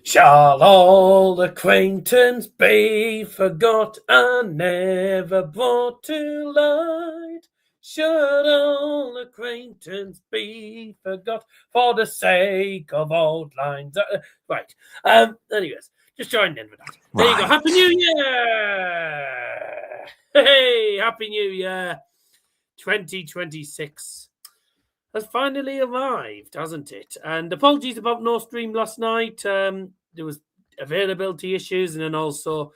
Shall all acquaintance be forgot and never brought to light? Should all acquaintance be forgot for the sake of old lines? Right. Anyways, just joining in with that. There you go. Happy New Year! Hey, Happy New Year 2026 has finally arrived, hasn't it? And apologies about no stream last night. There was availability issues, and then also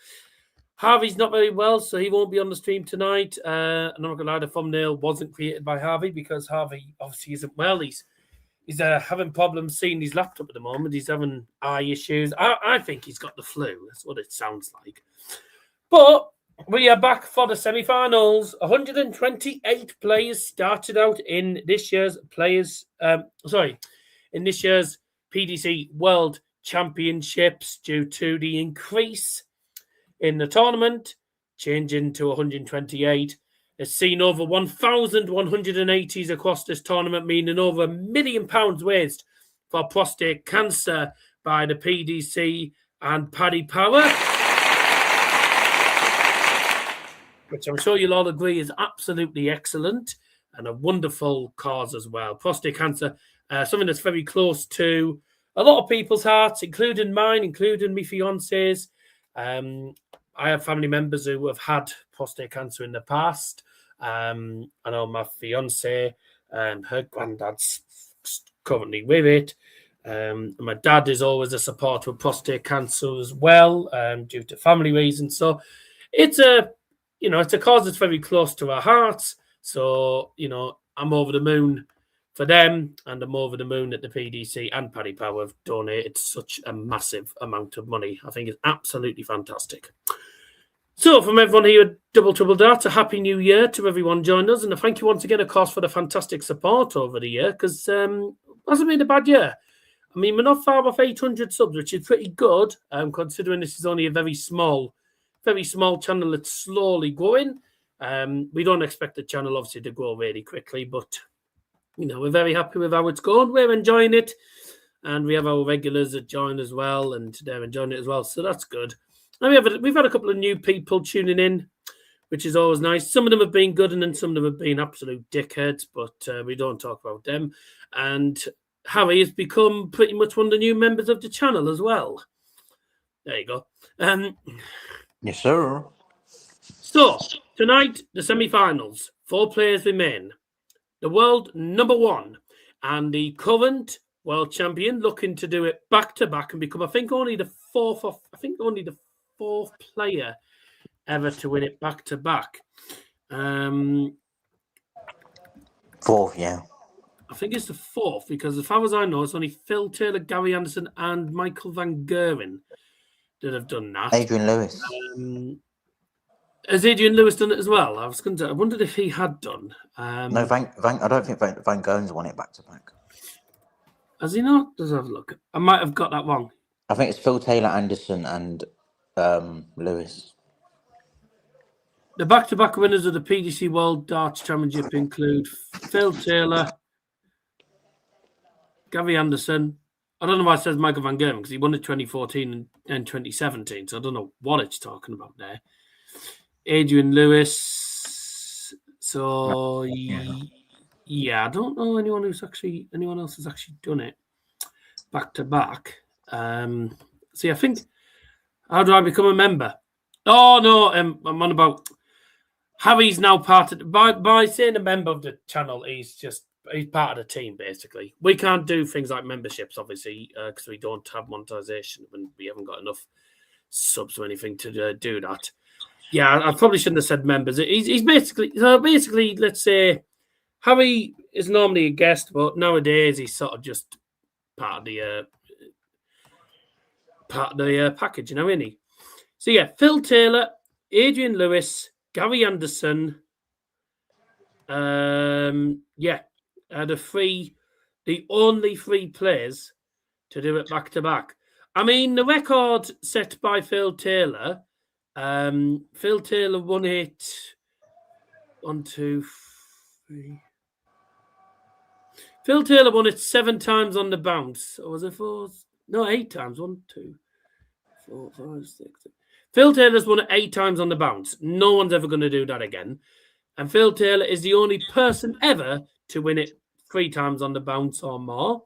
Harvey's not very well, so he won't be on the stream tonight. And I'm not gonna lie, the thumbnail wasn't created by Harvey because Harvey obviously isn't well. He's having problems seeing his laptop at the moment. He's having eye issues. I think he's got the flu. That's what it sounds like. But we are back for the semi-finals. 128 players started out in this year's in this year's PDC World Championships due to the increase in the tournament, changing to 128. It's seen over 1,180s across this tournament, meaning over £1 million raised for prostate cancer by the PDC and Paddypower, which I'm sure you'll all agree is absolutely excellent and a wonderful cause as well. Prostate cancer, something that's very close to a lot of people's hearts, including mine, including my fiance's. I have family members who have had prostate cancer in the past. I know my fiance, her granddad's currently with it. My dad is always a supporter of prostate cancer as well, due to family reasons. So it's a cause that's very close to our hearts. So, I'm over the moon for them, and I'm over the moon that the PDC and Paddypower have donated such a massive amount of money. I think it's absolutely fantastic. So, from everyone here at Double Trouble Darts, a happy new year to everyone joining us, and a thank you once again, of course, for the fantastic support over the year, because it hasn't been a bad year. I mean, we're not far off 800 subs, which is pretty good, considering this is only a very small channel that's slowly growing. We don't expect the channel, obviously, to grow really quickly, but we're very happy with how it's going. We're enjoying it, and we have our regulars that join as well, and they're enjoying it as well, so that's good. And we've had a couple of new people tuning in, which is always nice. Some of them have been good, and then some of them have been absolute dickheads, but we don't talk about them. And Harry has become pretty much one of the new members of the channel as well. There you go. Yes, sir. So, tonight, the semi-finals. 4 players remain. The world number 1 and the current world champion looking to do it back-to-back and become, I think, only the fourth player ever to win it back-to-back. Fourth, yeah. I think it's the 4th because as far as I know, it's only Phil Taylor, Gary Anderson and Michael Van Gerwen that have done that. Adrian Lewis. Has Adrian Lewis done it as well? I wondered if he had done. No, I don't think Van Goen's won it back to back. Has he not? Let's have a look. I might have got that wrong. I think it's Phil Taylor, Anderson, and Lewis. The back-to-back winners of the PDC World Darts Championship include Phil Taylor, Gary Anderson. I don't know why it says Michael Van Gerwen because he won it 2014 and 2017, so I don't know what it's talking about there. Adrian Lewis. So yeah, I don't know anyone else has actually done it back to back. See, I think how do I become a member? Oh no, I'm on about Harry's now part of by saying a member of the channel. He's part of the team basically. We can't do things like memberships, obviously, because we don't have monetization and we haven't got enough subs or anything to do that. Yeah, I probably shouldn't have said members. He's basically, let's say, Harry is normally a guest, but nowadays he's sort of just part of the package, isn't he? So yeah, Phil Taylor, Adrian Lewis, Gary Anderson, the only 3 players to do it back to back. I mean, the record set by Phil Taylor. Phil Taylor won it 1, 2, 3. Phil Taylor won it 7 times on the bounce. Or was it 4? No, 8 times. 1, 2, 4, 5, 6. Phil Taylor's won it 8 times on the bounce. No one's ever going to do that again. And Phil Taylor is the only person ever to win it 3 times on the bounce or more.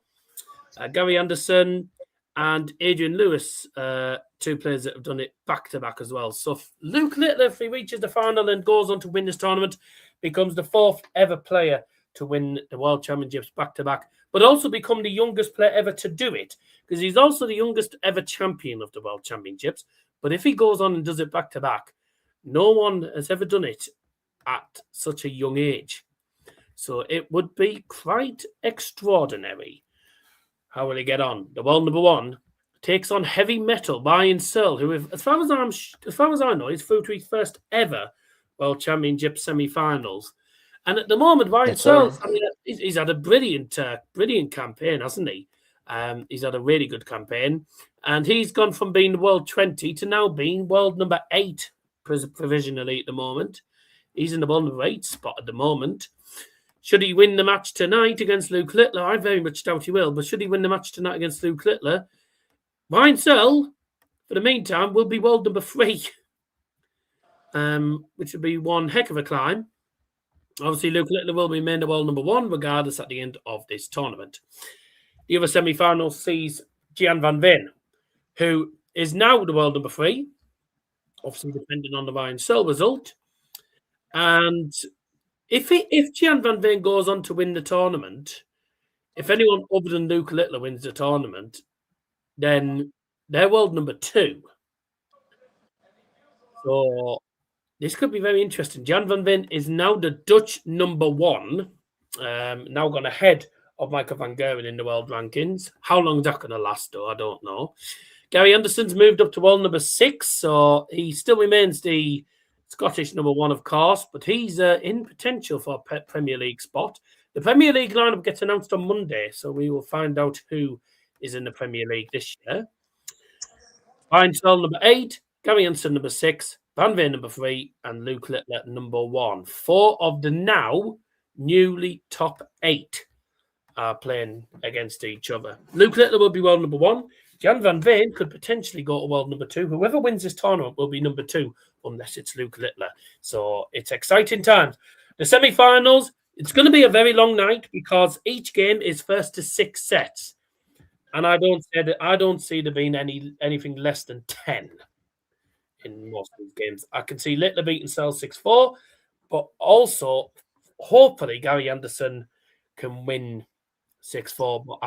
Gary Anderson and Adrian Lewis, 2 players that have done it back-to-back as well. So Luke Littler, if he reaches the final and goes on to win this tournament, becomes the 4th ever player to win the World Championships back-to-back, but also become the youngest player ever to do it, because he's also the youngest ever champion of the World Championships. But if he goes on and does it back-to-back, no one has ever done it at such a young age. So it would be quite extraordinary. How will he get on? The world number 1 takes on heavy metal Ryan Searle, who, as far as I know, is through to his first ever World Championship semi-finals. And at the moment, Ryan Searle, he's had a brilliant campaign, hasn't he? He's had a really good campaign, and he's gone from being world 20 to now being world number 8 provisionally at the moment. He's in the world number 8 spot at the moment. Should he win the match tonight against Luke Littler? I very much doubt he will, but should he win the match tonight against Luke Littler, Ryan Searle, for the meantime, will be world number 3, which would be one heck of a climb. Obviously, Luke Littler will remain the world number 1, regardless, at the end of this tournament. The other semi-final sees Gian Van Veen, who is now the world number 3, obviously depending on the Ryan Searle result. And if Gian Van Veen goes on to win the tournament, if anyone other than Luke Littler wins the tournament, then they're world number 2. So this could be very interesting. Gian Van Veen is now the Dutch number 1, now gone ahead of Michael van Gerwen in the world rankings. How long is that going to last, though? I don't know. Gary Anderson's moved up to world number 6, so he still remains the Scottish number 1, of course, but he's in potential for a Premier League spot. The Premier League lineup gets announced on Monday, so we will find out who is in the Premier League this year. Ryan Searle number 8, Gary Anderson number 6, Van Veen number 3, and Luke Littler number 1. 4 of the now newly top 8 are playing against each other. Luke Littler will be world number 1. Gian Van Veen could potentially go to world number 2. Whoever wins this tournament will be number 2, unless it's Luke Littler. So it's exciting times. The semi-finals, it's going to be a very long night because each game is first to 6 sets. And I don't see there being anything less than 10 in most of these games. I can see Littler beating Searle 6-4, but also hopefully Gary Anderson can win 6-4. But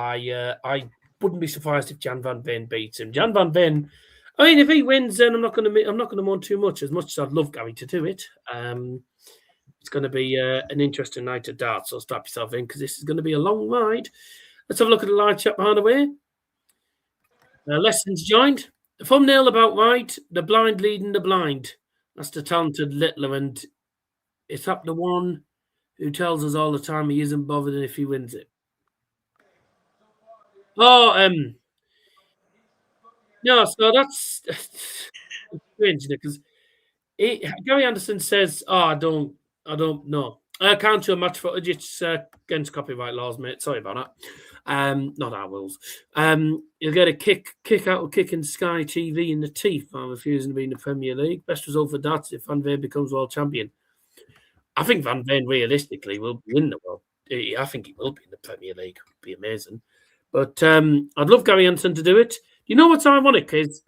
I wouldn't be surprised if Gian Van Veen beats him. Gian Van Veen, I mean, if he wins, then I'm not going to moan too much. As much as I'd love Gary to do it, it's going to be an interesting night of darts. So strap yourself in because this is going to be a long ride. Let's have a look at the live chat behind the way. Lessons joined. The thumbnail about right. The blind leading the blind. That's the talented Littler, and it's up the one who tells us all the time he isn't bothered if he wins it. Oh, no. So that's strange because Gary Anderson says, "Oh, I don't know. I can't show match footage. It's against copyright laws, mate. Sorry about that. Not our rules. You'll get a kick out of kicking Sky TV in the teeth for refusing to be in the Premier League. Best result for darts if Van Veen becomes world champion. I think Van Veen realistically will win the world. I think he will be in the Premier League. It'd be amazing. But I'd love Gary Anderson to do it. You know what's ironic is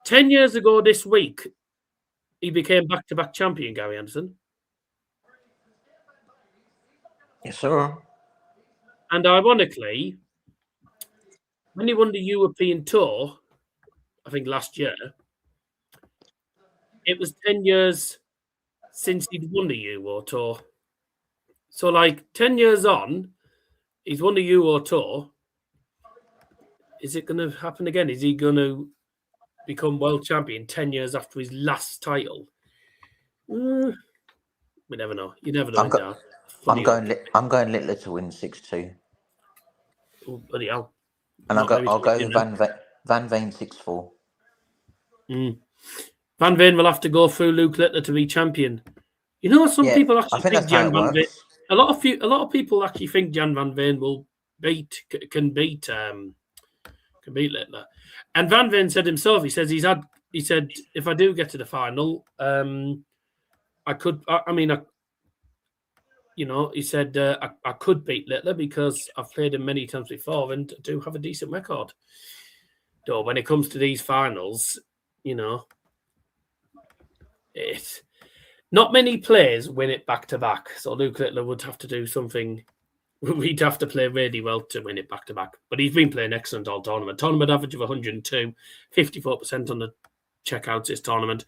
10 years ago this week, he became back-to-back champion, Gary Anderson. Yes, sir. And ironically, when he won the European Tour, I think last year, it was 10 years since he'd won the Euro Tour. So, 10 years on, he's won the Euro Tour. Is it going to happen again? Is he going to become world champion 10 years after his last title? We never know. You never know. I'm going Littler to win 6-2. Oh, bloody hell. And I'll go with Van Veen 6-4. Van Veen will have to go through Luke Littler to be champion. You know what? Some people actually think Gian Van Veen. A lot of people actually think Gian Van Veen will can beat Littler. And Van Veen said himself, he said if I do get to the final, I could. He said I could beat Littler because I've played him many times before and do have a decent record. Though when it comes to these finals, it's not many players win it back to back. So Luke Littler would have to do something. We'd have to play really well to win it back to back. But he's been playing excellent all tournament. Tournament average of 102, 54% on the checkouts this tournament.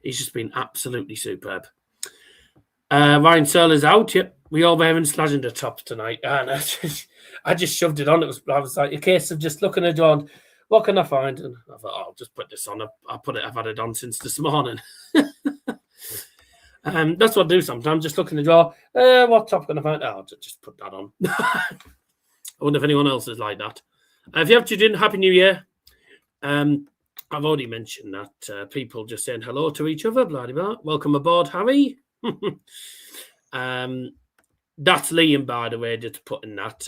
He's just been absolutely superb. Ryan Searle is out. Yep, we all wearing slashing the tops tonight, and I just shoved it on. I was like a case of just looking at John. What can I find? And I thought, I'll just put this on. I've had it on since this morning. That's what I do sometimes. Just look in the drawer. What top can I find? I'll just put that on. I wonder if anyone else is like that. If you have to do Happy New Year. I've already mentioned that people just saying hello to each other. Blah, blah, blah. Welcome aboard, Harry. That's Liam, by the way, just putting that.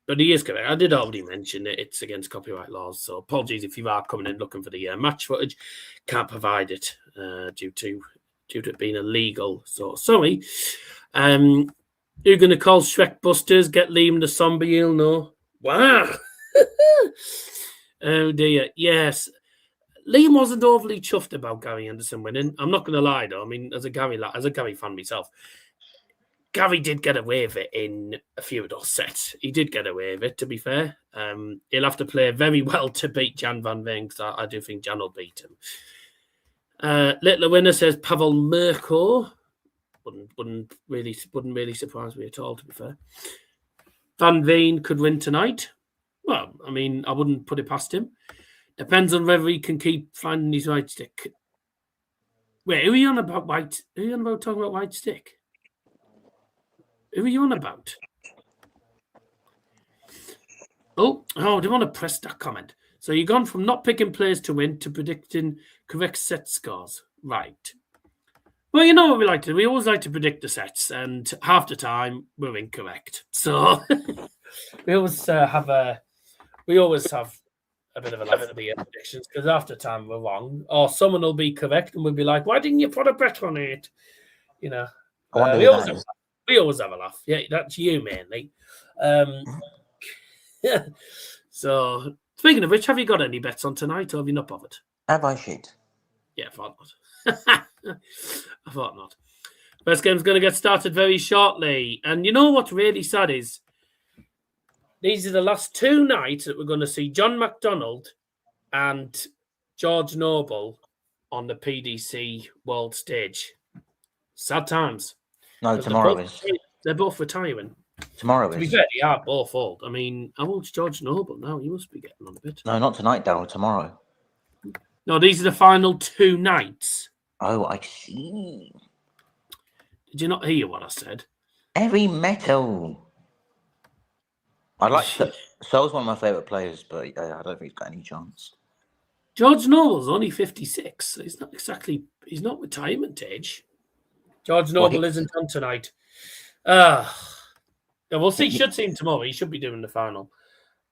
But he is correct. I did already mention it. It's against copyright laws. So apologies if you are coming in looking for the match footage. Can't provide it due to it being illegal. So sorry. You're going to call Shrek Busters, get Liam the zombie, you'll know. Wow. Oh dear. Yes. Liam wasn't overly chuffed about Gary Anderson winning. I'm not going to lie, though. I mean, as a Gary fan myself, Gary did get away with it in a few of those sets. He did get away with it, to be fair. He'll have to play very well to beat Gian Van Veen, because I do think Gian will beat him. Little winner says Pavel Mirko. Wouldn't really surprise me at all, to be fair. Van Veen could win tonight. Well, I mean, I wouldn't put it past him. Depends on whether he can keep finding his right stick. Wait, who are you on about white? Who are you on about talking about white stick? Who are you on about? Oh, do you want to press that comment? So you've gone from not picking players to win to predicting correct set scores. Right. Well, you know what we like to do? We always like to predict the sets, and half the time we're incorrect. So we always have a bit of a laugh at the predictions, because after time we're wrong, or someone will be correct and we'll be like, "Why didn't you put a bet on it?" You know, we always have a laugh. Yeah, that's you mainly. So speaking of which, have you got any bets on tonight, or have you not bothered? Have I shit? Yeah, I thought not. I thought not. First game's going to get started very shortly, and you know what's really sad is, these are the last two nights that we're going to see John McDonald and George Noble on the PDC World Stage. Sad times. No, tomorrow is. They're both retiring. Tomorrow is. To be fair, they are both old. I mean, how old's George Noble now? He must be getting on a bit. No, not tonight, Daryl. Tomorrow. No, these are the final two nights. Oh, I see. Did you not hear what I said? Heavy metal. I like Searle's one of my favourite players, but I don't think he's got any chance. George Noble's only 56. So he's not retirement age. George Noble isn't on tonight. We'll see. Should see him tomorrow. He should be doing the final.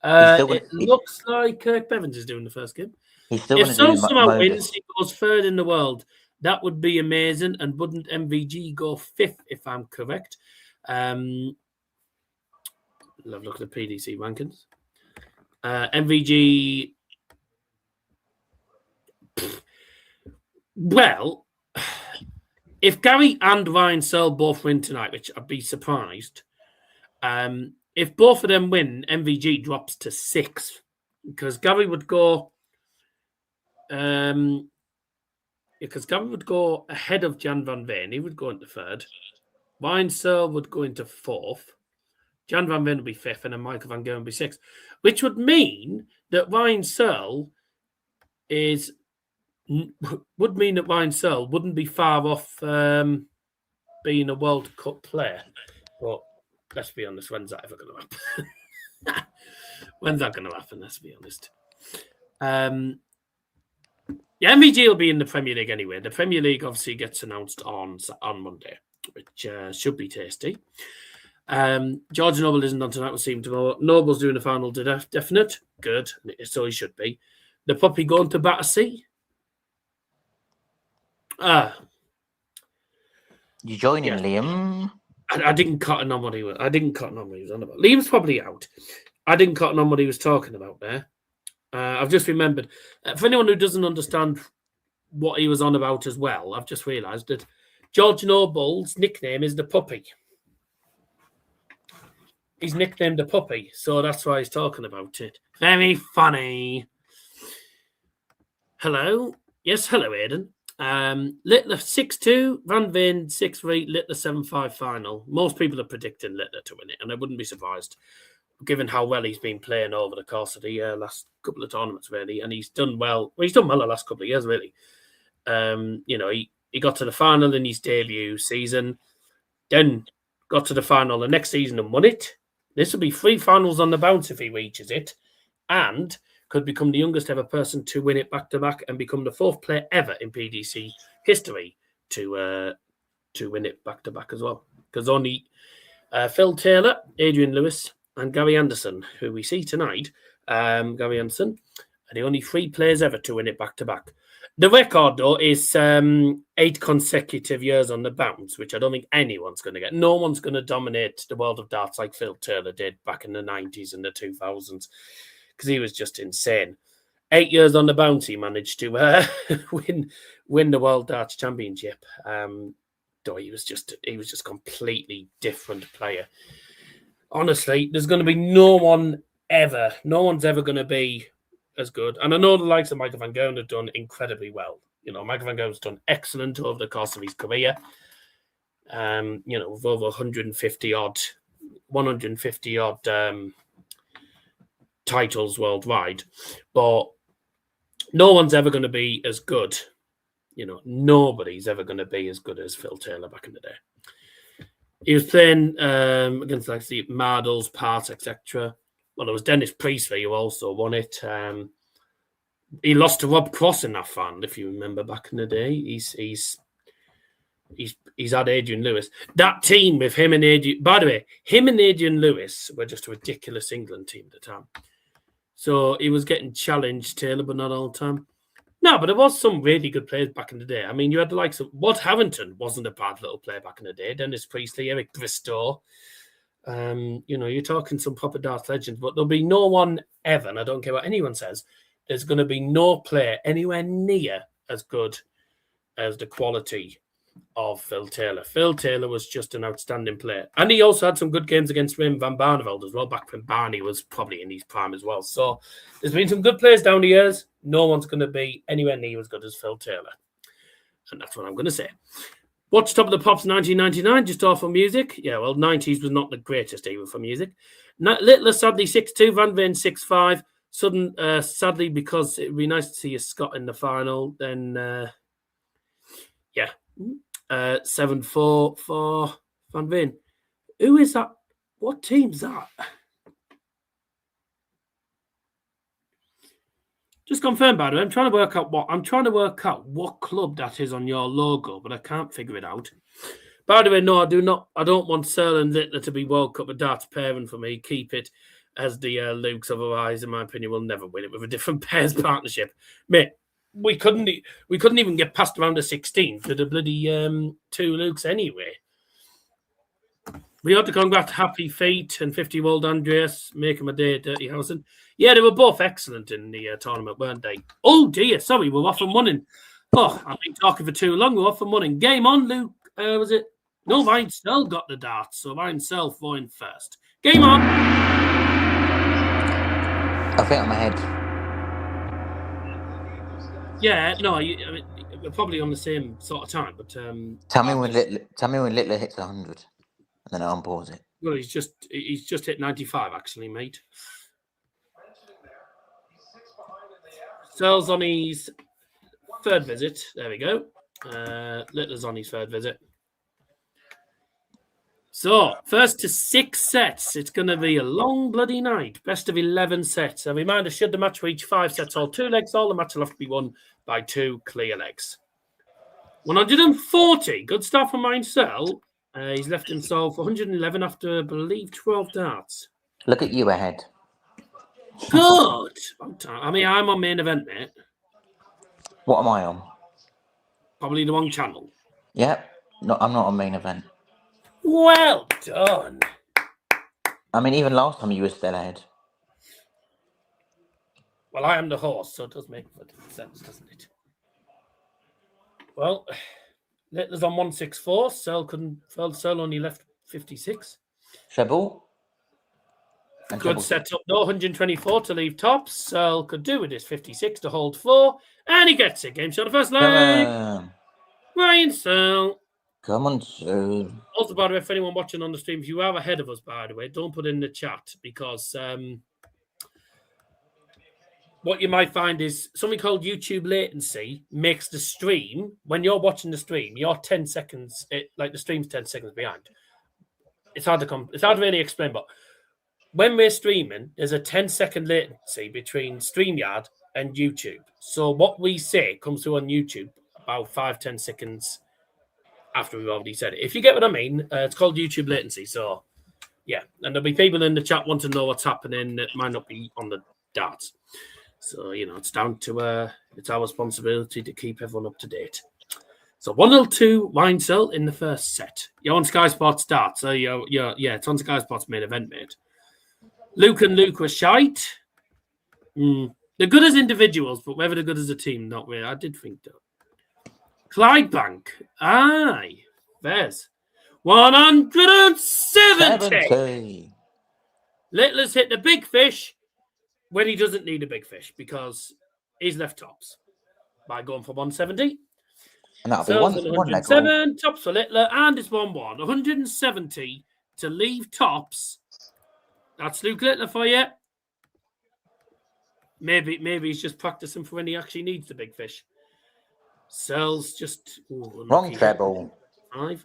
It looks like Kirk Bevins is doing the first game. If Searle somehow wins, he goes third in the world. That would be amazing. And wouldn't MVG go fifth, if I'm correct? Love look at the PDC rankings. MVG. Well, if Gary and Ryan Searle both win tonight, which I'd be surprised, if both of them win, MVG drops to sixth, because Gary would go. Because Gary would go ahead of Gian Van Veen. He would go into third. Ryan Searle would go into fourth. Gian Van Veen would be fifth, and then Michael Van Gerwen would be sixth, which would mean that Ryan Searle wouldn't be far off being a World Cup player. But let's be honest, when's that ever going to happen? When's that going to happen? Let's be honest. Yeah, MVG will be in the Premier League anyway. The Premier League obviously gets announced on Monday, which should be tasty. George Noble isn't on tonight. We'll see him tomorrow. Noble's doing the final definite. Good. So he should be. The puppy going to Battersea. You joining, Liam? I didn't cotton on what he was. I didn't cotton on what he was on about. Liam's probably out. I didn't cotton on what he was talking about there. I've just remembered. For anyone who doesn't understand what he was on about as well, I've just realised that George Noble's nickname is the puppy. He's nicknamed the puppy, so that's why he's talking about it. Very funny. Hello. Yes, hello, Aidan. Littler 6-2, Van Veen 6-3, Littler 7-5 final. Most people are predicting Littler to win it, and I wouldn't be surprised, given how well he's been playing over the course of the last couple of tournaments, really. And he's done well. Well, he's done well the last couple of years, really. He got to the final in his debut season, then got to the final the next season and won it. This will be 3 finals on the bounce if he reaches it, and could become the youngest ever person to win it back-to-back and become the 4th player ever in PDC history to win it back-to-back as well. Because only Phil Taylor, Adrian Lewis, and Gary Anderson, who we see tonight, Gary Anderson, are the only 3 players ever to win it back-to-back. The record, though, is 8 consecutive years on the bounce, which I don't think anyone's going to get. No one's going to dominate the world of darts like Phil Taylor did back in the 90s and the 2000s, because he was just insane. 8 years on the bounce, he managed to win the World Darts Championship. Though he was just completely different player. Honestly, there's going to be no one's ever going to be as good. And I know the likes of Michael van Gerwen have done incredibly well. Michael van Gerwen's done excellent over the course of his career. With over 150 odd titles worldwide. But no one's ever going to be as good. Nobody's ever going to be as good as Phil Taylor back in the day. He was playing against like the Mardles, Parts, etc. Well, there was Dennis Priestley who also won it. He lost to Rob Cross in that final, if you remember back in the day. He's had Adrian Lewis. That team with him and Adrian. By the way, him and Adrian Lewis were just a ridiculous England team at the time. So he was getting challenged, Taylor, but not all the time. No, but there was some really good players back in the day. I mean, you had the likes of Watt Harrington wasn't a bad little player back in the day. Dennis Priestley, Eric Bristow. You're talking some proper darts legends, but there'll be no one ever, and I don't care what anyone says, there's going to be no player anywhere near as good as the quality of Phil Taylor. Phil Taylor was just an outstanding player. And he also had some good games against Wim van Barneveld as well, back when Barney was probably in his prime as well. So there's been some good players down the years. No one's going to be anywhere near as good as Phil Taylor. And that's what I'm going to say. Watch Top of the Pops 1999, just off for music. Yeah, well, 90s was not the greatest even for music. Littler, sadly, 6-2. Van Veen, 6-5. Sudden, sadly, because it would be nice to see a Scott in the final. Then, 7-4 for Van Veen. Who is that? What team's that? Just confirm, by the way. I'm trying to work out what club that is on your logo, but I can't figure it out. By the way, no, I do not. I don't want Searle and Littler to be World Cup of Darts pairing for me. Keep it as the Lukes. Otherwise, in my opinion, we'll never win it with a different pairs partnership. Mate, we couldn't even get past round of 16 for the bloody 2 Lukes anyway. We ought to congrats Happy Feet and 50-year-old Andreas, making my day, Dirty Housen. Yeah, they were both excellent in the tournament, weren't they? Oh, dear. Sorry, we're off and running. Oh, I've been talking for too long. We're off and running. Game on, Luke. Was it? No, Ryan Searle got the darts, so Ryan Searle going first. Game on. I think I'm ahead. Yeah, no, we're probably on the same sort of time, but... Tell me when Littler hits 100, and then I'll unpause it. Well, he's just hit 95, actually, mate. Searle's on his 3rd visit. There we go. Littler's on his 3rd visit. So, first to 6 sets. It's going to be a long bloody night. Best of 11 sets. A reminder, should the match reach 5 sets or 2 legs, all the match will have to be won by 2 clear legs. 140. Good stuff from Ryan Searle. He's left himself 111 after, I believe, 12 darts. Look at you ahead. Good. I mean, I'm on main event, mate. What am I on? Probably the wrong channel. Yep. No, I'm not on main event. Well done. I mean, even last time you were still ahead. Well, I am the horse, so it does make sense, doesn't it? Well, Littler's on 164. Searle only left 56. Treble. And Good treble. setup, though. 124 to leave tops. Searle could do with his 56 to hold 4. And he gets it. Game shot of first leg. Ryan Searle. Come on, Searle. Also, by the way, if anyone watching on the stream, if you are ahead of us, by the way, don't put in the chat because what you might find is something called YouTube latency makes the stream, when you're watching the stream, you're 10 seconds, like the stream's 10 seconds behind. It's hard to really explain, but when we're streaming, there's a 10-second latency between StreamYard and YouTube. So what we say comes through on YouTube about 5-10 seconds after we've already said it. If you get what I mean, it's called YouTube latency. So, yeah. And there'll be people in the chat want to know what's happening that might not be on the darts. So, it's down to it's our responsibility to keep everyone up to date. So 1-2 Ryan Searle in the first set. You're on Sky Sports darts. So it's on Sky Sports main event, mate. Luke and Luke were shite. They're good as individuals, but whether they're good as a team, not really. I did think that. Clydebank. Aye. There's 170. Littler's hit the big fish when he doesn't need a big fish because he's left tops by going for 170. And that'll be 107. Tops for Littler, and it's 1-1. 170 to leave tops. That's Luke Littler for you. Maybe he's just practicing for when he actually needs the big fish. Searle's just wrong treble. 5.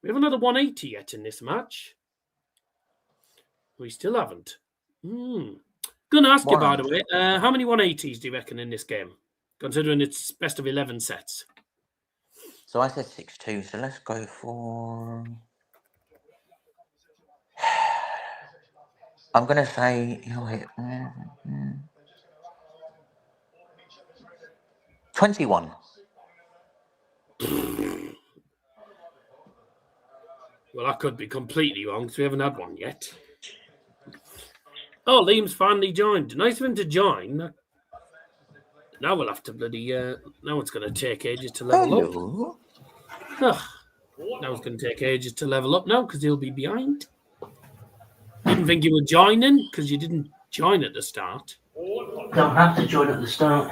We haven't had a 180 yet in this match. We still haven't. Gonna ask you, by the way, how many 180s do you reckon in this game? Considering it's best of 11 sets. So I said 6-2, so let's go for... I'm going to say he'll hit 21. Well, I could be completely wrong because we haven't had one yet. Oh, Liam's finally joined. Nice of him to join. Now we'll have to bloody... now it's going to take ages to level up. Now it's going to take ages to level up now because he'll be behind. Didn't think you were joining because you didn't join at the start. Don't have to join at the start.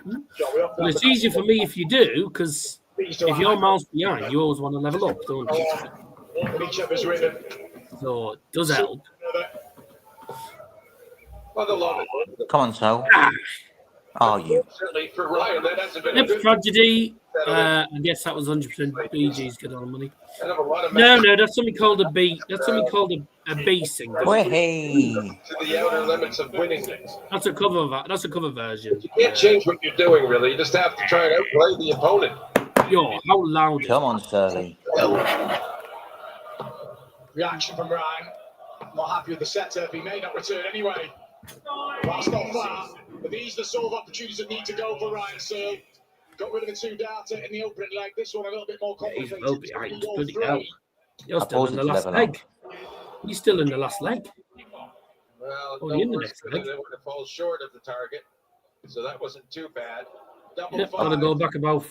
Well, it's easier for me if you do because if you're miles behind, you always want to level up, don't you? So it does help. Come on, Searle. Are you? Yep, tragedy. I guess that was 100% BG's good on money. No, that's something called a B. That's something called a B single. Hey. To the outer limits of winning things. That's a cover version. You can't change what you're doing, really. You just have to try and outplay the opponent. Yo, how loud? Come on, Searle. Reaction from Ryan. Not happy with the setup. He may not return anyway. That's not far. But these are the sort of opportunities that need to go for Ryan Searle. Got rid of the 2 darter in the opening leg. This one a little bit more complicated. He's well behind. Bloody hell. You're still in the last leg. He's still in the last leg. Well, Oh, in the next leg. It would have fallen short of the target, so that wasn't too bad. Double Yep, five. gotta go back about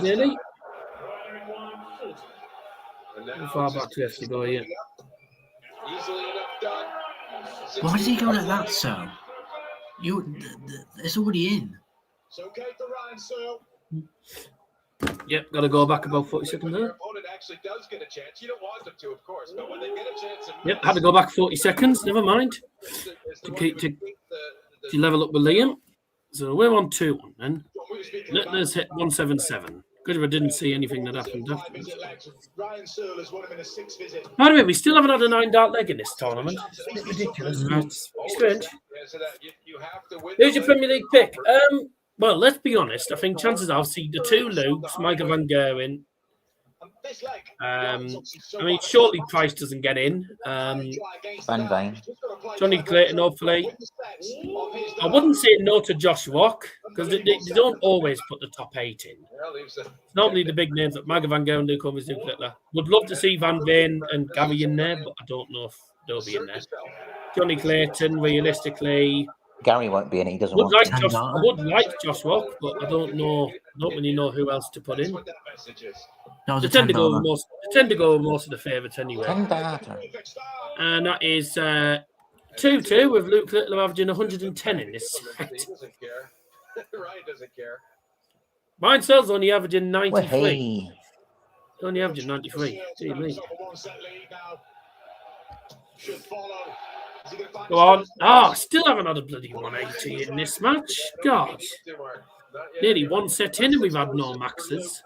nearly. And now How far it's back do you have to go here? easily enough done. Why is he going at that, so? It's already in. It's okay for Ryan Searle. Yep, gotta go back about 40 seconds When there. your opponent actually does get a chance, you don't want them to, of course, but when they get a chance, Yep, had to go back 40 seconds. Never mind. To level up with Liam. So we're on 2-1 then. Littler's hit 177. Good if I didn't see anything that happened afterwards. Ryan Searle has won him in a 6th visit. By the way, we still haven't had a 9-dart leg in this tournament. It's ridiculous. It's strange. Who's your Premier League pick? Well, let's be honest. I think chances are, see the 2 Lukes, Michael Van Gerwen, This leg. I mean, shortly Price doesn't get in. Van Veen. Johnny Clayton, hopefully. I wouldn't say no to Josh Rock because they don't always put the top 8 in. It's normally the big names like Maga Van Gogh, Cummins, Luke Littler. Would love to see Van Veen and Gary in there, but I don't know if they'll be in there. Johnny Clayton, realistically, Gary won't be in it. He doesn't would want like to. Josh. I would like Josh Rock, but I don't know. I don't really know who else to put in. They tend to go with most. They tend to go with most of the favourites anyway. And that is 2-2 with Luke Littler averaging 110 in this set. He doesn't care. Ryan doesn't care. Ryan Searle's only averaging 93. Well, hey. Only averaging 93. Gee, me. Go on. Still haven't had a bloody 180 in this match. God. Nearly one set in and we've had no maxes.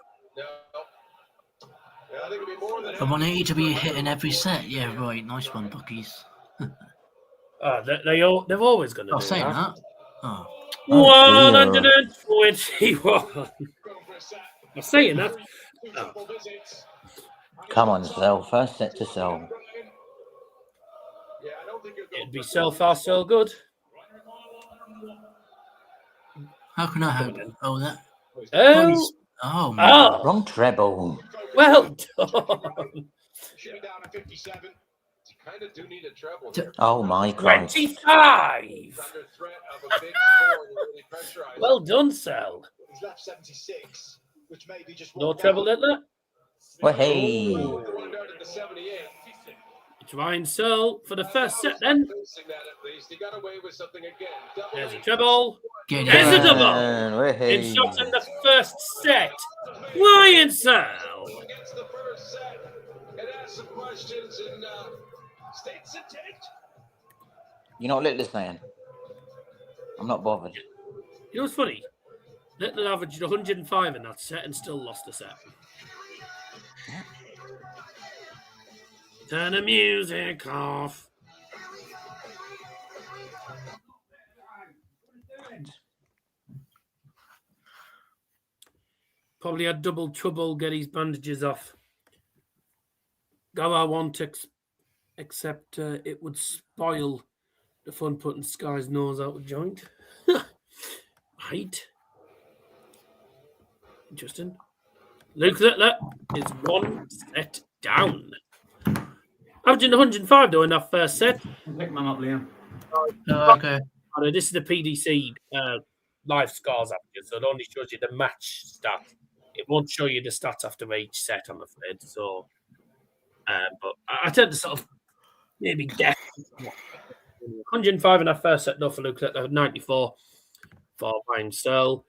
I want you to be hitting every set. Yeah, right. Nice one, Buckies. They're always going to do saying that. Oh. 121. I'm saying that. Oh. Come on, Searle. First set to Searle. It'd be so far, so good. How can I hope? Oh, that. Oh, My Wrong treble. well done. Kind of do need a treble. Oh my Christ. 25. Under threat of a big score and really pressurized. Well done, Sal. He's left 76, which may be just No treble, Littler. Well, hey. It's Ryan Searle for the first set then. He got away with something again. There's a treble. Get There's a it. double. Well, hey. In shots in the first set. Ryan Searle. Against the first set. And ask some questions and states intent. You know what Littler's saying? I'm not bothered. You know what's funny? Littler averaged 105 in that set and still lost the set. Turn the music off. Probably had double trouble get his bandages off. Gower won't except it would spoil the fun putting Sky's nose out of joint. Right. Interesting. Luke Littler is one set down. Averaging 105 though in that first set. Pick mine up, Liam. Okay. This is the PDC live scores after, so it only shows you the match stat. It won't show you the stats after each set, I'm afraid. So, but I tend to sort of maybe guess 105 in that first set though for Luke Littler, 94 for Ryan Searle.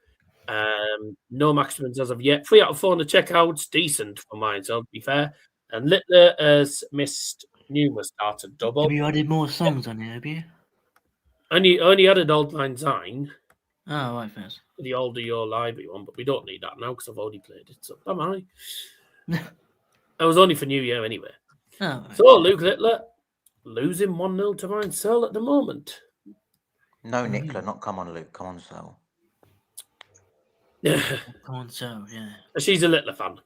No maximums as of yet. 3 out of 4 on the checkouts, decent for Ryan Searle, to be fair. And Littler has missed numerous starts at double. Have you added more songs on here, have you? Only added Old Lang Syne, Oh, right, first. the older your library one, but we don't need that now because I've already played it. So am I? It was only for New Year anyway. Oh, right. So Luke Littler losing 1-0 to Ryan Searle at the moment. No, Nicola, not come on, Luke. Come on, Searle. Come on, so, yeah. She's a Littler fan.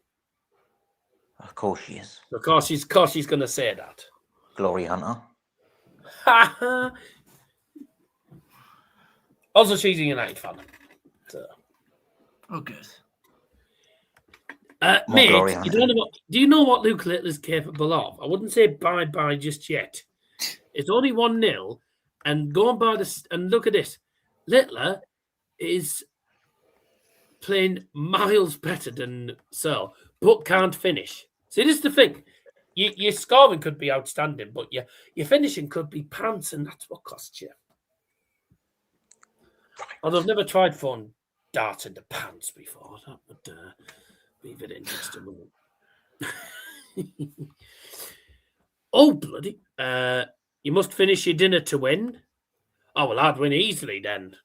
Of course she is. Of course she's going to say that. Glory Hunter. Also, she's a United fan. So. Oh, good. Mate, glory, do you know what Luke Littler's capable of? I wouldn't say bye-bye just yet. It's only 1-0, and going by this, and look at this. Littler is playing miles better than Searle, but can't finish. See, this is the thing. Your scoring could be outstanding, but your finishing could be pants, and that's what costs you. Although I've never tried throwing darts in the pants before. That would be a bit interesting, wouldn't it? Oh, bloody. You must finish your dinner to win. Oh, well, I'd win easily then.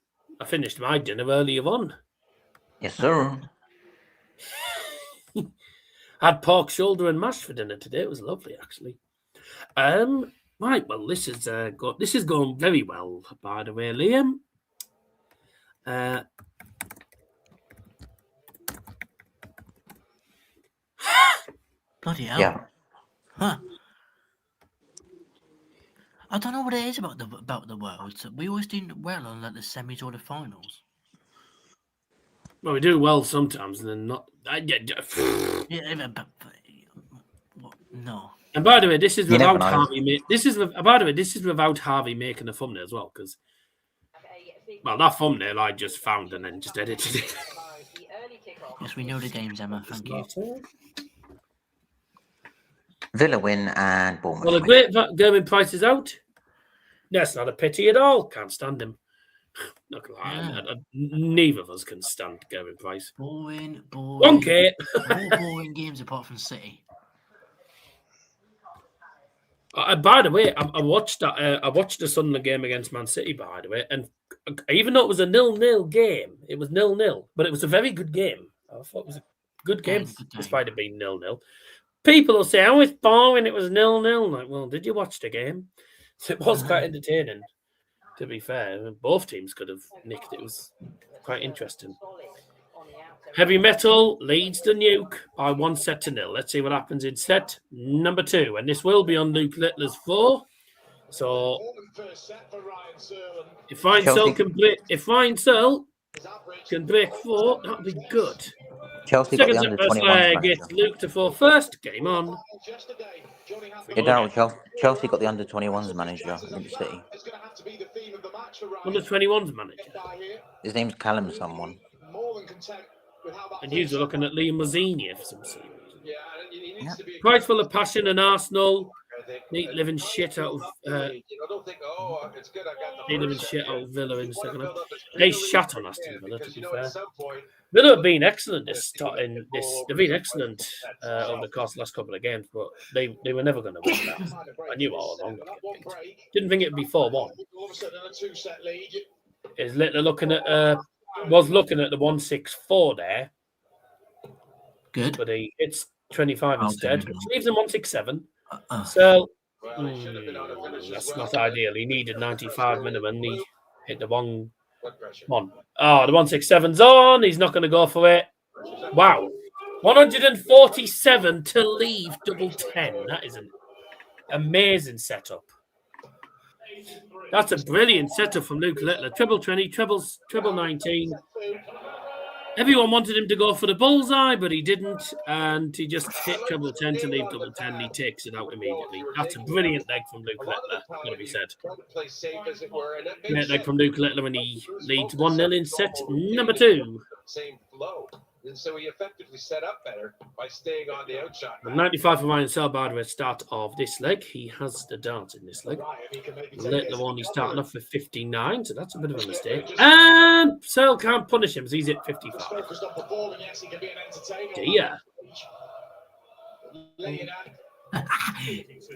I finished my dinner earlier on. Yes, sir. I had pork shoulder and mash for dinner today. It was lovely, actually. Right, well, this is going very well, by the way, Liam. Bloody hell. Yeah. Huh. I don't know what it is about the Worlds. We always do well on like the semis or the finals. Well, we do well sometimes, and then not. Yeah, but what? No. And by the way, this is You never without know. Harvey. This is without Harvey making the thumbnail as well, because that thumbnail I just found and then just edited it. Yes, we know the games, Emma. Thank you. Villa win and Bournemouth Well, a win. great German Price is out. That's not a pity at all. Can't stand him. Not gonna lie, neither of us can stand German Price. Boring. Okay. All boring games apart from City. By the way, I watched that. I watched the Sunderland game against Man City. By the way, and even though it was a 0-0 game, it was 0-0, but it was a very good game. I thought it was a good game, despite it being 0-0. People will say, "Oh, it's boring. It was 0-0." Like, well, did you watch the game? It was quite entertaining. To be fair, both teams could have nicked. It was quite interesting. Heavy Metal leads the Nuke by 1-0. Let's see what happens in set number 2. And this will be on Luke Littler's 4. So if Ryan Searle can break 4, that'll be good. Chelsea got Second the set under first 21s leg manager. gets Luke to 4 first. Game on. Yeah, Darryl, Chelsea got the under 21s manager against City. Under 21s manager. His name's Callum someone. And you're looking at Liam Mazzini for some reason. Price full of passion and Arsenal. Need living shit out of Villa in the second half. They shut on Aston Villa, to be fair. Villa have been excellent they've been excellent over the course of the last couple of games, but they were never going to win that. I knew all along. Didn't think it'd be 4-1. Is Littler looking at the 164 there. Good. But he hits 25 instead, which leaves him 167. Uh-uh. So that's not ideal. He needed 95 minimum. He hit the wrong one. Oh, the 167's on. He's not going to go for it. Wow. 147 to leave double 10. That is an amazing setup. That's a brilliant setup from Luke Littler. Treble 20, treble 19. Everyone wanted him to go for the bullseye, but he didn't, and he just hit treble 10 to leave double 10. And he takes it out immediately. That's a brilliant leg from Luke Littler, got to be said. Great leg from Luke Littler when he leads 1-0 in set number 2. And so he effectively set up better by staying on the outshot. 95 for Ryan Searle, by the way, start of this leg. He has the dart in this leg. Littler only starting off with 59, so that's a bit of a mistake. And Searle can't punish him, so he's at 55. Dear.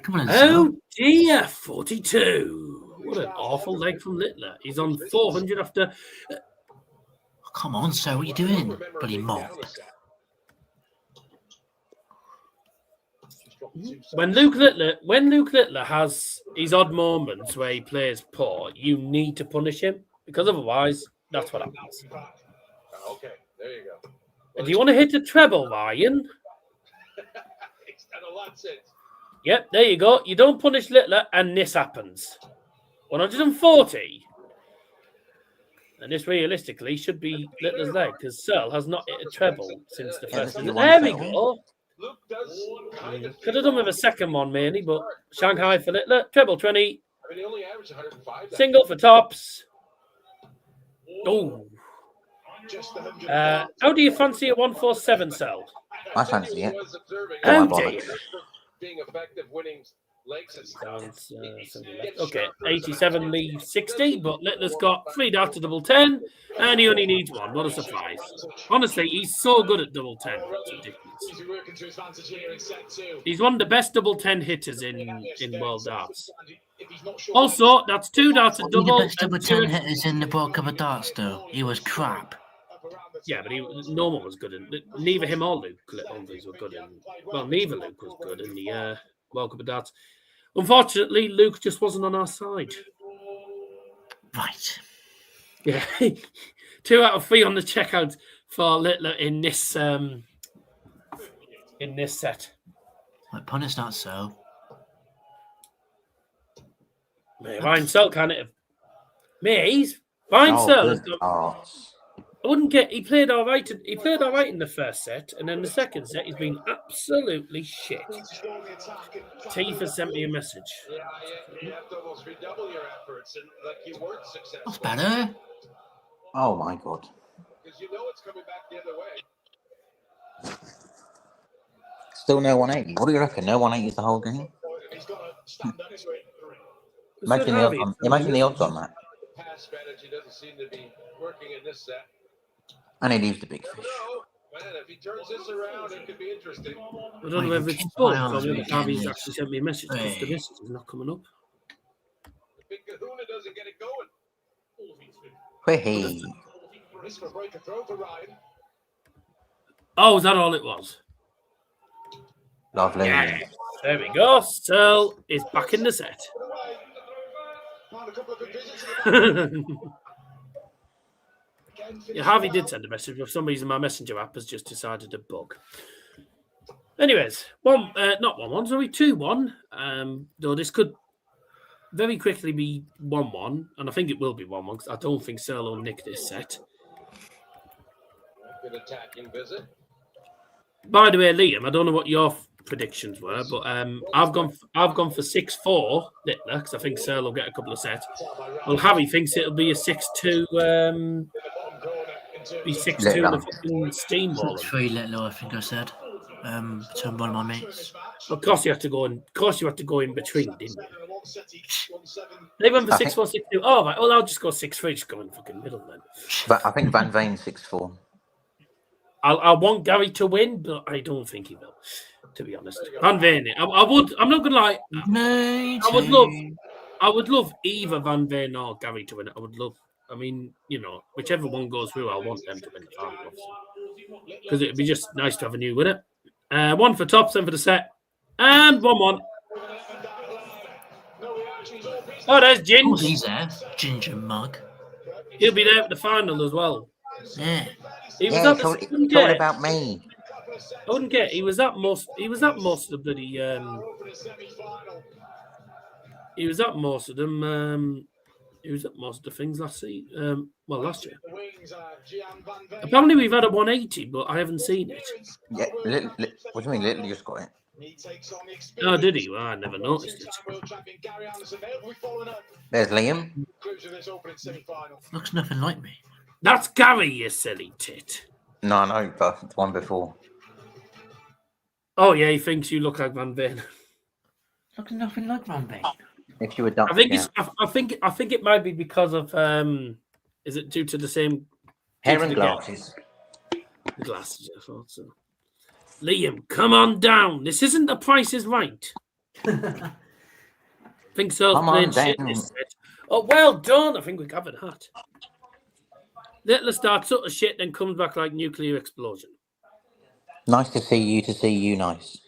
Come on, Oh dear, 42. What an awful leg from Littler. He's on 400 after... Come on, sir, what are you doing? Bloody mob. When Luke Littler has his odd moments where he plays poor, you need to punish him, because otherwise, that's what happens. Okay, there you go. And do you want to hit a treble, Ryan? He's done a lot since. Yep, there you go. You don't punish Littler, and this happens. 140. And this realistically should be Littler's leg, because Searle has not hit a treble since the first. There we go. Luke does kind of Could have done with a second one, mainly, but Shanghai for Littler. Treble 20. I mean, he only averaged 105. Single for tops. Oh. How do you fancy a 147 Searle? I fancy it. Oh, my dear. Being effective, winning legs and stuff. Okay, 87 leaves 60, but Littler's got 3 darts to double 10, and he only needs 1. What a surprise. Honestly, he's so good at double 10. It's ridiculous. He's one of the best double 10 hitters in World Darts. Also, that's 2 darts at double. The best double 10 hitters in the World Cup of Darts, though. He was crap. Yeah, but no one was good. Neither him or Luke Humphries were good. Neither Luke was good in the World Cup of Darts. Unfortunately, Luke just wasn't on our side. Right. Yeah, 2 out of 3 on the checkout for Littler in this set. Like, punish not so. Mate, Ryan Searle can't have. Mate, Ryan Oh, Searle has good got. arts. I wouldn't get. He played all right. He played all right in the first set, and then the second set, he's been absolutely shit. Tifa has sent me a message. Yeah, you have to almost redouble your efforts, and like you weren't successful. That's better. Oh my god. Because you know it's coming back the other way. Still no 180. What do you reckon? No 180 is the whole game? He's got to stand up this way. Imagine the odds on that. The pass strategy doesn't seem to be working in this set. And he leaves the big fish. No, man, if he turns this around, it could be interesting. I don't know whether it's both or whether Harvey's actually sent me a message because the message is not coming up. The big kahuna doesn't get it going. Whee. Risk for a break and throw for Ryan. Oh, is that all it was? Lovely. Yeah. There we go. Searle is back in the set. Found a couple of good visits. Yeah, Harvey did send a message, but for some reason my messenger app has just decided to bug. Anyways, not 1-1, sorry, 2-1. Though this could very quickly be 1-1, and I think it will be 1-1 because I don't think Searle will nick this set. Good attacking visit. By the way, Liam, I don't know what your predictions were, but I've gone for 6-4 Littler because I think Searle will get a couple of sets. Well, Harry thinks it'll be a 6-2. Be 6-2 in a fucking steamroller. 3 Littler, I think I said. Between one of my mates. Of course, you had to go in. Of course, you had to go in between, didn't you? They went for 6-4, 6-2. Oh, right. Well, I'll just go 6-3. Just go in fucking middle then. But I think Van Veen 6-4. I want Gary to win, but I don't think he will. To be honest, Van Veen. I would. I'm not gonna lie. I would love either Van Veen or Gary to win it. I would love. I mean, you know, whichever one goes through, I want them to win the final, because it'd be just nice to have a new winner. 1 for tops, then for the set, and 1-1. Oh, there's Ginger. Oh, he's there. Ginger mug. He'll be there at the final as well. Yeah. He was Yeah, at the it's all about me. I wouldn't get. He was at most. He was at most of the bloody. He was at most of them. He was at most of the things last season. Well, last year. Apparently, we've had a 180, but I haven't seen it. Yeah, what do you mean? Little just got it. Oh, did he? Well, I never noticed it. There's Liam. Looks nothing like me. That's Gary, you silly tit. No, but the one before. Oh yeah, he thinks you look like Van Veen. Looks nothing like Van Veen. If you were done, I think I think it might be because of is it due to the same hair and glasses? The glasses, I thought so. Liam, come on down. This isn't The Price is Right. I think so. Come on down. Oh, well done. I think we covered that. Littler starts sort of shit, then comes back like nuclear explosion. Nice to see you nice.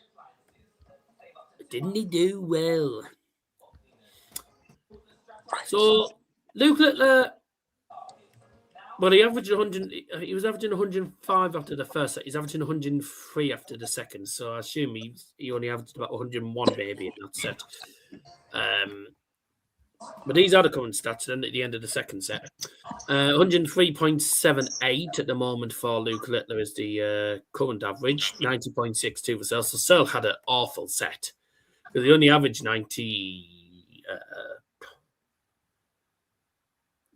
Didn't he do well? So, Luke Littler, well, he averaged 100. He was averaging 105 after the first set. He's averaging 103 after the second. So I assume he only averaged about 101 maybe in that set. But these are the current stats then at the end of the second set. 103.78 at the moment for Luke Littler is the current average. 90.62 for Searle. So Searle had an awful set. Because he only averaged 90.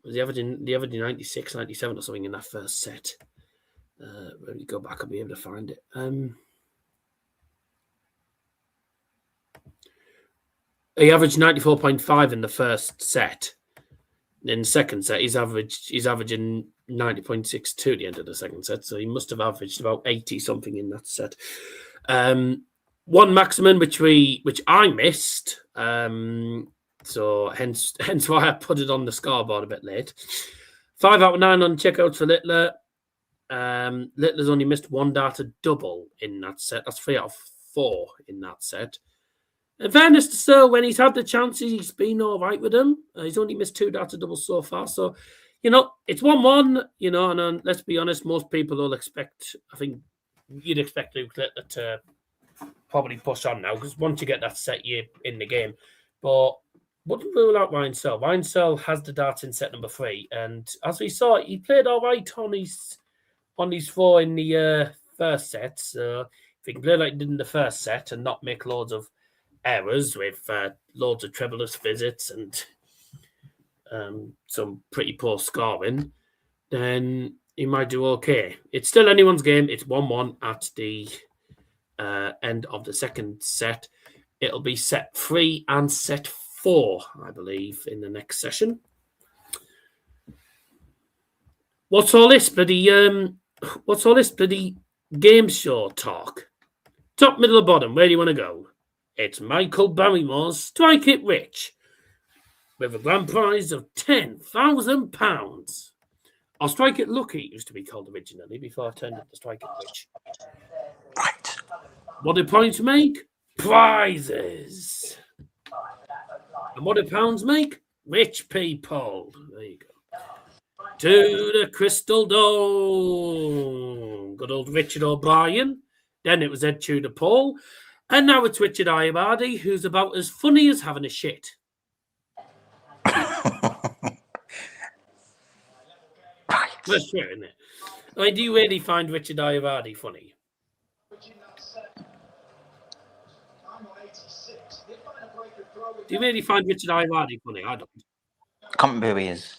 Was he averaging 96, 97 or something in that first set? When you go back, I'll be able to find it. He averaged 94.5 in the first set. In the second set, he's averaging 90.62 at the end of the second set. So he must have averaged about 80 something in that set. One maximum which I missed. So hence why I put it on the scoreboard a bit late. 5 out of 9 on checkouts for Littler. Littler's only missed 1 data double in that set. That's 3 out of 4 in that set. In fairness to Searle, when he's had the chances, he's been all right with them. He's only missed 2 data doubles so far. So, it's 1-1, and let's be honest, most people will expect, I think you'd expect Luke Littler to probably push on now because once you get that set, you're in the game. But wouldn't rule out Ryan Searle. Ryan Searle has the darts in set number 3, and as we saw, he played all right on his 4 in the first set. So if he can play like he did in the first set and not make loads of errors with loads of trebleless visits and some pretty poor scoring, then he might do okay. It's still anyone's game. It's 1-1 at the end of the second set. It'll be set 3 and set 4, I believe, in the next session. What's all this bloody game show talk? Top, middle, or bottom? Where do you want to go? It's Michael Barrymore's Strike It Rich with a grand prize of £10,000. Or Strike It Lucky, it used to be called originally before I turned it to Strike It Rich. Right. What do points make? Prizes. And what do pounds make? Rich people. There you go. To the Crystal Dome. Good old Richard O'Brien. Then it was Ed Tudor Paul. And now it's Richard Ivardi, who's about as funny as having a shit. That's true, isn't it? I mean, do you really find Richard Ivardi funny? Do you really find Richard Ivardi funny? I don't. Can't remember who he is.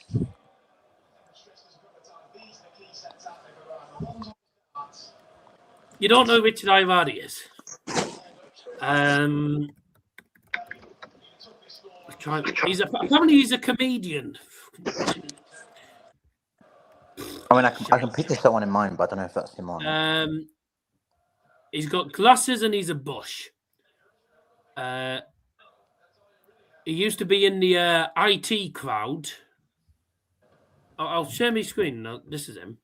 You don't know who Richard Ivardi is? Apparently he's a comedian. I mean, I can picture someone in mind, but I don't know if that's him or not. He's got glasses and he's a bush. He used to be in the IT crowd. I'll share my screen. No, this is him.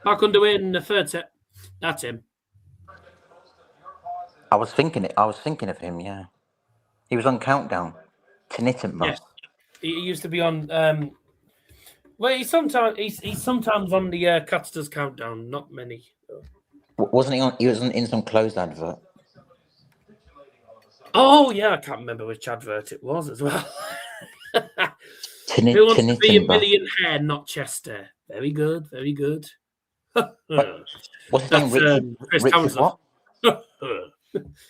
Back underway in the third set. That's him. I was thinking of him. Yeah, he was on Countdown. Tinnitus. Yes, he used to be on. Well, he's sometimes on the Catsters Countdown. Not many. Wasn't he on? He was in some clothes advert. Oh yeah, I can't remember which advert it was as well. Tinnitus. Who wants to be a millionaire, not Chester? Very good, very good. What's his name? Richard what?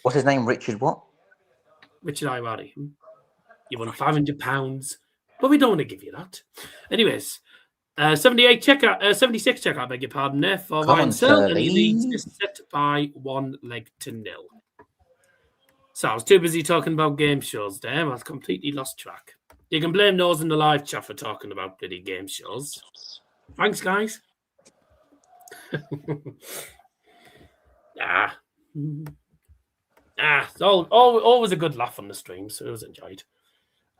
What's his name? Richard what? Richard Ivardi. You won £500, but we don't want to give you that. Anyways, 76 checkout, beg your pardon there, for Ryan Searle, and he leads this set by 1-0. So I was too busy talking about game shows there. I've completely lost track. You can blame those in the live chat for talking about bloody game shows. Thanks, guys. It's always a good laugh on the stream, so it was enjoyed.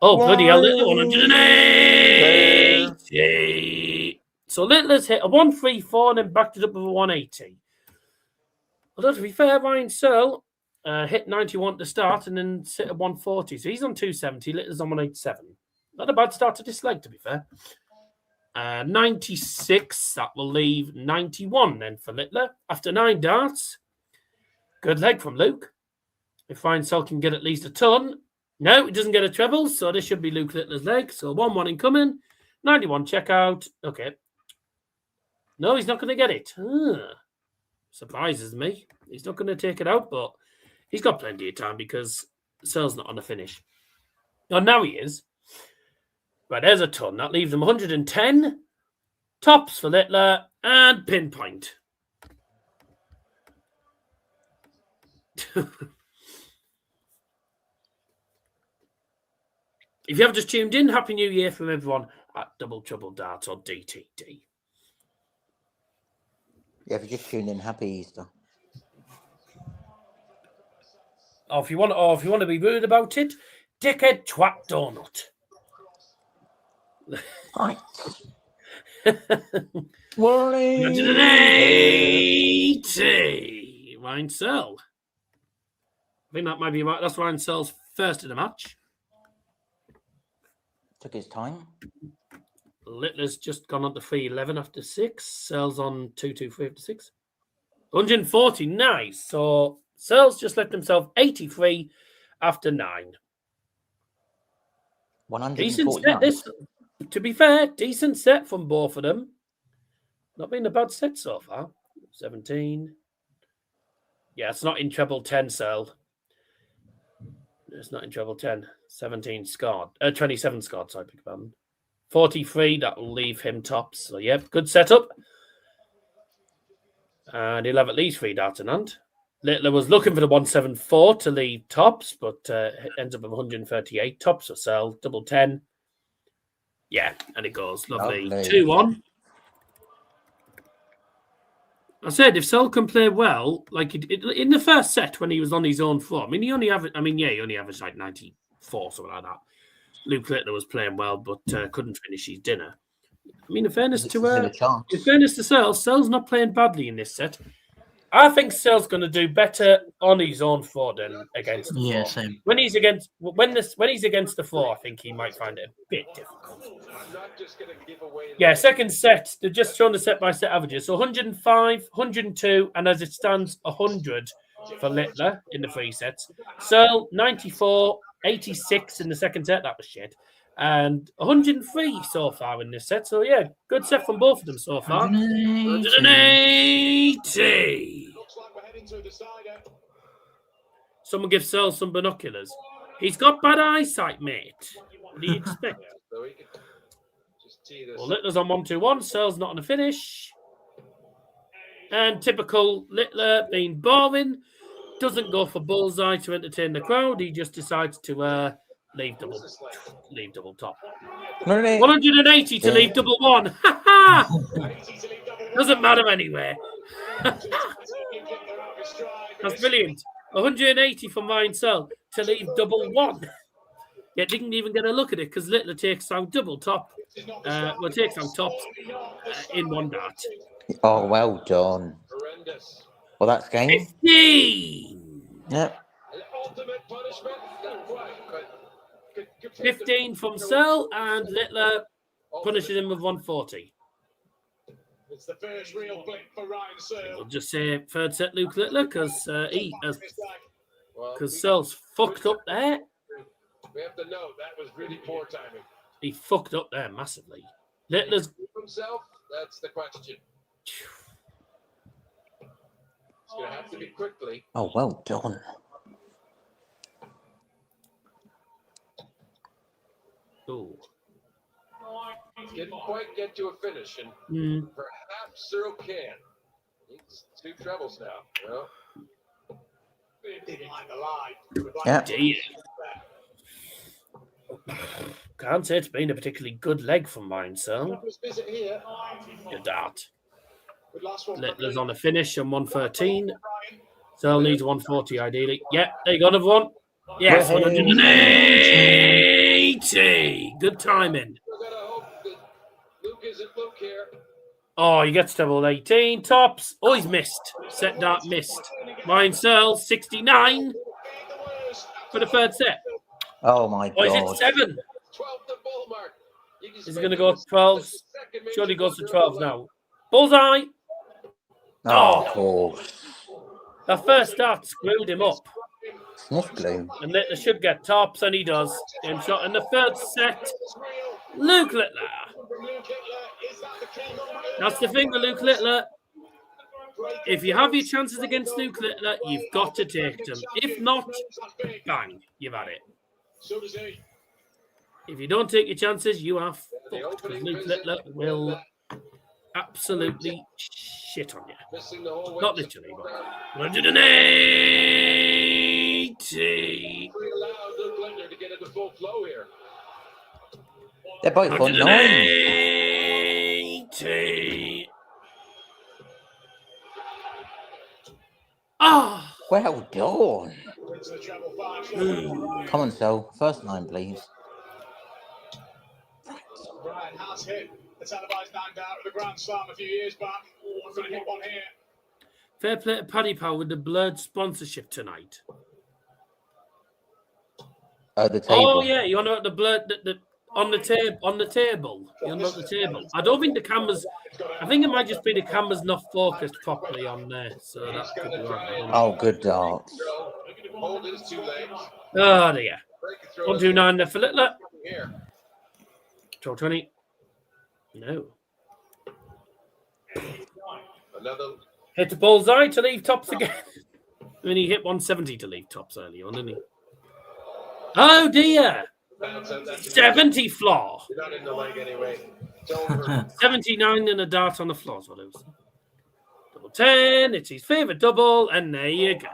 Oh, bloody hell, Little 180. So Littler's hit a 134 and then backed it up with a 180. Although, to be fair, Ryan Searle hit 91 to start and then hit a 140. So he's on 270, Littler's on 187. Not a bad start to this leg, to be fair. 96, that will leave 91 then for Littler. After 9 darts, good leg from Luke. If Ryan Searle can get at least a ton. No, it doesn't get a treble, so this should be Luke Littler's leg. So 1-1 incoming, 91 checkout. Okay. No, he's not going to get it. Surprises me. He's not going to take it out, but he's got plenty of time because Searle's not on the finish. Oh, now he is. Right, there's a ton. That leaves him 110. Tops for Littler and pinpoint. If you have just tuned in, Happy New Year from everyone at Double Trouble Darts or DTD. Yeah, if you just tuned in, Happy Easter. Or if you want to be rude about it, dickhead twat donut. Right. 180. Ryan Searle. I think that might be right. That's Ryan Searle's first of the match. Took his time. Littler's just gone on to 311 after 6. Searle's on 223 after 6. 140, nice. So Searle's just left himself 83 after 9. Decent set, 149. this. To be fair, decent set from both of them. Not been a bad set so far. 17. Yeah, it's not in treble 10, Searle. It's not in treble 10. 17 scored. 27 scored, sorry, big pardon. 43, that'll leave him tops. So, yeah, good setup. And he'll have at least 3 darts in hand. Littler was looking for the 174 to leave tops, but ends up with 138 tops. So, Searle, double 10. Yeah, and it goes. Lovely. 2-1. I said if Searle can play well, like in the first set when he was on his own form, he only averaged like 94, something like that. Luke Littler was playing well, but couldn't finish his dinner. I mean, in fairness to Searle, Searle's not playing badly in this set. I think Searle's going to do better on his own floor than against the floor. Same. When he's against the floor, I think he might find it a bit difficult. Yeah, second set, they're just showing the set-by-set averages. So 105, 102, and as it stands, 100 for Littler in the 3 sets. Searle, 94, 86 in the second set. That was shit. And 103 so far in this set. So, yeah, good set from both of them so far. 180. Someone give Searle some binoculars. He's got bad eyesight, mate. What do you expect? Well, Littler's on 1-2-1. Searle's not on the finish. And typical Littler being boring. Doesn't go for bullseye to entertain the crowd. He just decides to leave double top. 180 to leave double 1. Doesn't matter anyway. That's brilliant. 180 from Ryan Searle to leave double 1. Yeah, didn't even get a look at it because Littler takes out double top. Takes out tops in 1 dart. Oh, well done. Well, that's game. 15. Yep. 15 from Searle, and Littler punishes him with 140. It's the first real blip for Ryan Searle. We'll just say third set Luke Littler because Searle's fucked up there. We have to know that was really poor timing. He fucked up there massively. Littler's himself. That's the question. It's going to have to be quickly. Oh, well done. Ooh. Didn't quite get to a finish, and perhaps Searle can. He's 2 trebles now. Well, didn't like the line. Yeah. Can't say it's been a particularly good leg from Ryan Searle. Good dart. Littler's on a finish on 113. Searle needs 140 ideally. Yeah, there you go, another one. Yes, 180. Good timing. Oh, he gets double 18 tops. Oh, he's missed. Set dart missed. Ryan Searle, 69 for the third set. Oh, my God. Or is it 7? Is he going to go 12? Surely goes to 12 now. Bullseye. Oh, of course. The first dart screwed him up. Sniff glue. And Littler should get tops, and he does. In shot in the third set, Luke Littler. That's the thing with Luke Littler. If you have your chances against Luke Littler, you've got to take them. If not, bang, you've had it. If you don't take your chances, you are fucked. Because Luke Littler will absolutely shit on you. Not literally, but 180. They're both on 9. 180. Ah. Well done. Come on, Searle. First 9, please. Ryan has hit the televised 9 dart at the Grand Slam a few years back. I'm going to hit one here. Fair play to Paddypower with the blurred sponsorship tonight. The table. Oh, yeah. You want to know the blurred... on the table. You're not the table. I don't think the cameras. I think it might just be the cameras not focused properly on there. So that could be right. Oh, good darts. Hold his 2 legs. Oh dear. Break a throw. 129 there for Littler. Here. 1220. No. Another. Hit the bullseye to leave tops again. I mean, he hit 170 to leave tops early on, didn't he? Oh dear. 70 flaw. You're not in the leg anyway. It's over. 79 and a dart on the floor is what it was. Double 10. It's his favourite double. And there you go.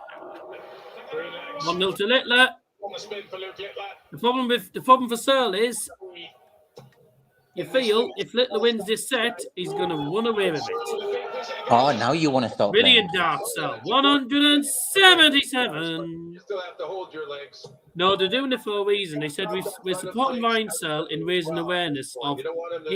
1-0 to Littler. On the spin for Luke Littler. The problem for Searle is you feel if Littler wins this set, he's going to run away with it. Oh, now you want to stop Brilliant playing. dart, Searle. 177. You still have to hold your legs. No, they're doing it for a reason. They said we're supporting Ryan Searle in raising awareness of You don't want him to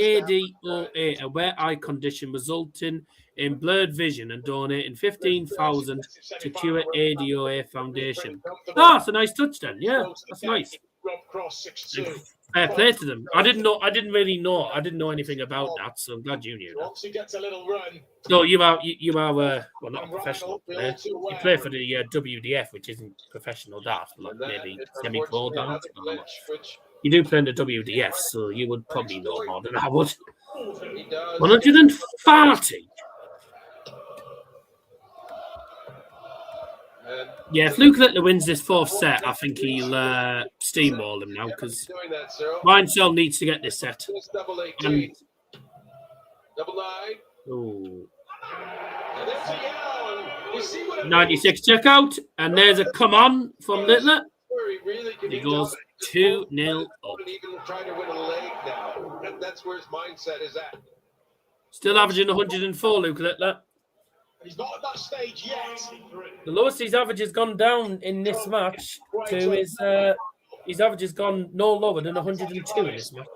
ADOA, a rare eye condition resulting in blurred vision, and donating 15,000 to Cure ADOA Foundation. Ah, it's a nice touch then. Yeah, that's nice. Rob Cross 6-2. Fair play to them. I didn't know anything about that, so I'm glad you knew that. Once he gets a little run, So you are well, not a professional player. You play for the WDF, which isn't professional darts, but like maybe semi-pro darts. You do play in the WDF, so you would probably know more than I would. 140. Yeah, if Luke Littler wins this fourth set, I think he'll steamroll him now because Ryan Searle needs to get this set. Double 18. And, Double 9. ooh. And there's a yellow. You see what 96 checkout, and there's a come on from Littler. where he really can He be goes dominant. 2-0 up. And even trying to win a leg now. And that's where his mindset is at. Still averaging 104, Luke Littler. he's not at that stage yet. The lowest his average has gone down in this match to his average has gone no lower than 102 in this match.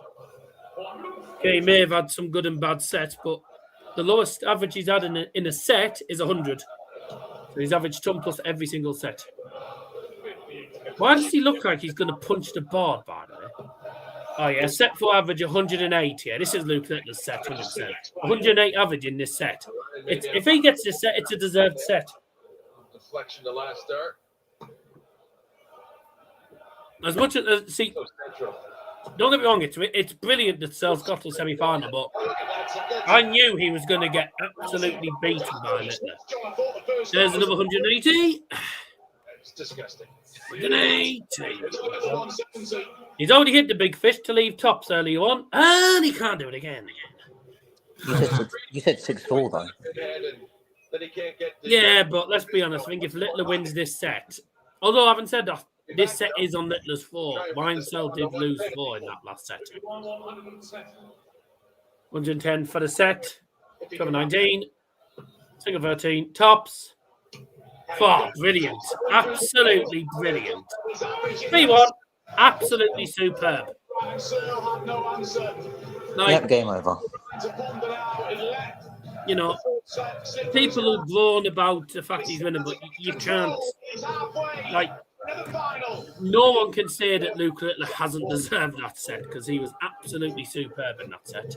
Okay, he may have had some good and bad sets, but the lowest average he's had in a set is 100. So he's averaged 10 plus every single set. Why does he look like he's going to punch the board, by the way? Oh, yeah, set 4 average 108 here. This is Luke Littler's set, 100%. 108 average in this set. If he gets this set, it's a deserved set. Deflection to last start. As much as, see, don't get me wrong, it's brilliant that Searle's got to the semi-final, but I knew he was going to get absolutely beaten by Littler. There's another 180. It's disgusting. 180. He's already hit the big fish to leave tops earlier on, and he can't do it again. You said 6-4 though. Then he can't get the Yeah, but let's be honest. I think if Littler wins this set, although I haven't said that, this set is on Littler's 4. Ryan Searle did lose 4 in that last set. 110 for the set. Cover 19. Single 13. Tops. 4. Brilliant. Absolutely brilliant. 3-1. Absolutely superb. Like, Yep, game over. you know, people will groan about the fact he's winning, but you can't. Like, no one can say that Luke Littler hasn't deserved that set because he was absolutely superb in that set.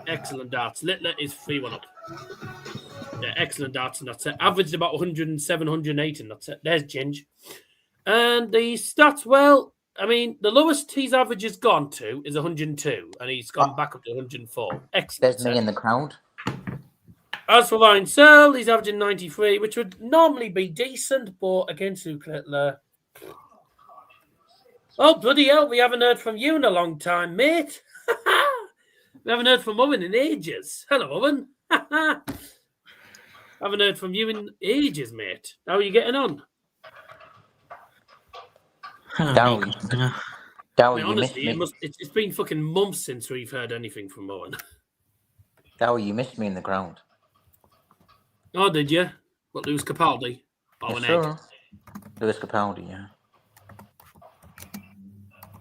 Excellent darts. Littler is 3-1 up. Yeah, excellent darts in that set. Averaged about 107, 108 in that set. There's Ginge. And the stats, well, I mean, the lowest his average has gone to is 102, and he's gone back up to 104. Excellent. There's me in the crowd. As for Ryan Searle, he's averaging 93, which would normally be decent, but against Luke Littler. Oh, bloody hell, we haven't heard from you in a long time, mate. We haven't heard from Owen in ages. Hello, Owen. Haven't heard from you in ages, mate. How are you getting on? Hello, Darryl, you Honestly, missed me. it's been fucking months since we've heard anything from Owen. Darryl, you missed me in the ground. Oh, did you? What, Lewis Capaldi? Oh, Yes, an sir. egg. Lewis Capaldi, yeah.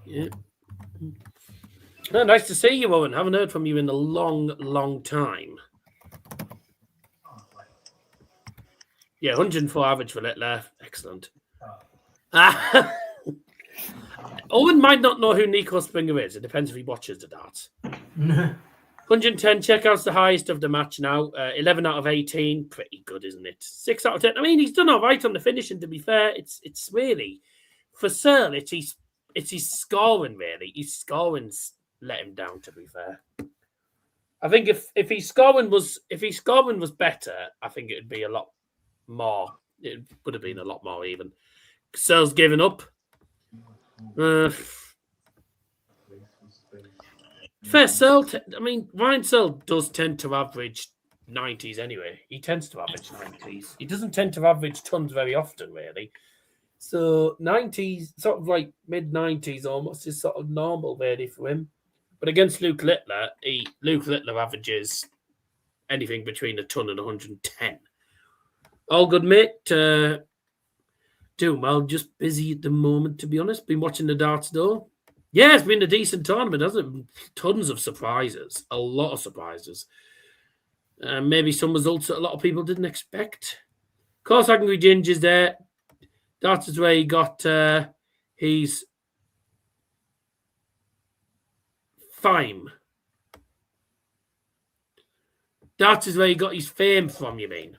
Yeah. Oh, nice to see you, Owen. Haven't heard from you in a long, long time. Yeah, 104 average for Littler. Excellent. Owen might not know who Nico Springer is. It depends if he watches the darts. 110 checkouts, the highest of the match now. 11 out of 18. Pretty good, isn't it? 6 out of 10. I mean, he's done all right on the finishing, to be fair. It's really, for Searle, it's his scoring, really. His scoring's let him down, to be fair. I think if his scoring was better, I think it would be a lot more. It would have been a lot more even. Searle's given up. Fair Searle. Ryan Searle does tend to average 90s anyway. He tends to average 90s. He doesn't tend to average tons very often, really. So 90s, sort of like mid-90s almost, is sort of normal, really, for him. But against Luke Littler, Luke Littler averages anything between a ton and 110. All good, mate. Doing well, just busy at the moment, to be honest. Been watching the darts, though. Yeah, it's been a decent tournament, hasn't it? Tons of surprises. A lot of surprises. Maybe some results that a lot of people didn't expect. Of course, Angry Ginger's there. Darts is where he got his fame. Darts is where he got his fame from, you mean?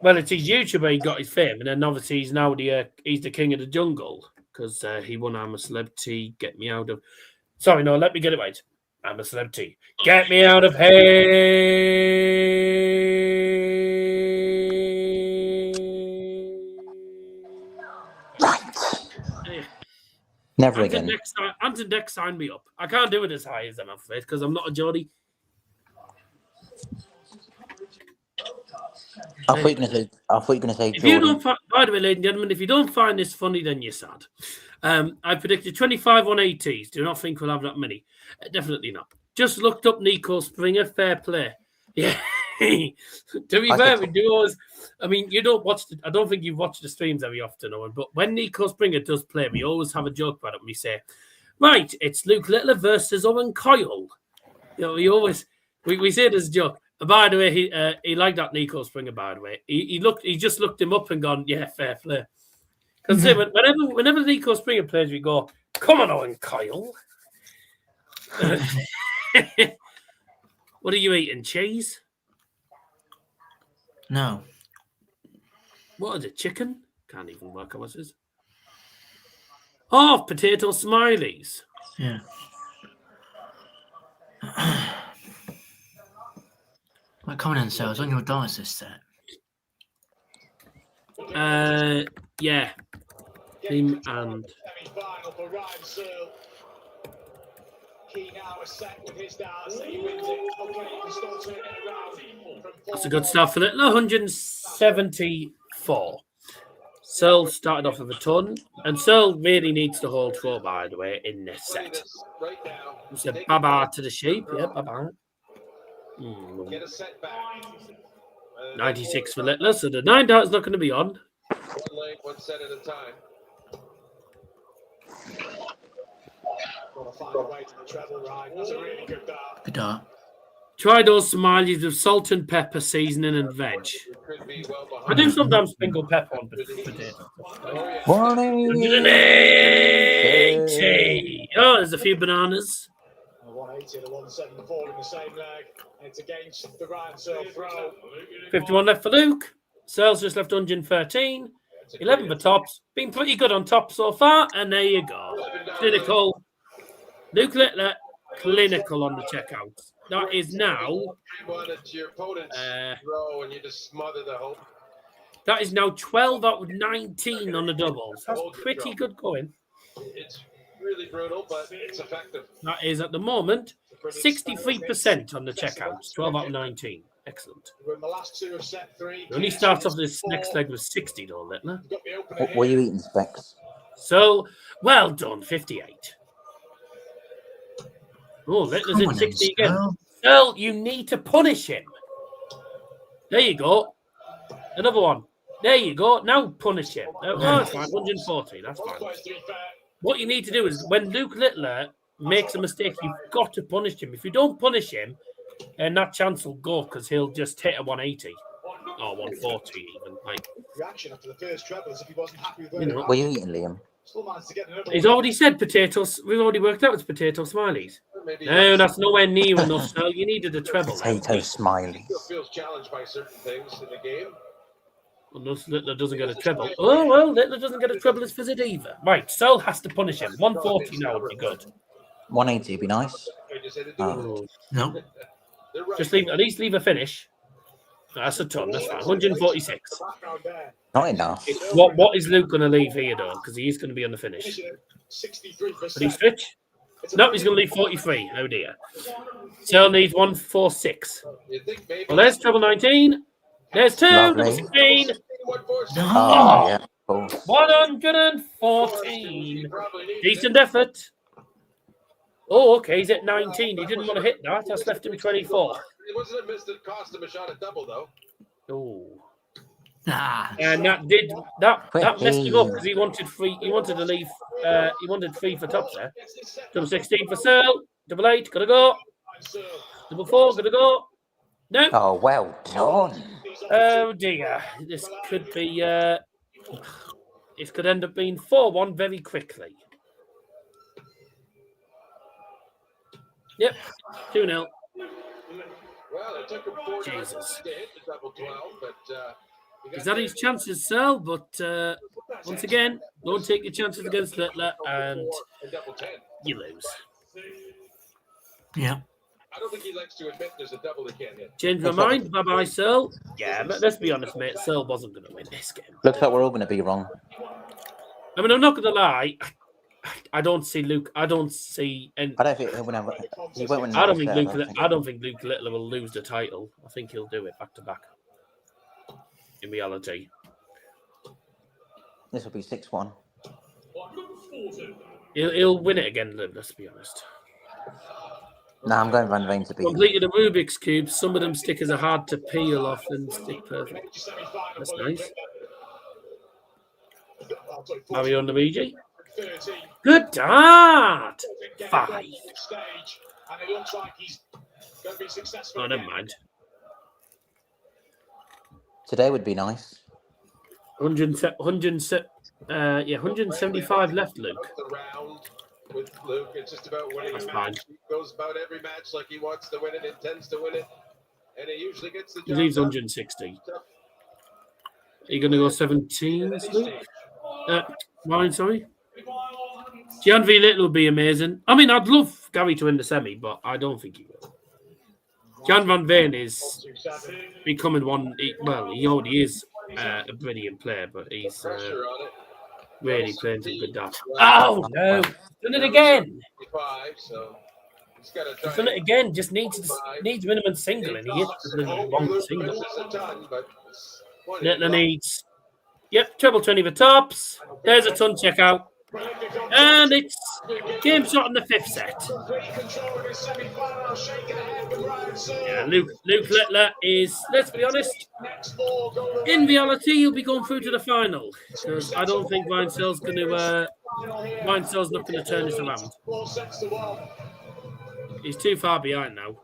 Well, it's his YouTube where he got his fame, and then obviously he's now he's the king of the jungle because he won I'm a Celebrity, Get Me Out of... Sorry, no, let me get it right. I'm a Celebrity. Get me out of here. Right. Never again. Anton Deck signed me up. I can't do it as high as them, I'm afraid, because I'm not a Geordie. I thought you were going to say If Jordan. you don't find, by the way, ladies and gentlemen, if you don't find this funny, then you're sad. I predicted 25 180s. Do not think we'll have that many. Definitely not. Just looked up Nico Springer. Fair play. Yeah. To be fair, we do always. I mean, you don't watch. I don't think you watch the streams very often, Owen. But when Nico Springer does play, we always have a joke about it. We say, "Right, it's Luke Littler versus Owen Coyle." You know, we say it as a joke. By the way, he liked that Nico Springer. By the way, he just looked him up and gone, yeah, fair play. Because whenever Nico Springer plays, we go, come on, Owen Coyle. What are you eating? Cheese? No. What is it? Chicken? Can't even work out what it is. Oh, potato smileys. Yeah. What comment cells on your dice is set? Yeah. Him and semi-final for Ryan Searle. Key now is set with his darts. He wins it. Okay, he can still turn it around. That's a good start for Littler. 174. Searle started off with a ton, and Searle really needs to hold 4, by the way, in this set. It's a baba to the sheep. Yeah, baba. Get a set back. 96 for Littler, so the 9 dart's not going to be on. One leg, one set at a time. Gotta find a way to the treble, Ryan. That's a really good dart. Good dart. Try those smileys with salt and pepper seasoning and veg. I do sometimes sprinkle pepper on potatoes. 180. Oh, there's a few bananas. 180 to 174 in the same leg. It's against the Ryan Searle throw. 51 left for Luke. Searle's just left 113. 11 for tops. Been pretty good on top so far. And there you go. Clinical. Luke Littler, clinical on the checkouts. That is now. Your opponent's throw and you just smother the whole. That is now 12 out of 19 on the doubles. That's pretty good going. It's really brutal, but it's effective. That is at the moment 63% on the checkouts. 12 out of 19. Excellent. The last two of set 3. When he starts off this next leg with 60, though, Littler. What were you eating, Specs? So, well done, 58. Oh, Littler's in 60 again. Searle, you need to punish him. There you go. Another one. There you go. Now punish him. Oh, that's fine. 140. That's fine. What you need to do is when Luke Littler makes a mistake, you've got to punish him. If you don't punish him, and that chance will go because he'll just hit a 180 or 140 even. Like reaction after the first treble as if he wasn't happy with what are you eating, Liam? Still managed to get another He's one. already said potatoes. We've already worked out it's potato smileys. Maybe No, that's nowhere near enough, Searle. You needed a treble. Potato still smileys. feels challenged by certain things in the game. Unless Littler doesn't get a treble. Oh, well, Littler doesn't get a treble as visit either. Right, Searle has to punish him. 140 now would be good. 180 would be nice. I just had to do Oh. it. No. They're right. Just leave, at least leave a finish. That's a ton, that's fine. 146. Background there. Not enough. What is Luke going to leave here, though? Because he is going to be on the finish. Finishing at But he 63%. switch? No, he's going to leave 43. Oh, dear. Searle needs 146. You think maybe Well, there's treble 19. There's 2. Lovely. Number 16. 146? No. Oh, yeah. Cool. 114. Decent effort. Oh, okay. He's at 19. He didn't want to hit that. That's left him 24. It wasn't a miss that cost him a shot at double, though. Oh. Ah. And that messed him up because he wanted free. He wanted to leave. He wanted 3 for tops there. Double 16 for Searle. Double 8. Gotta go. Double 4. Gotta go. No. Oh, well done. Oh dear. This could be. This could end up being 4-1 very quickly. Yep. 2-0. Well, it took him 4 Jesus. to hit the double 12, but He's had his chances, Searle, but once again, don't take your chances against Littler and double 10. you lose. Yeah. I don't think he likes to admit there's a double he can't hit. Change my mind. Bye-bye, Searle. Yeah, but let's be honest, mate. Searle wasn't going to win this game. Looks like we're all going to be wrong. I mean, I'm not going to lie. I don't see Luke. I don't see. And I don't think he won't win. I don't think Luke. I don't think Luke Littler will lose the title. I think he'll do it back to back. In reality, This will be 6-1. he'll win it again. Let's be honest. No, I'm going Van Veen to beat him. Completed a Rubik's cube. Some of them stickers are hard to peel off and stick perfect. That's nice. Mario and Luigi. Good dart. 5. And it looks like he's going to be successful. Oh, never mind. Today would be nice. 175 left, Luke. The round with Luke, it's just about winning That's a fine. match. He goes about every match like he wants to win it, intends to win it, and he usually gets the He job leaves done. 160. Are you going to go 17, Luke? Mine, sorry. Gian V. Little would be amazing. I mean, I'd love Gary to win the semi, but I don't think he will. Gian Van Veen is becoming one. He already is a brilliant player, but he's Pressure on it. really playing some good darts. Oh, no. Done it again. 55, so he's got to try. He's done it again. Just needs minimum single, and he hits the wrong single. Littler needs. Yep, treble 20 for tops. There's a ton checkout. And it's game shot in the 5th set. Yeah, Luke Littler is, let's be honest, in reality, he'll be going through to the final. Because I don't think Ryan Searle's going to. Ryan Searle's not going to turn this around. He's too far behind now.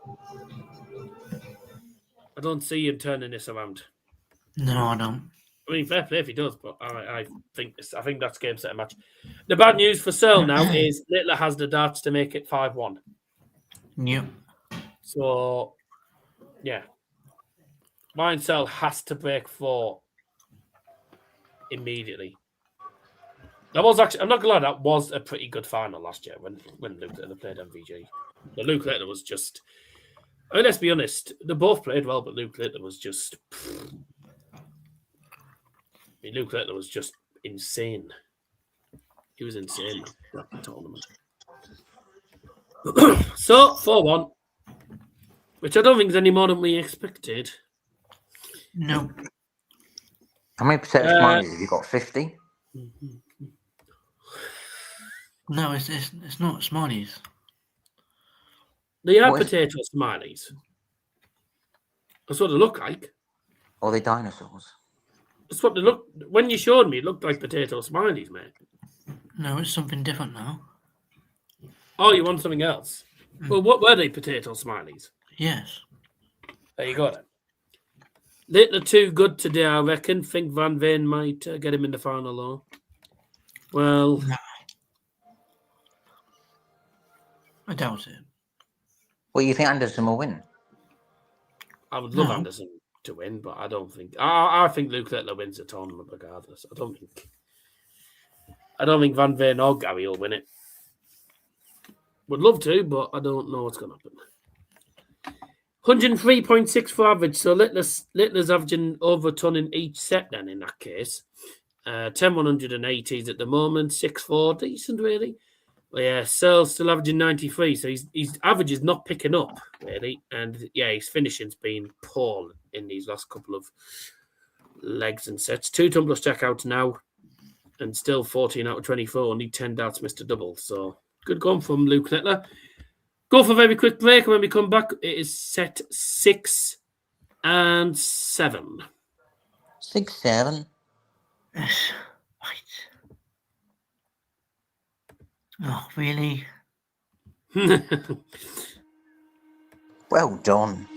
I don't see him turning this around. No, I don't. I mean, fair play if he does, but I think that's game set match. The bad news for Searle now is Littler has the darts to make it 5-1. Yep. So, yeah. Ryan Searle has to break 4 immediately. That was actually, I'm not going to lie, that was a pretty good final last year when Luke Littler played MVG. But Luke Littler was just, I mean, let's be honest, they both played well, but Luke Littler was just... Luke Littler was just insane. He was insane at the tournament. So, 4-1. Which I don't think is any more than we expected. No. How many percent of smileys have you got? 50? No, it's not Smarties. They are What is- potato smileys. That's what they look like. Or are they dinosaurs? That's what they look. When you showed me, it looked like potato smileys, mate. No, it's something different now. Oh, you want something else? Well, what were they? Potato smileys. Yes. There you go. Then. Littler too good today, I reckon. Think Van Veen might get him in the final, though. Well, No. I doubt it. Well, you think Anderson will win? I would love No. Anderson to win, but I don't think. I think Luke Littler wins the tournament regardless. I don't think Van Veen or Gary will win it. Would love to, but I don't know what's going to happen. 103.6 for average. So Littler's averaging over a ton in each set then in that case. 10 180s at the moment. 6-4. Decent, really. But yeah, Searle's still averaging 93. So his average is not picking up, really. And yeah, his finishing's been poor in these last couple of legs and sets. 2 tumblers checkouts now. And still 14 out of 24. Only 10 darts missed a double. So good going from Luke Littler. Go for a very quick break, and when we come back, it is set 6 and 7. 6-7. Yes. Right. Oh, really? Well done.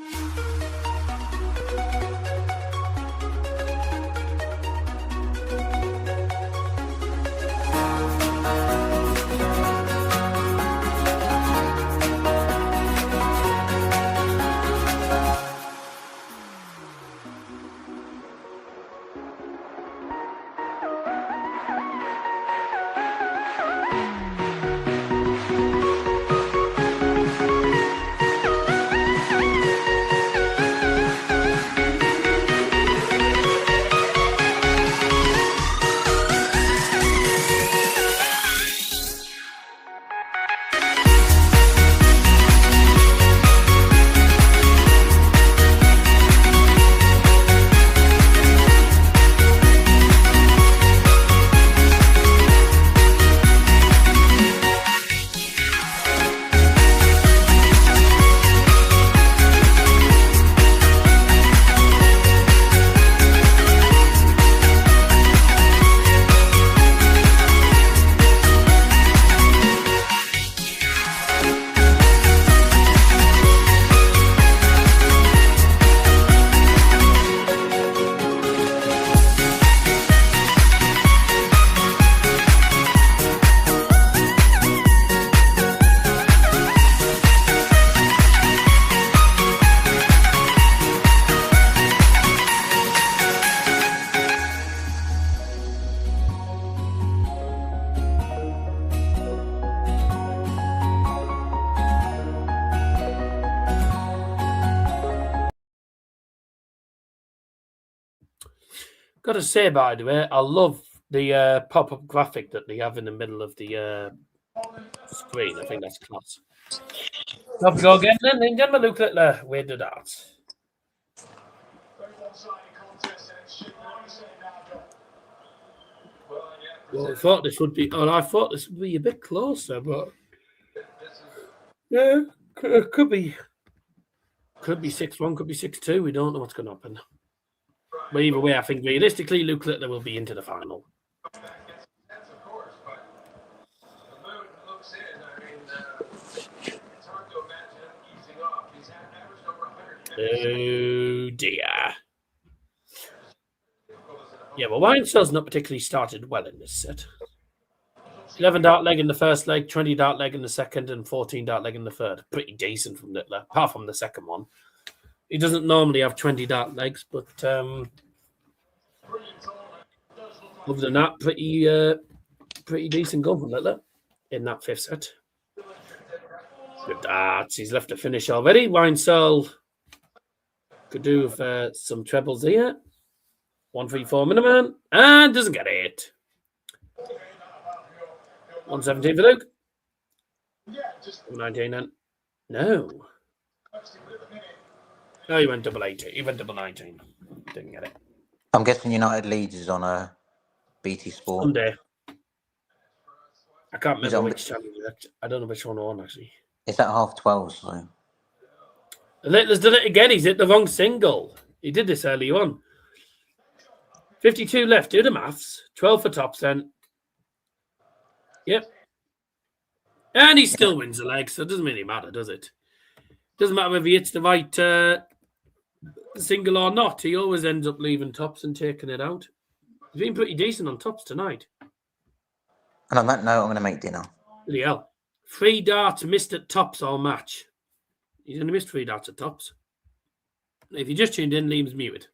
Got to say, by the way, I love the pop-up graphic that they have in the middle of the screen. I think that's class. Have we go again then? Gentlemen, Luke Littler, where did that? Well, I thought this would be. Oh, I thought this would be a bit closer, but yeah, could be 6-1, could be 6-2. We don't know what's going to happen. But either way, I think realistically, Luke Littler will be into the final. Oh dear. Yeah, well, Ryan Searle's not particularly started well in this set. 11 dart leg in the first leg, 20 dart leg in the second, and 14 dart leg in the third. Pretty decent from Littler, apart from the second one. He doesn't normally have 20 dart legs, but other than that, pretty decent goal from Littler in that fifth set. Good darts. He's left a finish already. Ryan Searle could do with some trebles here. 134 minimum, and doesn't get it. 117 for Luke. 19 then. No. No, he went double 80. He went double 19. Didn't get it. I'm guessing United Leeds is on a BT Sport. Sunday. I can't remember which channel. I don't know which one on actually. It's at 12:30, so. Littler's done it again. He's hit the wrong single. He did this early on. 52 left. Do the maths. 12 for tops then. Yep. And he still wins the leg, so it doesn't really matter, does it? Doesn't matter if he hits the right single or not. He always ends up leaving tops and taking it out. He's been pretty decent on tops tonight. And on that note, I'm going to make dinner. Bloody hell. 3 darts missed at tops all match. He's only missed 3 darts at tops. If you just tuned in, Liam's muted.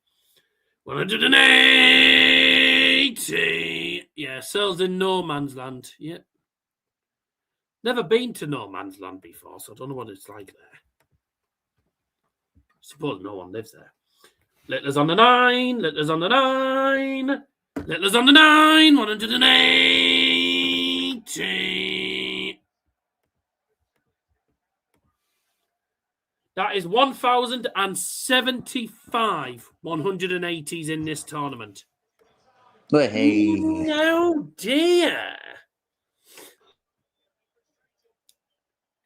180. Yeah, Searle's in no man's land. Yeah. Never been to no man's land before, so I don't know what it's like there. I suppose no one lives there. Littler's on the 9. Littler's on the 9. Littler's on the 9. 180. That is 1,075 180s in this tournament. Hey. Oh, dear.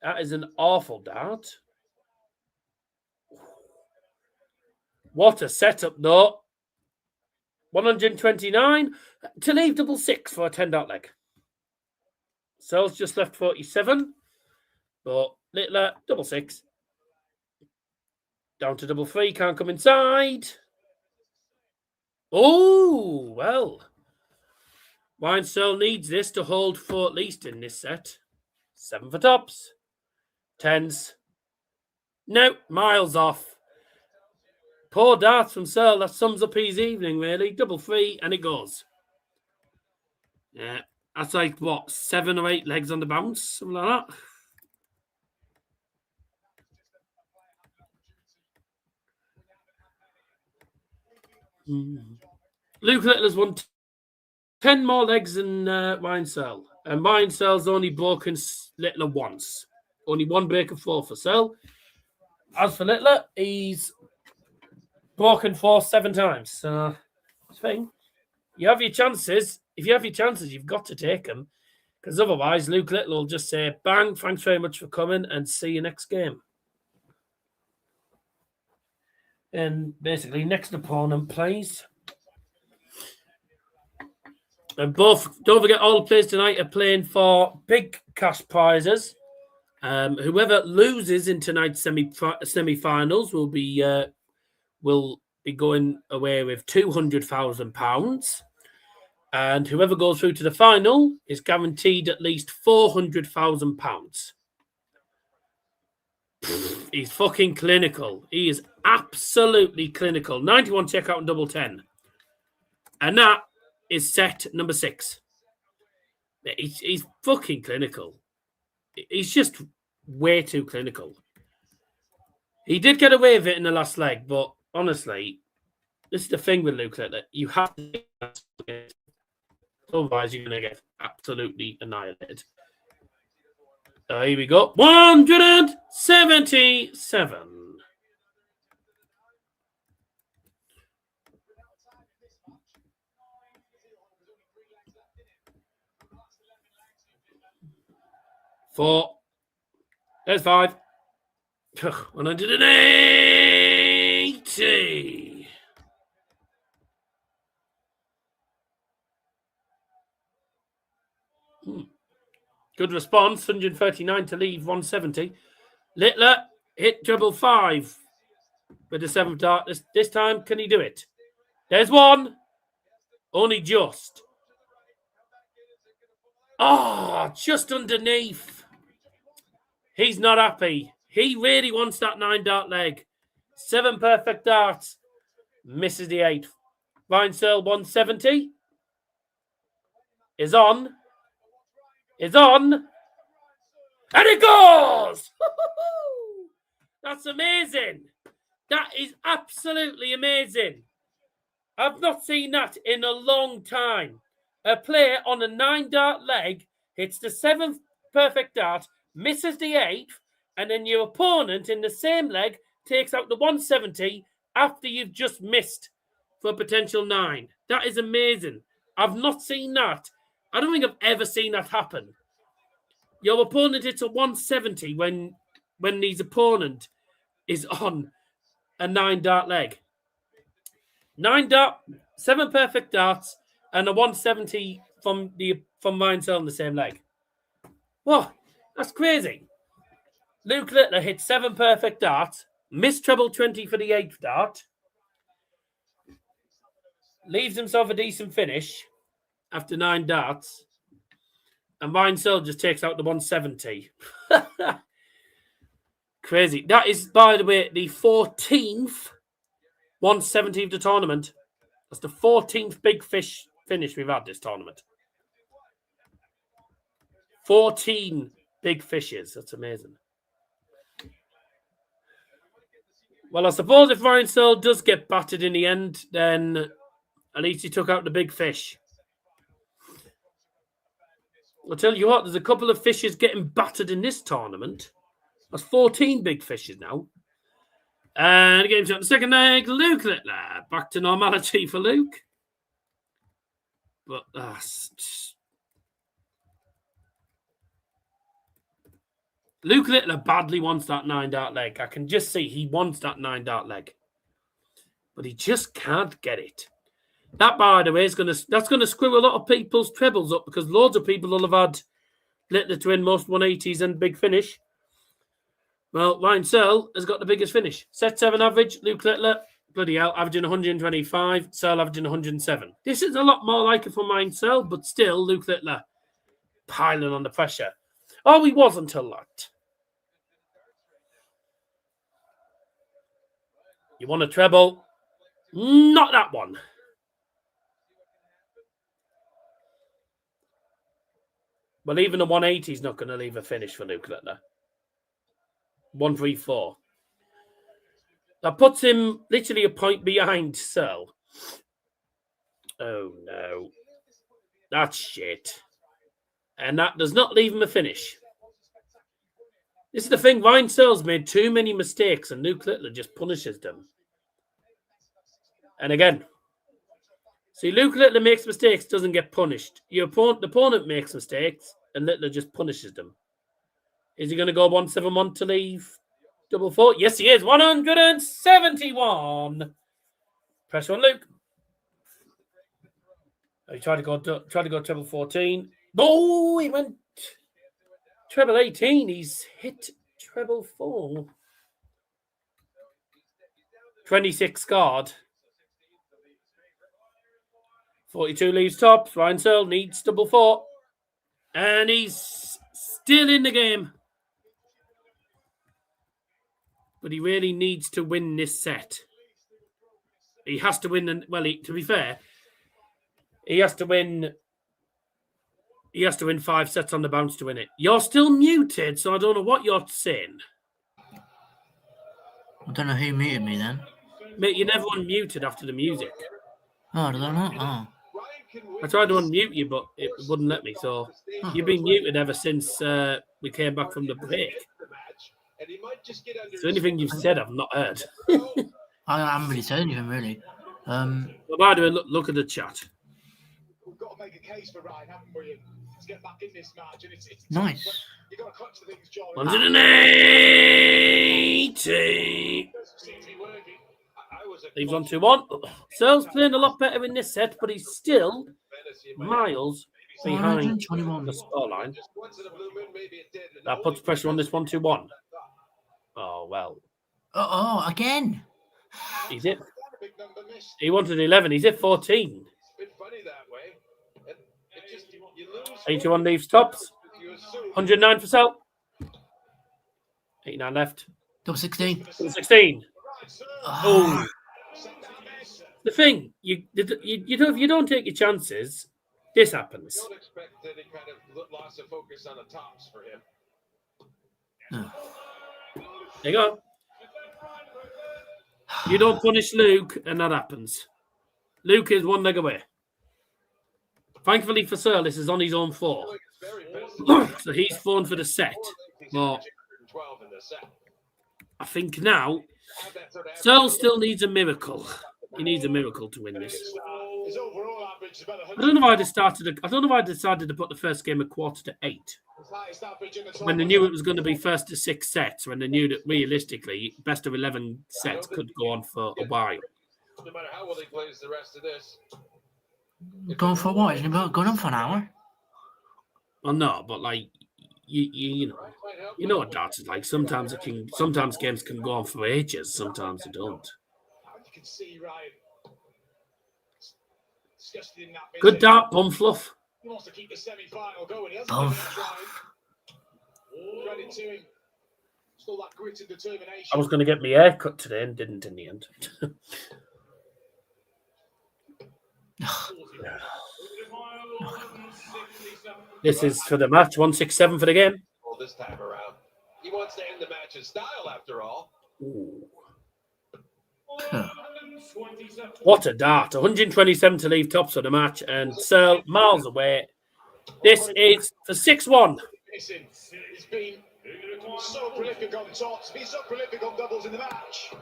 That is an awful dart. What a setup, though. 129 to leave double 6 for a 10 dart leg. Searle's just left 47, but Littler, double 6. Down to double 3, can't come inside. Oh, well. Ryan Searle needs this to hold 4 at least in this set. 7 for tops. 10s. No, miles off. Poor darts from Searle. That sums up his evening, really. Double 3, and it goes. Yeah, that's like, what, 7 or 8 legs on the bounce? Something like that. Luke Littler's won 10 more legs than Ryan Searle. And Ryan Searle's only broken Littler once. Only 1 break of 4 for Searle. As for Littler, he's broken 4 7 times. So, it's fine. You have your chances. If you have your chances, you've got to take them. Because otherwise, Luke Littler will just say, bang, thanks very much for coming, and see you next game. And basically, next opponent plays. And both, don't forget, all the players tonight are playing for big cash prizes. Whoever loses in tonight's semi-finals will be going away with £200,000. And whoever goes through to the final is guaranteed at least £400,000. He's fucking clinical. He is absolutely clinical. 91 checkout and double 10. And that is set number 6. He's fucking clinical. He's just way too clinical. He did get away with it in the last leg, but honestly, this is the thing with Luke Littler. You have to get it. Otherwise, you're going to get absolutely annihilated. Here we go. 177. Four. There's 5. 180. Good response. 139 to leave 170. Littler hit treble 5 with the 7th dart. This time, can he do it? There's 1. Only just. Oh, just underneath. He's not happy. He really wants that 9 dart leg. 7 perfect darts. Misses the 8th. Ryan Searle 170. Is on. Is on. And it goes! That's amazing. That is absolutely amazing. I've not seen that in a long time. A player on a 9 dart leg hits the 7th perfect dart, misses the 8th, and then your opponent in the same leg takes out the 170 after you've just missed for a potential 9. That is amazing. I've not seen that. I don't think I've ever seen that happen. Your opponent hits a 170 when his opponent is on a 9 dart leg. 9 dart, 7 perfect darts, and a 170 from Ryan Searle on the same leg. Whoa, that's crazy. Luke Littler hit 7 perfect darts, missed treble 20 for the 8th dart, leaves himself a decent finish after 9 darts, And Ryan Searle just takes out the 170. Crazy. That is, by the way, the 14th 170 of the tournament. That's the 14th big fish finish we've had this tournament. 14 big fishes. That's amazing. Well, I suppose if Ryan Searle does get battered in the end, then at least he took out the big fish. I'll tell you what, there's a couple of fishes getting battered in this tournament. That's 14 big fishes now. And the game's on the second leg. Luke Littler. Back to normality for Luke. But Luke Littler badly wants that 9-dart leg. I can just see he wants that 9-dart leg. But he just can't get it. That, by the way, is that's going to screw a lot of people's trebles up because loads of people will have had Littler to win most 180s and big finish. Well, Ryan Searle has got the biggest finish. Set 7 average, Luke Littler, bloody hell, averaging 125, Searle averaging 107. This is a lot more like it for Ryan Searle, but still, Luke Littler piling on the pressure. Oh, he was until that. You want a treble? Not that one. Well, even the 180 is not going to leave a finish for Luke Littler. 134. That puts him literally a point behind Searle. Oh, no. That's shit. And that does not leave him a finish. This is the thing. Ryan Searle's made too many mistakes and Luke Littler just punishes them. And again, see, Luke Littler makes mistakes, doesn't get punished. The opponent makes mistakes and Littler just punishes them. Is he going to go 171 to leave double four? Yes, he is. 171. Pressure on Luke. He tried to go treble 14. Oh, he went treble 18. He's hit treble 4. 26 scored. 42 leaves tops. Ryan Searle needs double 4. And he's still in the game. But he really needs to win this set. He has to win. Well, to be fair, he has to win. He has to win 5 sets on the bounce to win it. You're still muted, so I don't know what you're saying. I don't know who muted me then. Mate, you never unmuted after the music. Oh, did I not? Oh. I tried to unmute you, but it wouldn't let me. So you've been muted ever since we came back from the break. So anything you've said, I've not heard. I haven't really said anything, really. Well, by the way, look at the chat. We've got to make a case for Ryan, haven't we? To get back in this match. And it's nice. You've got to clutch the things, John. 180. Leaves on 2-1. Searle's playing a lot better in this set, but he's still miles behind the scoreline. That puts pressure on this 1-2-1. Oh, well. Oh, again. He's hit. He wanted 11. He's hit 14. 81 leaves tops. 109 for Searle. 89 left. Double 16. Double 16. Oh. The thing, you know, if you don't take your chances, this happens. Don't expect any kind of loss of focus on the tops for him. There you go. You don't punish Luke, and that happens. Luke is 1 leg away. Thankfully for Searle, this is on his own 4. So he's 4 for the set. But I think now Searle still needs a miracle. He needs a miracle to win this. I don't know why they started. I don't know why they decided to put the first game a 7:45. When they knew it was going to be 1st to 6 sets, when they knew that realistically best of 11 sets could go on for a while. No matter how well he plays the rest of this. Going for what? Isn't it going on for an hour? Well, no, but like you know what darts is like. Sometimes games can go on for ages. Sometimes they don't. You can see Ryan. Good dart, bum fluff. He wants to keep the semi-final going. He hasn't Oh. given up trying. Credit to him. Still that grit and determination. I was going to get my hair cut today and didn't in the end. This is for the match, 167 for the game. Well, this time around, he wants to end the match in style, after all. Ooh. What a dart. 127 to leave tops of the match, and Searle miles away. This is the 6-1. He's been so prolific on tops. He's been so prolific on doubles in the match.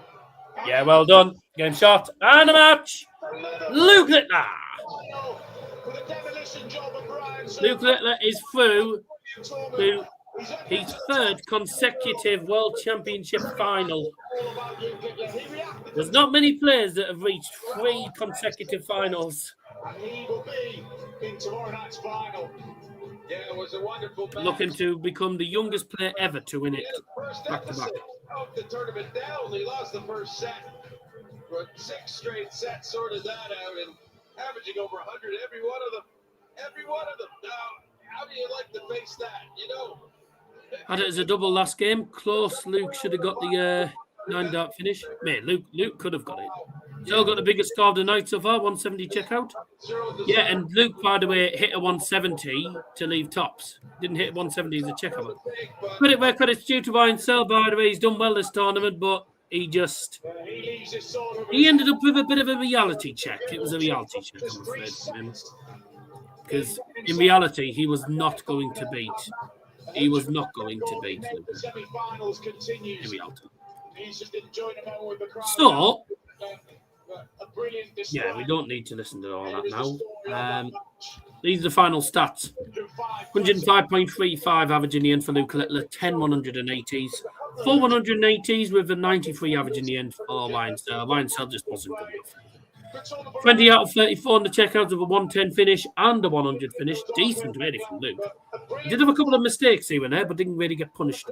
Yeah, well done. Game shot and a match. Luke Littler. With a demolition job of Ryan Searle. Luke Littler is through to his third consecutive World Championship final. There's not many players that have reached 3 consecutive finals. And he will be in tomorrow night's final. Yeah, it was a wonderful match. Looking to become the youngest player ever to win it Yeah, first back to back. deficit of the tournament down. He lost the first set. But 6 straight sets sorted that out and averaging over 100 every one of them. Every one of them. Now, how do you like to face that? You know. Had it as a double last game. Close. Luke should have got the 9-dart finish. Mate, Luke could have got it. Still got the biggest score of the night so far, 170 checkout. Yeah, and Luke, by the way, hit a 170 to leave tops. Didn't hit 170 as a checkout. Credit where credit's due to Ryan Searle, by the way. He's done well this tournament, but he ended up with a bit of a reality check. It was a reality check, I'm afraid, for him. Because in reality, he was not going to beat. He was not going to beat Luke. Semi-finals continues. In reality. He's just enjoying the moment with the crowd. So, A brilliant display. yeah, we don't need to listen to all that now. These are the final stats. 105.35 average in the end for Luke Littler, 10 180s. 4 180s with a 93 average in the end for Ryan Searle. Ryan Searle just wasn't good enough. 20 out of 34 on the checkouts with a 110 finish and a 100 finish. Decent really from Luke. He did have a couple of mistakes here and there, but didn't really get punished.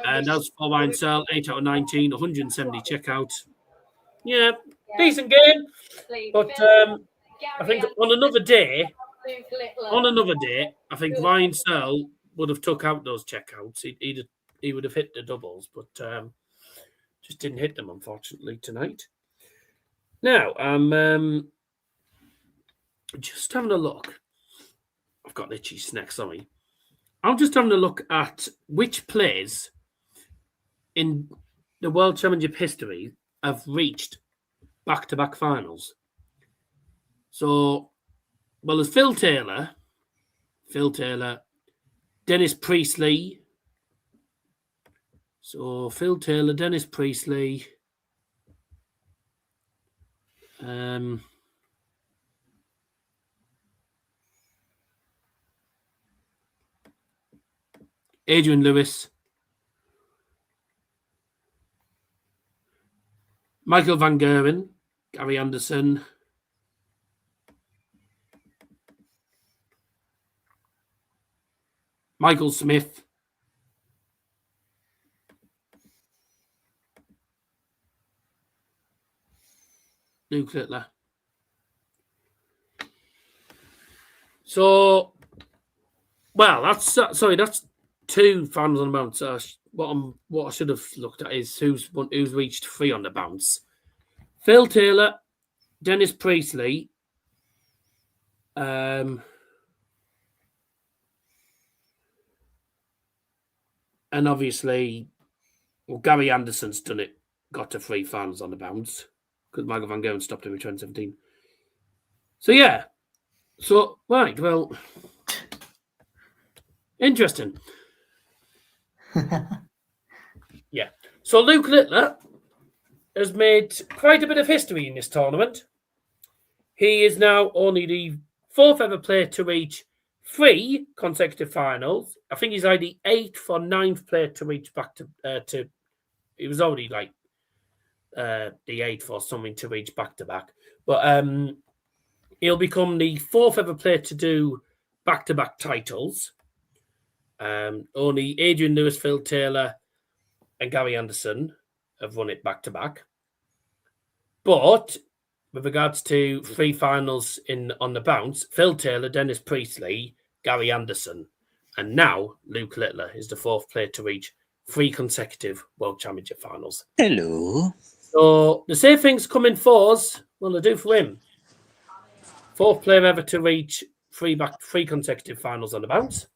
And as for Ryan Searle, 8 out of 19, 170 checkouts. Yeah, decent game. But I think on another day, I think Ryan Searle would have took out those checkouts. He would have hit the doubles, but just didn't hit them, unfortunately, tonight. Now, I'm just having a look. I've got itchy snack, sorry. I'm just having a look at which players in the World Championship history have reached back-to-back finals. So, well, there's Phil Taylor, Dennis Priestley. So, Phil Taylor, Dennis Priestley. Adrian Lewis, Michael Van Gerwen, Gary Anderson, Michael Smith, Luke Littler. So, well, that's 2 finals on the bounce. What I should have looked at is who's reached 3 on the bounce. Phil Taylor, Dennis Priestley, and obviously, well, Gary Anderson's done it. Got to 3 finals on the bounce because Michael Van Gerwen stopped him in 2017. So yeah. So right, well, interesting. Yeah. So Luke Littler has made quite a bit of history in this tournament. He is now only the 4th ever player to reach 3 consecutive finals. I think he's either the 8th or 9th player to reach back to. He was already like the 8th or something to reach back to back, but he'll become the 4th ever player to do back to back titles. Only Adrian Lewis, Phil Taylor, and Gary Anderson have won it back to back. But with regards to 3 finals on the bounce, Phil Taylor, Dennis Priestley, Gary Anderson, and now Luke Littler is the 4th player to reach 3 consecutive World Championship finals. Hello. So the same things come in 4s. Well, they do for him. 4th player ever to reach 3 consecutive finals on the bounce.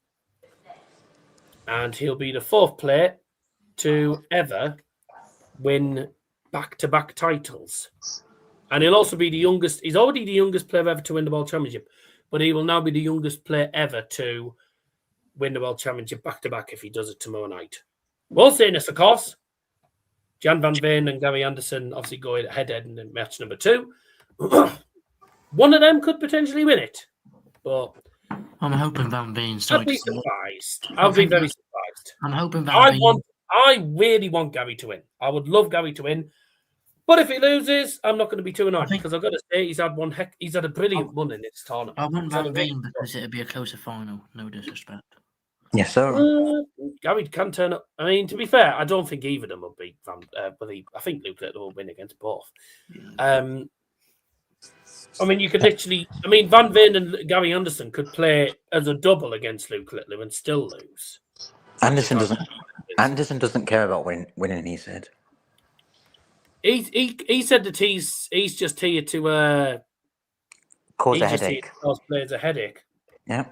And he'll be the 4th player to ever win back-to-back titles. And he'll also be the youngest. He's already the youngest player ever to win the World Championship, but he will now be the youngest player ever to win the World Championship back-to-back if he does it tomorrow night. We'll say this, of course. Gian Van Veen and Gary Anderson obviously go head-to-head in match number 2. One of them could potentially win it, but I'm hoping Van Veen. I'd be surprised. I'll be very surprised. I'm hoping Van Veen. I really want Gary to win. I would love Gary to win. But if he loses, I'm not going to be too annoyed because I've got to say he's had a brilliant run in this tournament. I want Van Veen because it'd be a closer final. No disrespect. Yes, sir. Gary can turn up. I mean, to be fair, I don't think either of them will beat I think Luke Littler will win against both. I mean, you could literally. I mean, Van Veen and Gary Anderson could play as a double against Luke Littler and still lose. Anderson doesn't care about winning. He said. He said that he's just here to cause a headache. Cause players a headache. Yeah.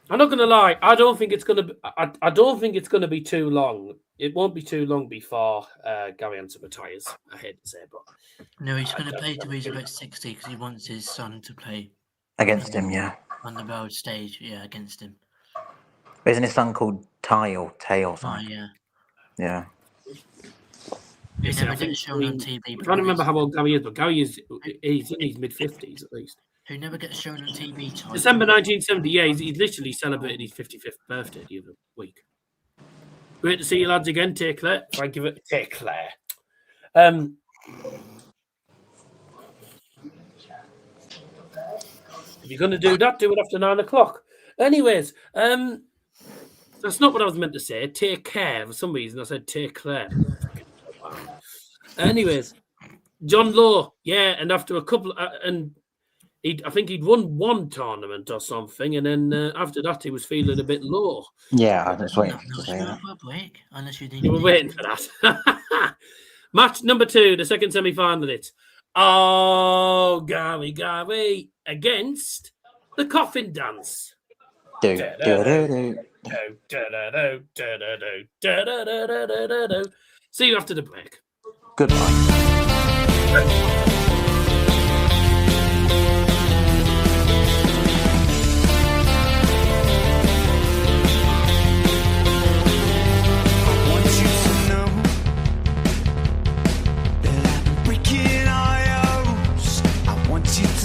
I'm not going to lie. I don't think it's going to. I don't think it's going to be too long. It won't be too long before Gary Anderson retires. I hate to say, but no, he's going to play till he's about 60 because he wants his son to play against him. Yeah. On the world stage, yeah, against him. Isn't his son called Ty or Tay or something? Oh, yeah. Yeah. He never gets shown on TV. I can't remember how old Gary is, but Gary he's in his mid-50s at least. Who never gets shown on TV? December 1970, yeah, he literally celebrated his 55th birthday the other week. Great to see you lads again. Take care. Thank you. Take care. If you're going to do that, do it after 9 o'clock. Anyways, that's not what I was meant to say. Take care. For some reason, I said take care. Anyways, John Lowe, yeah, and after a couple, I think he'd won 1 tournament or something, and then after that, he was feeling a bit low. Yeah, I was waiting to say that. You were waiting for that. Match number 2, the second semi-final. Oh, Gary against the Coffin Dance. See you after the break. Goodbye.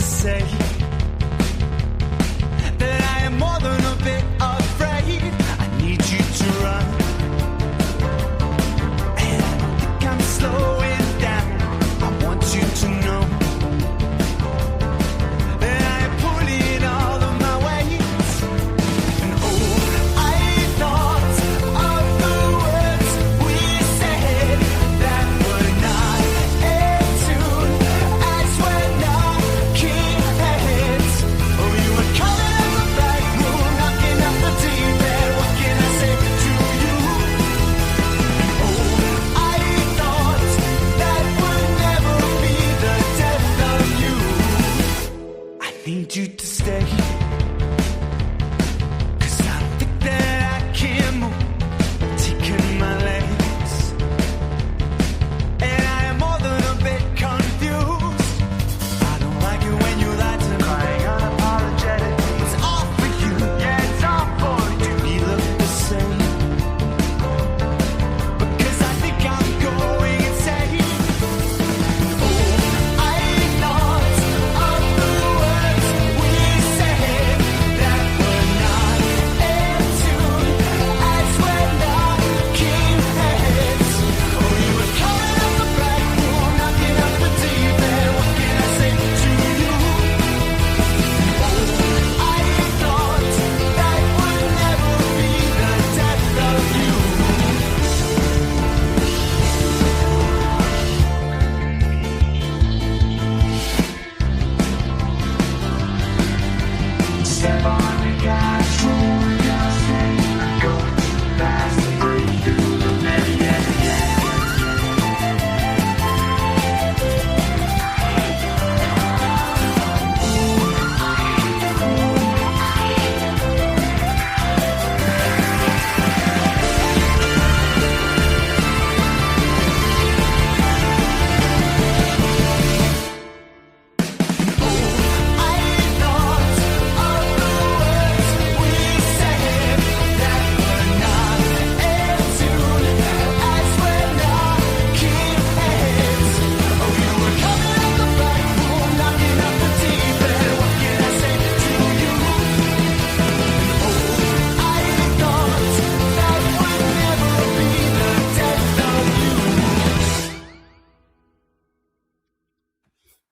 Say that I am more than a bit afraid. I need you to run, and I don't think I'm slowing down. I want you to know that I am pulling all of my weight. And oh, I thought of the words we said that were not in tune as we're knocking heads. Oh, you were coming in the back room, knocking up the deep end. What can I say to you? Oh, I thought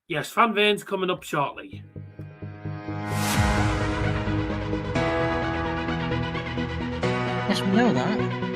Yes, Van Veen's coming up shortly. Yes, we know that.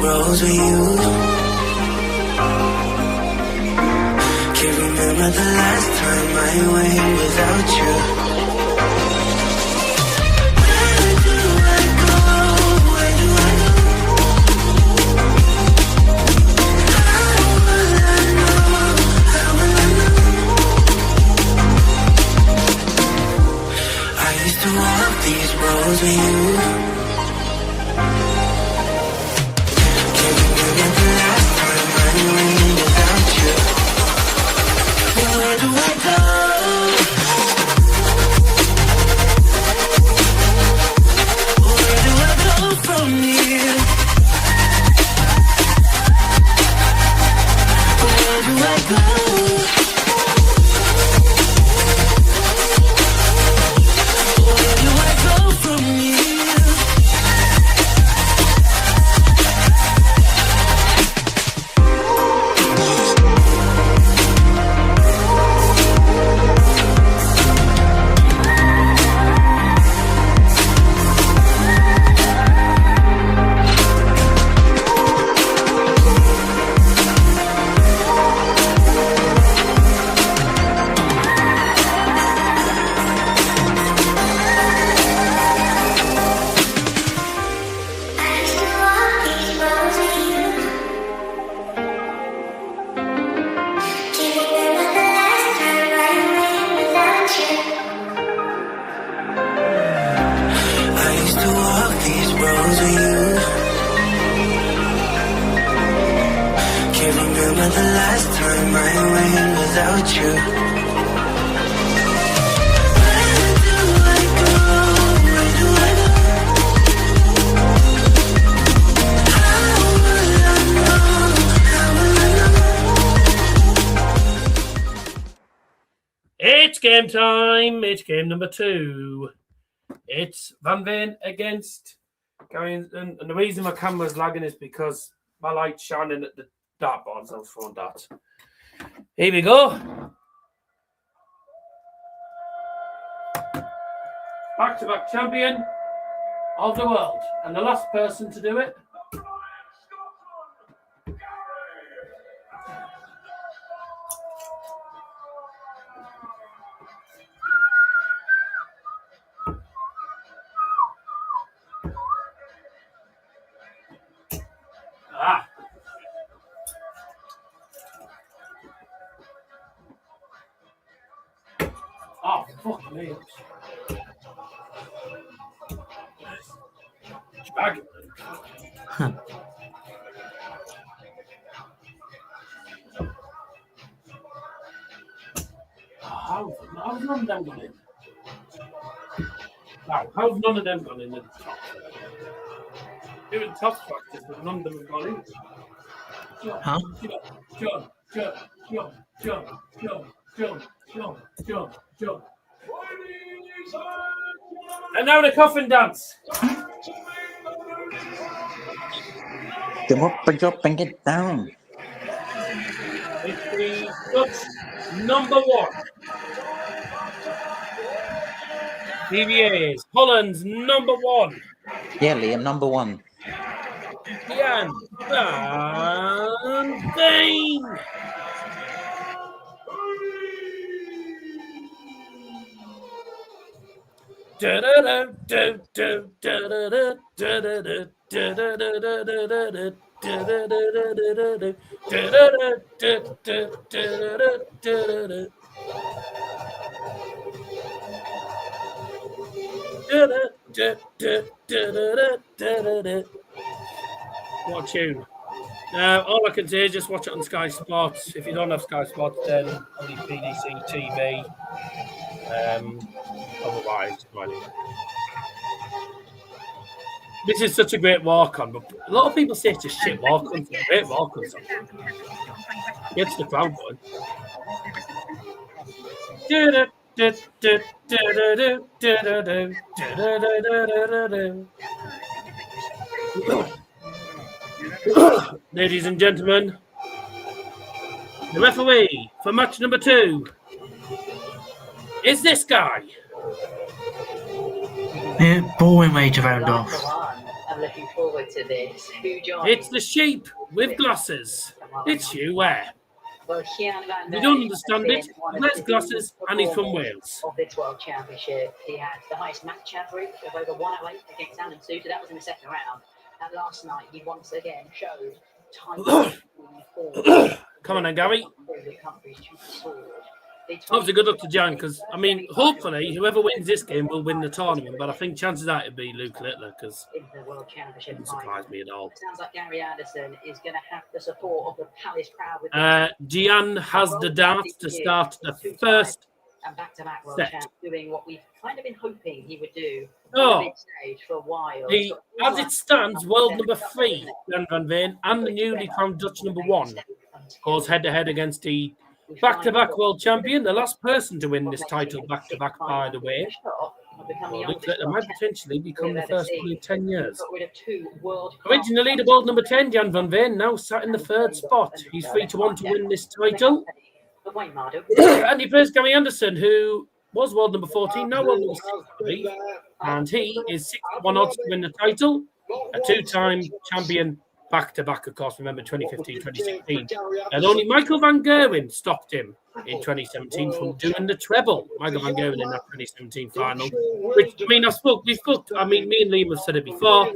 roads with you. Can't remember the last time I went without you. Where do I go? Where do I go? How will I know? How will I know? I used to walk these roads with you. find my way without you. Where do I go? Where do I go? How will I know? How will I know? It's game time. It's game number 2. It's Van Veen against Gary. And the reason my camera's lagging is because my light's shining at the dartboards. I was throwing darts. Here we go. Back-to-back champion of the world. And the last person to do it. Oh, fuck me. Bag. How's none of them gone in? Now, how's none of them gone in the top? Doing top practice, but none of them have gone in. Huh? Jump. And now the coffin dance. Come up and drop and get down. It's the Dutch number 1. DVA's Holland's number 1. Yeah, Liam, number 1. Gian Van Veen. What a tune. All I can say is just watch it on Sky Sports. If you don't have Sky Sports, then only PDC TV. Otherwise, this is such a great walk-on, but a lot of people say it's a shit walk-on. It's a great walk-on. Gets the crowd going. Ladies and gentlemen, the referee for match number 2 is this guy. Yeah, boring way to round off. I'm looking forward to this. Who joins? It's the sheep with glasses. It's you, where? Well, Gian Van You Veen don't understand has it. been one of There's the glasses and he's from Wales. of this World Championship. He had the highest match average of over 108 against Alan Suter. That was in the second round. And last night, he once again showed time. Come on then, Gary. Obviously, good luck to Jan, because, I mean, hopefully, whoever wins this game will win the tournament, but I think chances are it'd be Luke Littler, because it doesn't surprise me at all. Sounds like Gary Anderson is going to have the support of the Palace crowd. With Gian has the darts to start the first and back-to-back world set. champ, doing what we've kind of been hoping he would do Oh. on the mid-stage for a while. The, as it stands, world number 3, Gian Van Veen, and the newly crowned Dutch number 1 goes head-to-head against the back-to-back world champion, the last person to win this title back-to-back, by the way. Luke Littler might potentially become the first one in 10 years. Originally, the world number 10, Gian Van Veen, now sat in the 3rd spot. He's 3-1 to win this title. And he plays Gary Anderson, who was world number 14, now world number 63. And he is 6-1 odds to win the title. A 2-time champion back-to-back, of course, remember 2015, 2016. And only Michael Van Gerwen stopped him in 2017 from doing the treble. Michael Van Gerwen in that 2017 final. Which, I mean, me and Liam have said it before.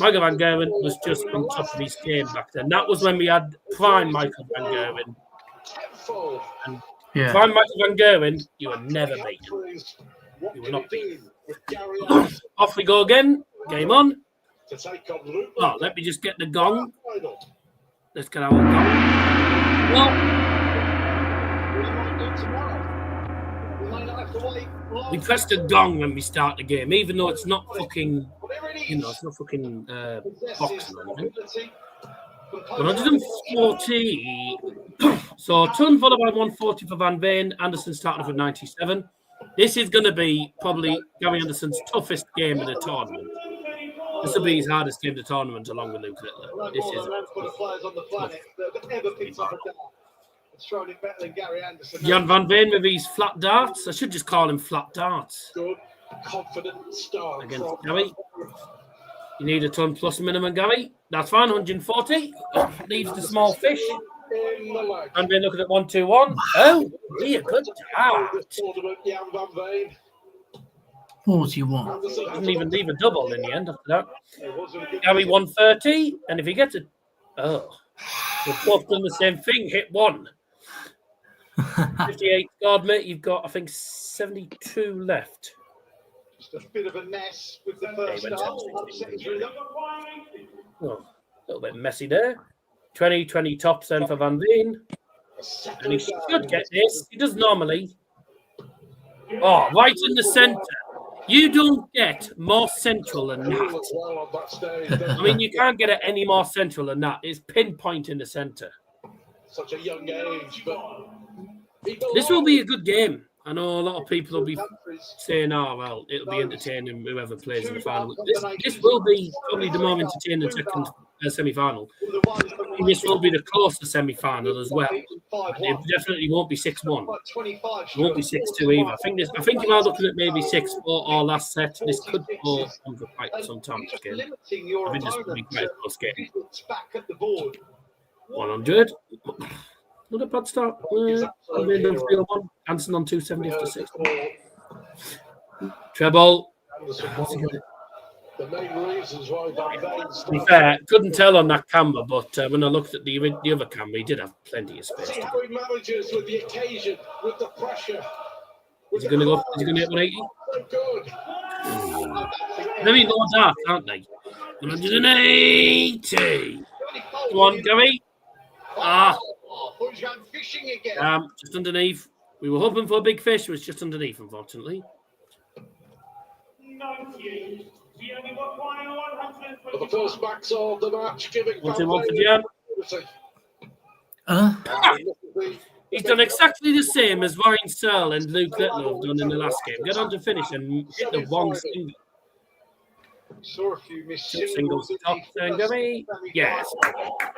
Michael Van Gerwen was just on top of his game back then. That was when we had prime Michael Van Gerwen. And prime Michael Van Gerwen, you were never beaten. You were not beaten. Off we go again. Game on. Oh, let me just get the gong. Let's get our gong. Well, tomorrow. We may not have to wait long. We pressed a gong when we start the game, even though it's not fucking, it's not fucking boxing or anything. 140. So Ton followed by 140 for Van Veen. Anderson starting with 97. This is going to be probably Gary Anderson's toughest game of the tournament. This will be his hardest game of the tournament, along with Luke Littler. This is for the players on the planet that have ever picked up a dart. It's thrown it better than Gary Anderson. Gian Van Veen with his flat darts. I should just call him flat darts. Good, confident start Against Gary. You need a ton plus minimum, Gary. That's fine, 140. Leaves the small fish. in the leg. And we're looking at 1-2-1. Oh, dear, good dart. Tournament, Gian Van Veen. 41. Doesn't even leave a double in the end after that. It wasn't a good Gary 130, and if he gets it, we've both done the same thing. Hit one. 58 scored, mate. You've got, I think, 72 left. Just a bit of a mess with the first went start. top 16. Upset through them. Oh, a little bit messy there. 20 tops then for Van Veen. And he should get this. He does normally. Oh, right in the centre. You don't get more central than that. I mean, you can't get it any more central than that. It's pinpoint in the centre. Such a young age, but This will be a good game. I know a lot of people will be saying, oh, well, it'll be entertaining whoever plays in the final. This will be probably the more entertaining second semi-final. This will be the closer semi-final as well. It definitely won't be 6-1. It won't be 6-2 either. I think you are looking at maybe 6-4 or last set. This could go on for quite some time. This game. I think this could be quite a close game. 100. Not a bad start. Hanson on 270 after 6. Treble. the main reasons why Van Veen's To be fair, couldn't tell on that camera, but when I looked at the other camera, he did have plenty of space. see how he manages with the occasion, with the pressure. Is he going to go? Is he going to hit 180? So good. Very low darts, aren't they? 180. Come on, Gary. Who's going fishing again? Just underneath. We were hoping for a big fish. It was just underneath, unfortunately. For the first backs of the match, giving 1-2-1 for Gian. He's done exactly the same as Ryan Searle and Luke Littler have done in the last game. Get on to finish and hit the one single. Saw a few missed Singles singles. top turn, Gary. Yes.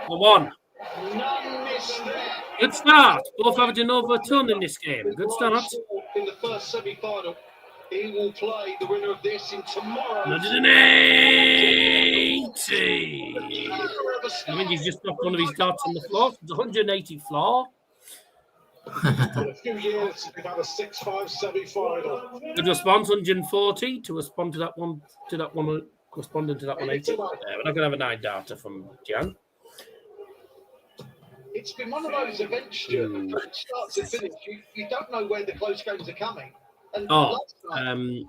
For one. None missed there. Good start. Both averaging over a ton in this game. Good start. In the first semi-final, he will play the winner of this in tomorrow. 180. I think he's just knocked one of his darts on the floor. It's 180 floor. In a few years, we've had a 6-5 semi-final. Good response, 140 to respond to that one. Corresponding to that 180. We're not going to have a 9 darter from Gian. It's been one of those events, Stuart, from start to finish. You don't know where the close games are coming. And last night,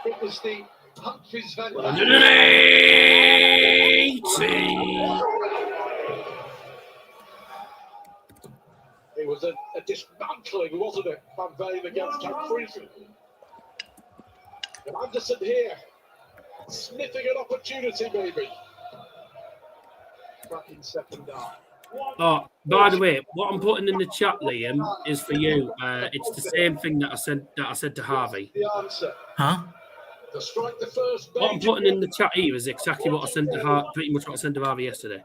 it was the Humphreys Van 180. It was a dismantling, wasn't it? Van Veen against Humphreys. And Anderson here, sniffing an opportunity, maybe. Cracking second dart. Oh, by the way, what I'm putting in the chat, Liam, is for you. It's the same thing that I said to Harvey. The answer. Huh? To strike the first. What I'm putting in the chat here is exactly what I sent to Harvey, pretty much what I sent to Harvey yesterday.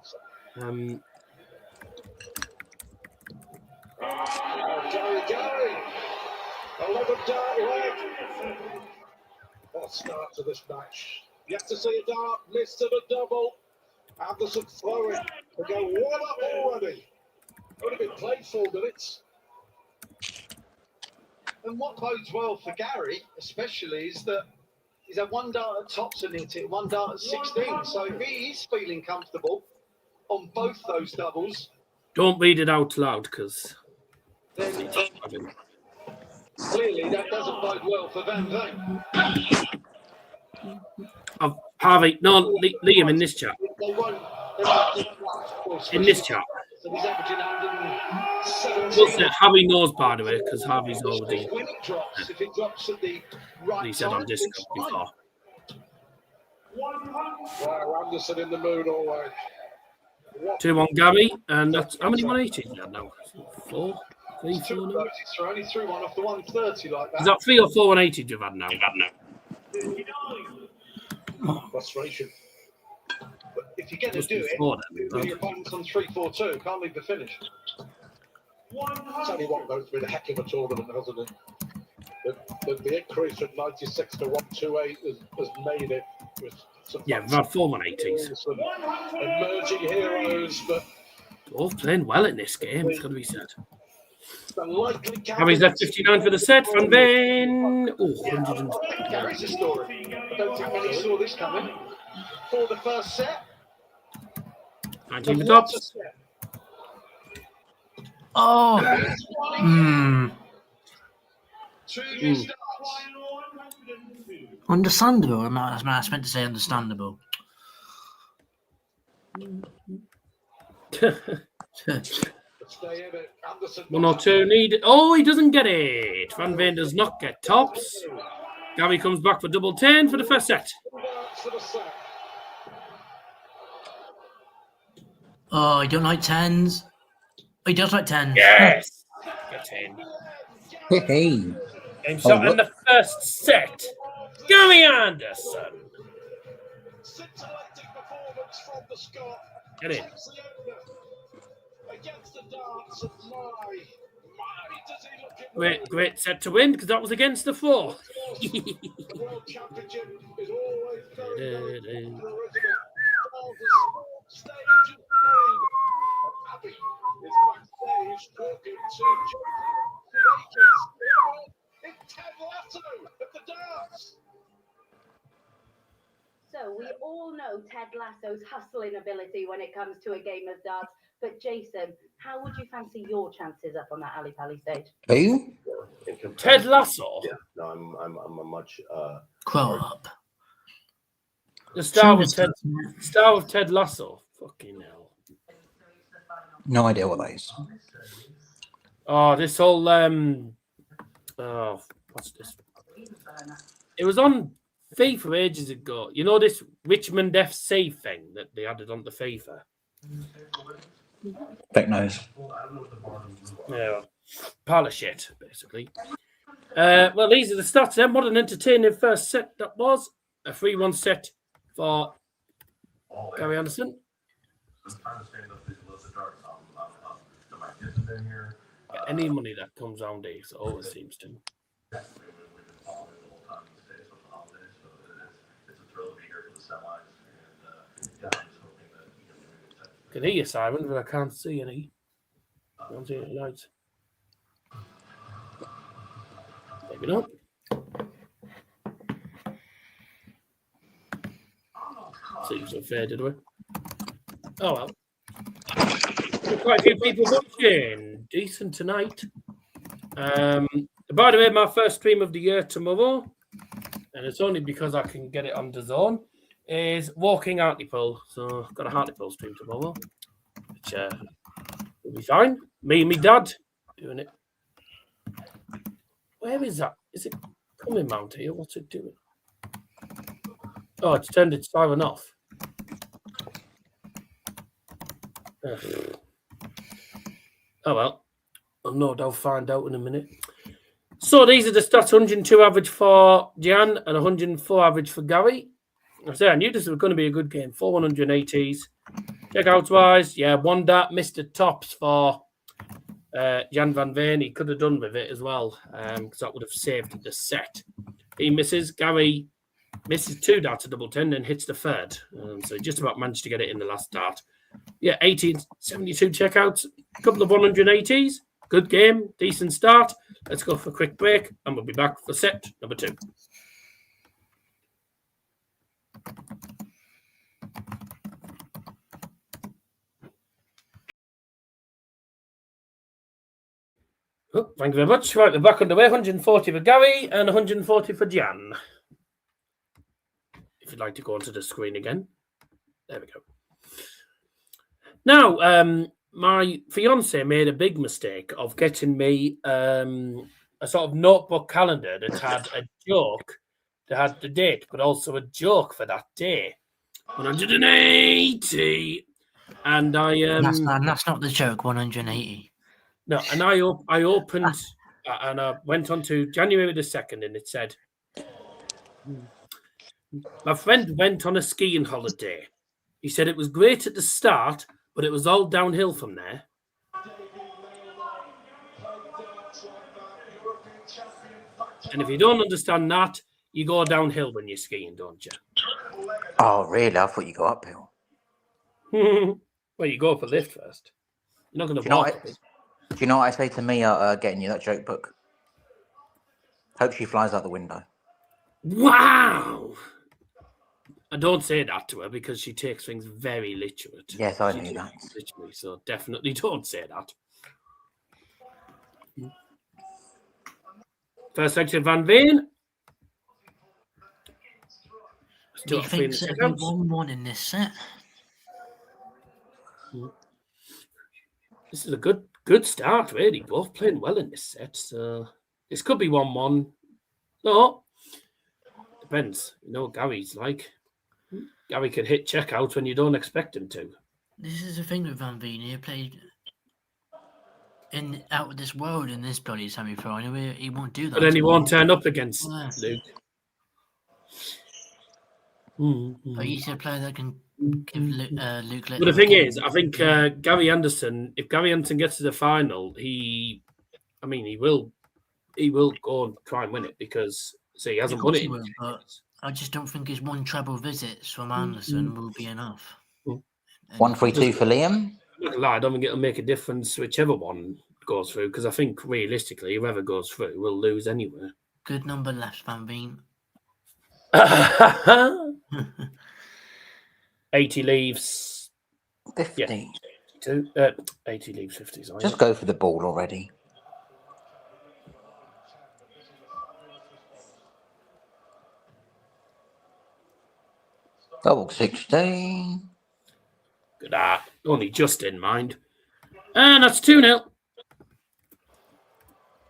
Gary. A 11 dart leg. What a start to this match. Yet to see a dart, missed to the double. Anderson throwing to go 1 up already. Only been played 4 minutes. And what bodes well for Gary, especially, is that he's had 1 dart at tops and hit it, 1 dart at 16. So if he is feeling comfortable on both those doubles, Don't read it out loud, because then clearly that doesn't bode well for Van Veen. Harvey, no, Liam in this chat. They won't. In this chat. So he's averaging 100. We'll say Harry knows, by the way, because Harry's already When it drops, if it drops at the right he said on time, Discord it's fine. before. Wow, Anderson in the mood all right. 2-1 Gary, and that's how many 180s you have now? 4? 3, 4 now? He's only threw one off the 130 like that. Is that 3 or 4 180s you've had now? Frustration. But if you're going to Must do be it, 4 then. with your opponent's on 3-4-2, can't leave the finish. It's only one vote's been a heck of a tournament, hasn't it? The increase from 96 to 128 has made it with some Yeah, we've had 4 180s. some emerging heroes, but Both playing well in this game, it's got to be said. the likely Gary's at 59 for the set. Van Veen. Oh, 100 and... Gary's a story. I don't think many saw this coming. For the first set, 19 for tops. Oh. Two new starts. Understandable. I meant to say understandable. Stay in it. Anderson 1 or 2 need. Oh, he doesn't get it. Van Veen does not get tops. Gary comes back for double 10 for the first set. for the set. Oh, he don't like 10s. Oh, he does like 10s. Yes. Get in. Hey. Game shot in the first set. Gary Anderson. Scintillating performance from the Scot. Get in. Takes the opener against the dance of my does he look in Great set to win because that was against the 4. the World Championship is always very original. Stage of pain. Abby is backstage talking to it's Ted Lasso at the dance. So we all know Ted Lasso's hustling ability when it comes to a game of darts. But Jason, how would you fancy your chances up on that Ali Pally stage? Who? Ted Lasso. Yeah, no, I'm a much Grow up. The star of Ted Lasso. Fucking hell. No idea what that is. Oh, this whole what's this? It was on FIFA ages ago. You know this Richmond FC thing that they added onto FIFA? Fake nose. Yeah, pile of shit, basically. Well, these are the stats then. What an entertaining first set that was. A 3-1 set for Gary Anderson. Any money that comes on these always seems to. I can hear you, Simon, but I can't see any. I don't see any lights. Maybe not. Seems unfair, did we? Oh well. Quite a few people watching. Decent tonight. By the way, my first stream of the year tomorrow, and it's only because I can get it on DAZN, is walking Hartlepool. So I've got a Hartlepool stream tomorrow, which will be fine. Me and my dad doing it. Where is that? Is it coming mount here? What's it doing? Oh, it's turned its siren off. Ugh. Oh well, I'll no doubt find out in a minute. So these are the stats: 102 average for Gian and 104 average for Gary. I knew this was going to be a good game. 4 180s. Checkouts wise, yeah, one dart missed the tops for Gian Van Veen. He could have done with it as well because that would have saved the set. He misses. Gary misses 2 darts at double 10 and hits the third. So he just about managed to get it in the last dart. Yeah, 1872 checkouts, a couple of 180s. Good game, decent start. Let's go for a quick break and we'll be back for set number 2. Oh, thank you very much. Right, we're back underway. 140 for Gary and 140 for Gian. If you'd like to go onto the screen again. There we go. Now, my fiance made a big mistake of getting me a sort of notebook calendar that had a joke, that had the date, but also a joke for that day. 180. And That's not the joke. 180. no, and I opened and I went on to January the 2nd, and it said, my friend went on a skiing holiday. He said it was great at the start, but it was all downhill from there. And if you don't understand that, you go downhill when you're skiing, don't you? Oh, really? I thought you go uphill. Well, you go up a lift first. You're not going to walk. Do you know what I say to me getting you that joke book? Hope she flies out the window. Wow! I don't say that to her because she takes things very literally. Yes, I knew that. Literally, so definitely don't say that. First section, Van Veen. Do you think it'll be 1-1 in this set? This is a good start, really. Both playing well in this set, so this could be 1-1. No, depends. You know what Gary's like. Gary can hit checkout when you don't expect him to. This is the thing with Van Veen. He played out of this world in this bloody semi-final. He won't do that. But then he won't turn up against Luke. But he's a player that can give Luke. But the thing is, I think Gary Anderson, if Gary Anderson gets to the final, he will go and try and win it because he hasn't won it. But I just don't think his one treble visits from Anderson will be enough. 1-3-2 for Liam. I don't think it'll make a difference whichever one goes through because I think realistically, whoever goes through will lose anyway. Good number left, Van Veen. 80 leaves 50. Yeah, 80 leaves 50. Sorry. Just go for the ball already. Double 16. Good art. Only just in mind. And that's 2-0.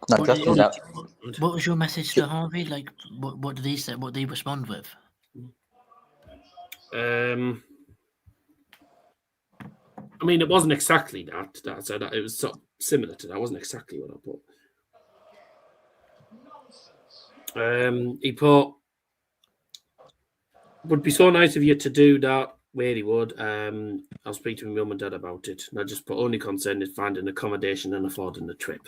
No, Justin's out. What was your message to Harvey? Like, what did he say? What did he respond with? I mean, it wasn't exactly that. So it was sort of similar to that. It wasn't exactly what I put. He put, would be so nice of you to do that. Where he would. I'll speak to my mum and dad about it. And I just put only concern is finding accommodation and affording the trip.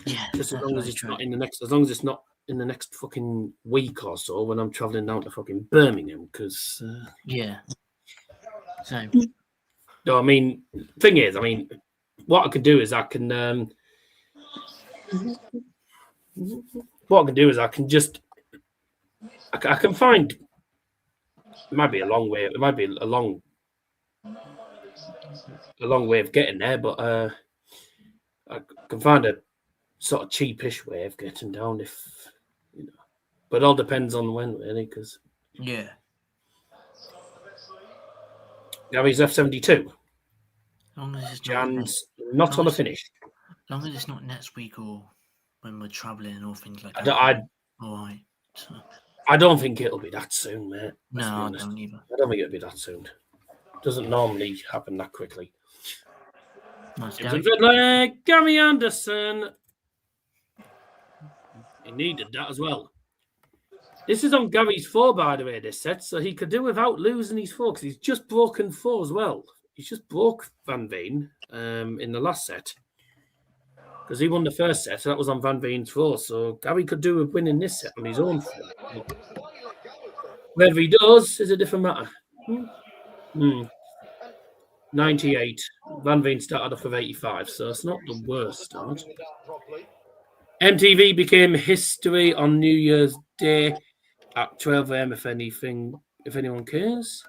Yeah. Just as long as it's not in the next, as long as it's not in the next fucking week or so when I'm traveling down to fucking Birmingham, because yeah. So. No, I mean, thing is, what I can do is I can I can find. It might be a long way. It might be a long way of getting there, but I can find a sort of cheapish way of getting down if you know. But it all depends on when, really, because yeah. Gary's F72. Long as it's Jan's not on the finish. Long as it's not next week or when we're travelling or things like that. All right. So. I don't think it'll be that soon, mate. No, I don't either. I don't think it'll be that soon. It doesn't normally happen that quickly. Nice, Gary Anderson. He needed that as well. This is on Gary's 4, by the way, this set, so he could do without losing his 4 because he's just broken 4 as well. He's just broke Van Veen in the last set because he won the first set, so that was on Van Veen's 4. So Gary could do with winning this set on his own 4. Whether he does is a different matter. 98. Van Veen started off with 85, so it's not the worst start. MTV became history on New Year's Day at 12 a.m. if anyone cares.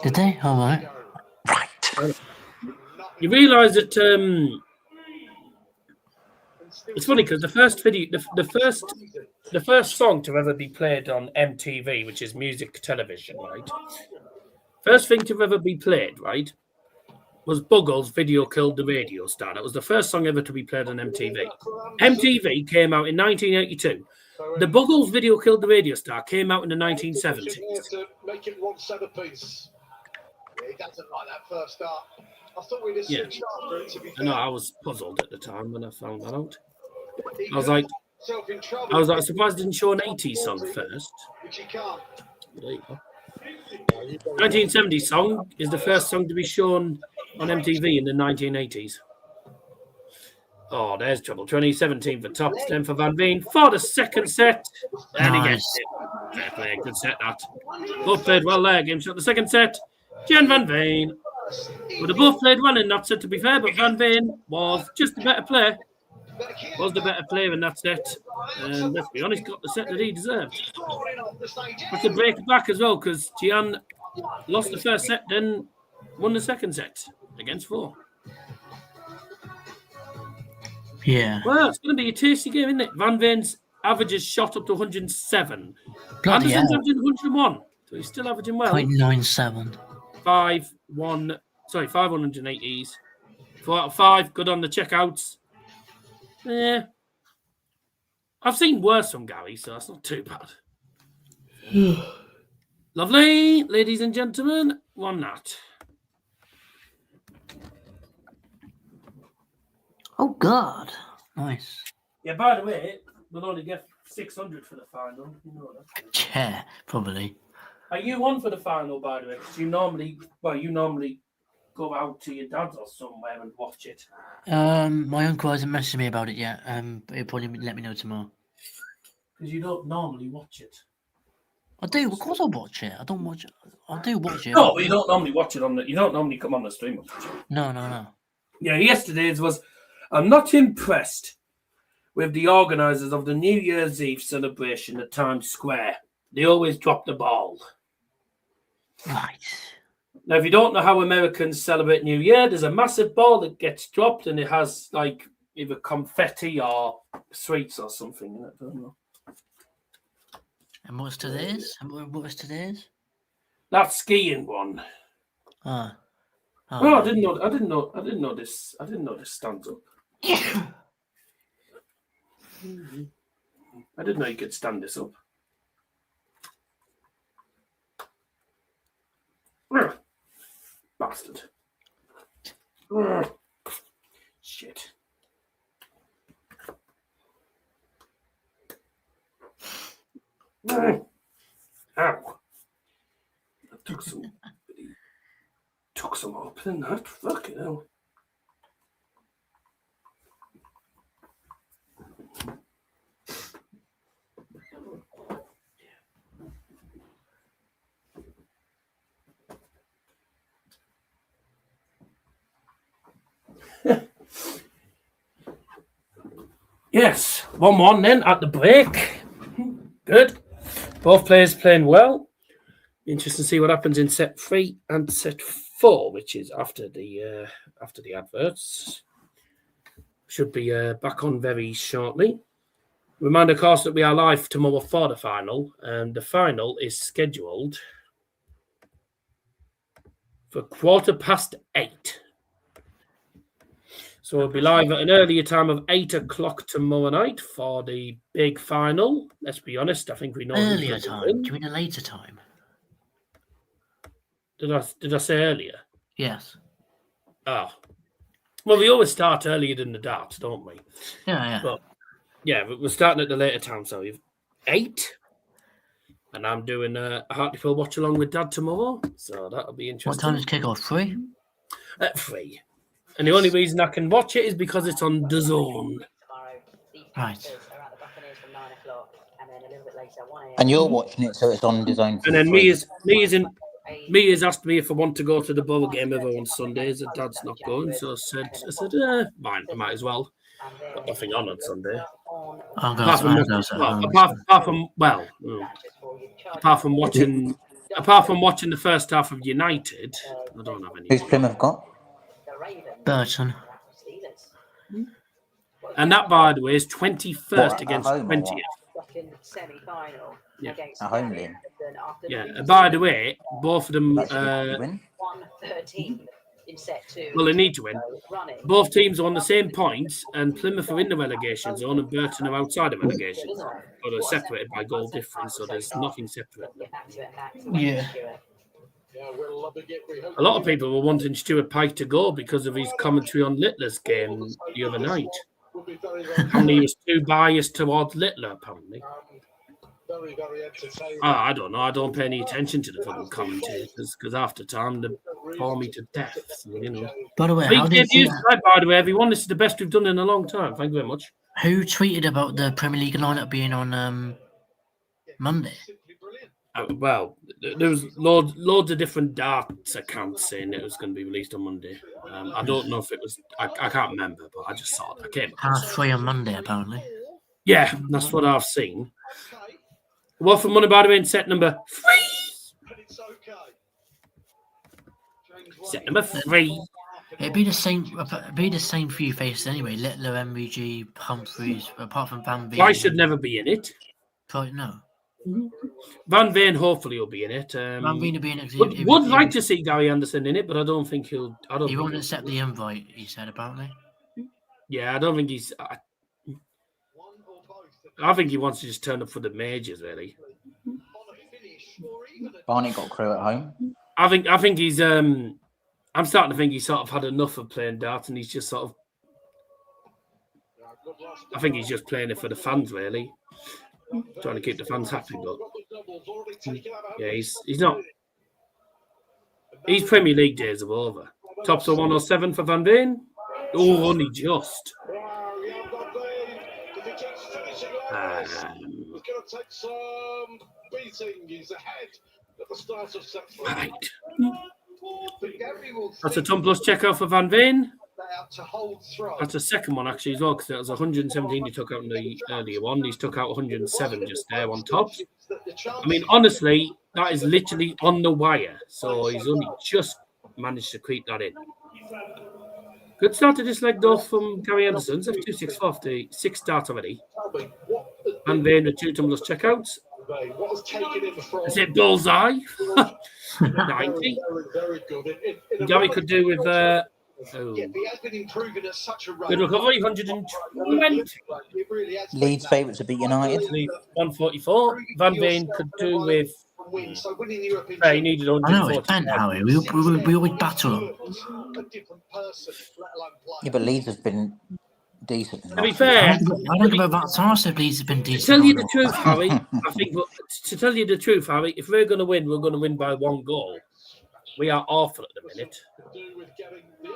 Did they? All right. Right. You realise that it's funny because the first video, the first song to ever be played on MTV, which is music television, right? First thing to ever be played, right? was Buggles' Video Killed the Radio Star. That was the first song ever to be played on MTV. MTV came out in 1982. The Buggles' Video Killed the Radio Star came out in the 1970s. To make it one centerpiece. Yeah, he doesn't like that first start. I thought we'd have Yeah. switched after it, to be I fair. know, I was puzzled at the time when I found that out. He I was got like, himself in trouble. I'm surprised it didn't show an 80s song first. Which he can't. There you go. 1970 song is the first song to be shown on MTV in the 1980s. Oh, there's trouble. 2017 for tops, 10 for Van Veen for the second set. And he gets it. Fair play, good set that. Both played well there. Game shot the second set. Gian Van Veen. Well, they both played well in that set, to be fair, but Van Veen was just the better player. Was the better player in that set. And let's be honest, got the set that he deserved. Had to break it back as well, because Gian lost the first set, then won the second set against 4. Yeah. Well, it's going to be a tasty game, isn't it? Van Veen's averages shot up to 107. Bloody Anderson's hell. averaging 101. So he's still averaging well. 0.97. 580s. 4 out of 5. Good on the checkouts. Yeah. I've seen worse from Gary, so that's not too bad. Lovely, ladies and gentlemen. One that. Oh, God. Nice. Yeah, by the way, we'll only get 600 for the final. You know that. Yeah, probably. Are you on for the final, by the way? Because you normally go out to your dad's or somewhere and watch it. My uncle hasn't messaged me about it yet. But he'll probably let me know tomorrow. Because you don't normally watch it. I do. Of course, I'll watch it. I don't watch it. I do watch it. No, you don't normally watch it you don't normally come on the stream. No. Yeah, yesterday's was. I'm not impressed with the organisers of the New Year's Eve celebration at Times Square. They always drop the ball. Right. Now, if you don't know how Americans celebrate New Year, there's a massive ball that gets dropped and it has like either confetti or sweets or something in it. I don't know. And what's today's? What's today's? That skiing one. Oh, Oh, I didn't know this. I didn't know this stands up. I didn't know you could stand this up. Bastard. Shit. Ow. I took some up in that. Fucking hell. Yes, 1-1 then at the break. Good. Both players playing well. Interesting to see what happens in set 3 and set 4, which is after the adverts. Should be back on very shortly. Remind, of course, that we are live tomorrow for the final, and the final is scheduled for 8:15. So we'll be live at an earlier time of 8 o'clock tomorrow night for the big final. Let's be honest, I think we know. Earlier time? Do you mean a later time? Did I say earlier? Yes. Oh. Well, we always start earlier than the darts, don't we? Yeah. But yeah, we're starting at the later time, so we've 8. And I'm doing a Hartlepool watch along with Dad tomorrow, so that'll be interesting. What time does kick off? 3? At 3. And the only reason I can watch it is because it's on the Zone. Right. And you're watching it, so it's on the Zone. And then me has asked me if I want to go to the Borough game ever on Sundays, and Dad's not going, so I said, fine, I might as well. Got nothing on Sunday. Apart from watching the first half of United, I don't have any. Who's Plymouth got? Burton. And that, by the way, is 21st against home or 20th. Yeah. A home game. Yeah. And by the way, both of them. in set 2. Well, they need to win. Running. Both teams are on the same points, and Plymouth are in the relegation zone, and Burton are outside of relegation zone. But they're separated by goal difference, so there's nothing separate. Get back to it, Yeah. Yeah, we're loving it. We hope A lot of people were wanting Stuart Pike to go because of his commentary on Littler's game the other night. we'll be very, very, And he was too biased towards Littler, apparently. very, very entertaining. I don't know. I don't pay any attention to the fucking commentators because after time they bore me to death. So, you know. By the way, Big how did debut tonight, by the way, everyone. This is the best we've done in a long time. Thank you very much. who tweeted about the Premier League lineup being on Monday? Well, there was loads of different darts accounts saying it was going to be released on Monday. I don't know if it was. I can't remember, but I just saw it. I came across it. 3 on Monday, apparently. Yeah, that's what I've seen. Well, for money, by the way, in set number 3. Set number 3. It'd be the same few faces anyway. Littler, MVG, Humphreys, apart from Van Veen. I should never be in it. Probably no. Van Veen hopefully will be in it. Van Veen will be in it. Would like to see Gary Anderson in it, but I don't think he'll. He won't accept the invite. He said apparently. Yeah, I don't think he's. I think he wants to just turn up for the majors, really. Barney got crew at home. I think he's. I'm starting to think he's sort of had enough of playing darts, and he's just sort of. I think he's just playing it for the fans, really. Trying to keep the fans happy, but yeah, he's not. His Premier League days are over. Tops of 107 for Van Veen. Oh, only just. He's going to take some beating. He's ahead at the start of set 3. Right. That's a ton plus checkout for Van Veen. That's the second one actually as well, because it was 117 he took out in the earlier one. He's took out 107 just there on tops. I mean, honestly, that is literally on the wire. So he's only just managed to creep that in. Good start to this leg though from Gary Anderson. 264 the 6 starts already. Van Veen with 2 tumblers checkouts. Is it bullseye? 90. Gary could do with good recovery, 120. Leeds favourites to beat United. 144. Van Veen could do with. He needed 140. I know it's bent, Harry. We always battle. Yeah, but Leeds have been decent. To be fair, I don't give about Tarsa. Leeds have been to decent. tell you the truth, Harry, I think to tell you the truth, Harry, if we're going to win by 1 goal. We are awful at the minute.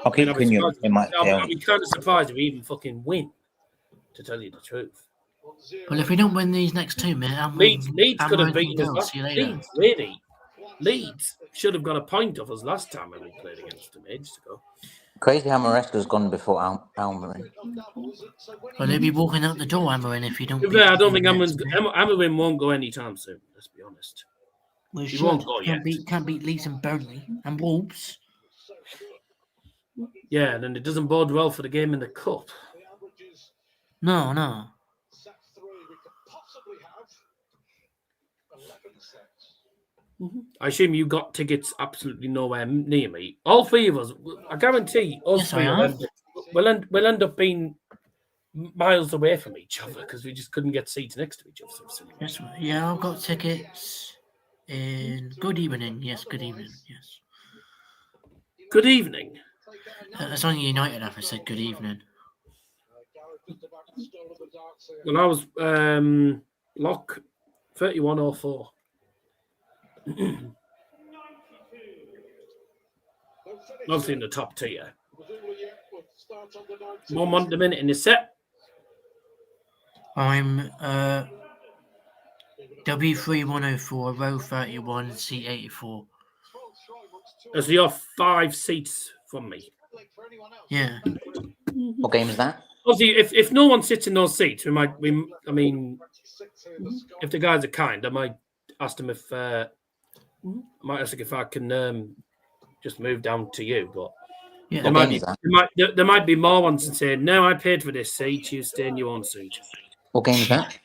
I'll keep you in my I'll be kind of surprised if we even fucking win, to tell you the truth. Well, if we don't win these next 2 minutes, Leeds could have beaten us. See you later. Leeds should have got a point off us last time when we played against them ages ago. Crazy how Maresca's gone before Almerin. Well, they'll be walking out the door, Amarin, if you don't. I don't think Amarin won't go anytime soon. Let's be honest. Well, He won't go yet. Can't beat Leeds and Burnley and Wolves. Yeah, and then it doesn't bode well for the game in the cup. No. I assume you got tickets absolutely nowhere near me. All 3 of us, I guarantee, us 3 will end up being miles away from each other because we just couldn't get seats next to each other. Yes, yeah, I've got tickets. Good evening. Yes, good evening. Yes. Good evening. It's on United. I said good evening. Well, I was lock 3104. Obviously in the top tier. 1 month a minute in the set. I'm W3104, row 31, C84. So you're 5 seats from me. Yeah. What game is that? Obviously, if no one sits in those seats, if the guys are kind, I might ask them if I can just move down to you. But yeah, there might be more ones and say, no, I paid for this seat, you stay in your own seat. What game is that?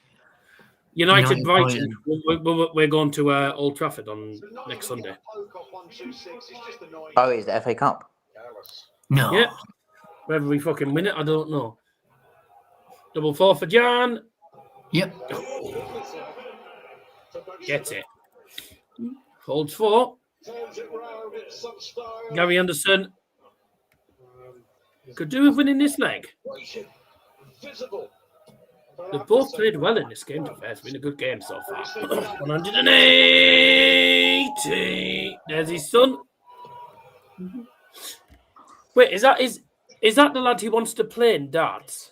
United Brighton. We're going to Old Trafford on next Sunday. Oh, it's the FA Cup. No. Yep. Whether we fucking win it, I don't know. Double 4 for Gian. Yep. Gets it. Holds 4. Gary Anderson could do with winning this leg. They've both played well in this game, to be fair. It's been a good game so far. 180. There's his son. Wait, is that the lad who wants to play in darts?